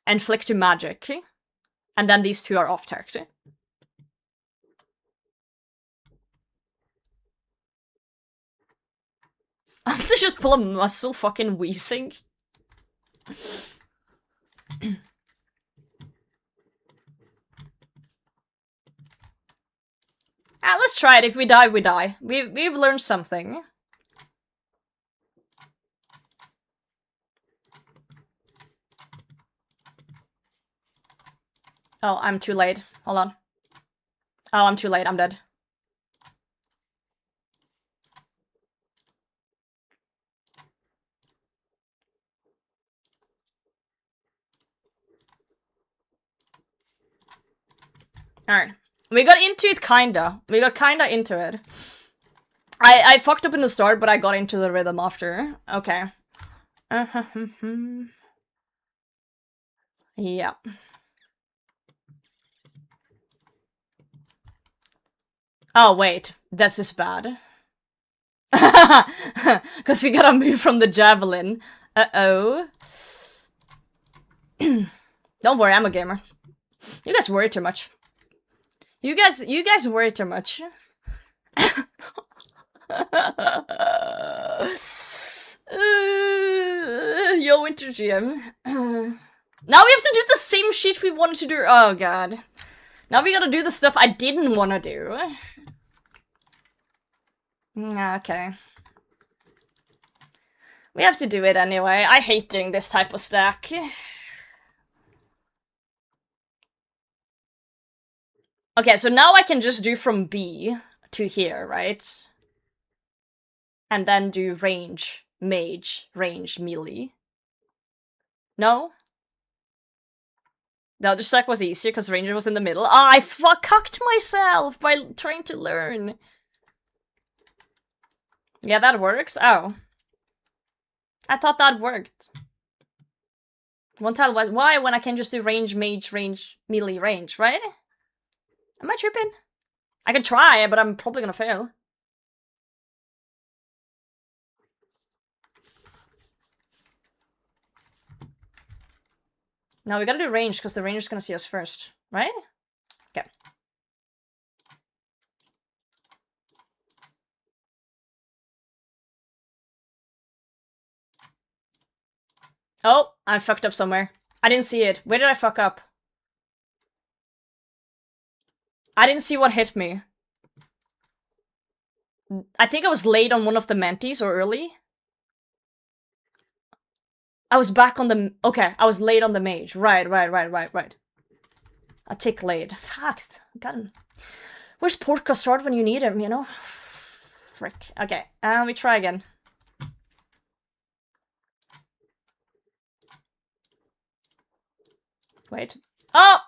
and flick to magic, and then these two are off target. I'm gonna just pull a muscle fucking wheezing. Let's try it. If we die, we die. We've learned something. Oh, I'm too late. Hold on. Oh, I'm too late. I'm dead. Alright. We got into it kinda. We got kinda into it. I fucked up in the start, but I got into the rhythm after. Okay. Yeah. Oh, wait. That's just bad. Because we gotta move from the javelin. Uh-oh. Don't worry, I'm a gamer. You guys worry too much. You guys worry too much. Yo, Winter GM. Now we have to do the same shit we wanted to do. Oh god. Now we gotta do the stuff I didn't want to do. Okay. We have to do it anyway. I hate doing this type of stack. Okay, so now I can just do from B to here, right? And then do range, mage, range, melee. No? The other stack was easier because ranger was in the middle. Ah, I cucked myself by trying to learn. Yeah, that works. Oh. I thought that worked. Won't tell why when I can just do range, mage, range, melee, range, right? Am I tripping? I can try, but I'm probably gonna fail. Now we gotta do range because the ranger's gonna see us first, right? Okay. Oh, I fucked up somewhere. I didn't see it. Where did I fuck up? I didn't see what hit me. I think I was late on one of the mantis or early. I was back on the... Okay, I was late on the mage. Right. A tick late. Fuck. Got him. Where's Port Custard when you need him, you know? Frick. Okay, we try again. Wait. Oh!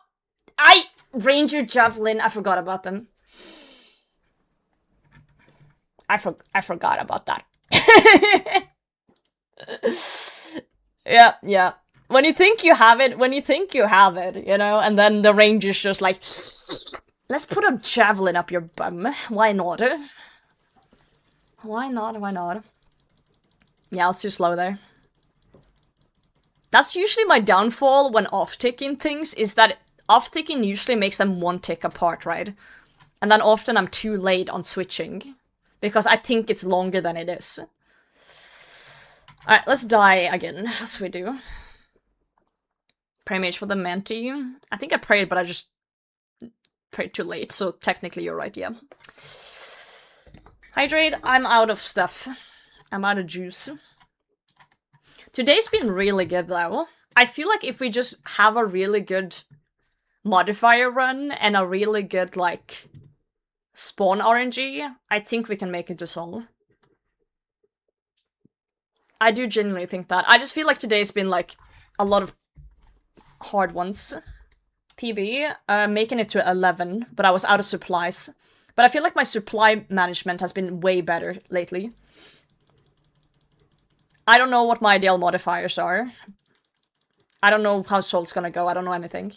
Ranger Javelin. I forgot about them. I forgot about that. Yeah. When you think you have it, you know, and then the ranger's just like, let's put a javelin up your bum. Why not? Why not? Yeah, I was too slow there. That's usually my downfall when off-ticking things, is that off-ticking usually makes them one tick apart, right? And then often I'm too late on switching, because I think it's longer than it is. Alright, let's die again, as we do. Pray mage for the Manti. I think I prayed, but I just prayed too late, so technically you're right, yeah. Hydrate, I'm out of stuff. I'm out of juice. Today's been really good, though. I feel like if we just have a really good modifier run and a really good, like, spawn RNG, I think we can make it to Sol. I do genuinely think that. I just feel like today's been, like, a lot of hard ones. PB, making it to 11, but I was out of supplies. But I feel like my supply management has been way better lately. I don't know what my ideal modifiers are. I don't know how Sol's gonna go, I don't know anything.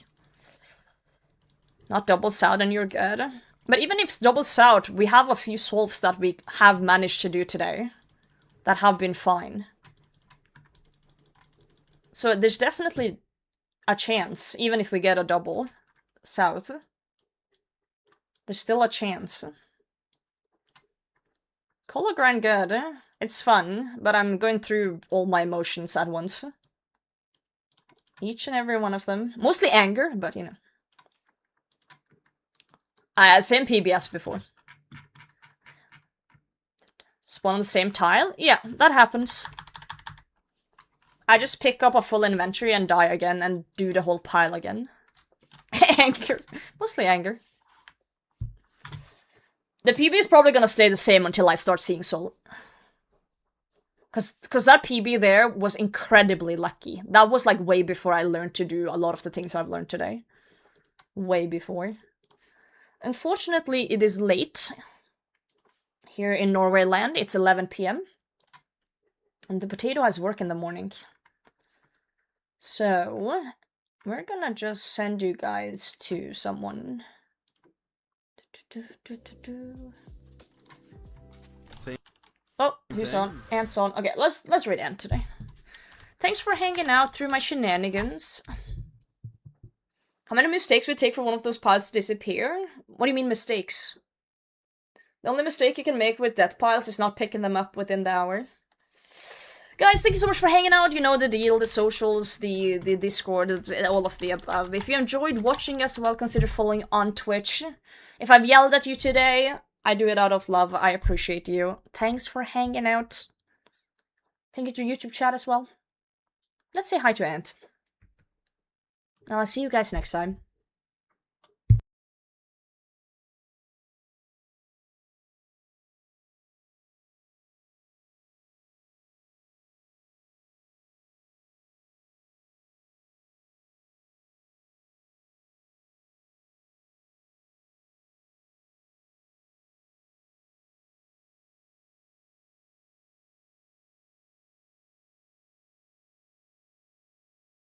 Not double south and you're good. But even if it's double south, we have a few solves that we have managed to do today. That have been fine. So there's definitely a chance, even if we get a double south. There's still a chance. Color grind good. It's fun, but I'm going through all my emotions at once. Each and every one of them. Mostly anger, but you know. Same PBS before. Spawn on the same tile? Yeah, that happens. I just pick up a full inventory and die again and do the whole pile again. Anger. Mostly anger. The PB is probably gonna stay the same until I start seeing Soul. Cause that PB there was incredibly lucky. That was like way before I learned to do a lot of the things I've learned today. Way before. Unfortunately, it is late. Here in Norway land, it's 11 PM. And the potato has work in the morning. So, we're gonna just send you guys to someone. Oh, who's on? Ant's on. Okay, let's read Ant today. Thanks for hanging out through my shenanigans. How many mistakes would it take for one of those piles to disappear? What do you mean mistakes? The only mistake you can make with death piles is not picking them up within the hour. Guys, thank you so much for hanging out. You know the deal, the socials, the Discord, all of the above. If you enjoyed watching as well, consider following on Twitch. If I've yelled at you today, I do it out of love. I appreciate you. Thanks for hanging out. Thank you to YouTube chat as well. Let's say hi to Ant. I'll see you guys next time.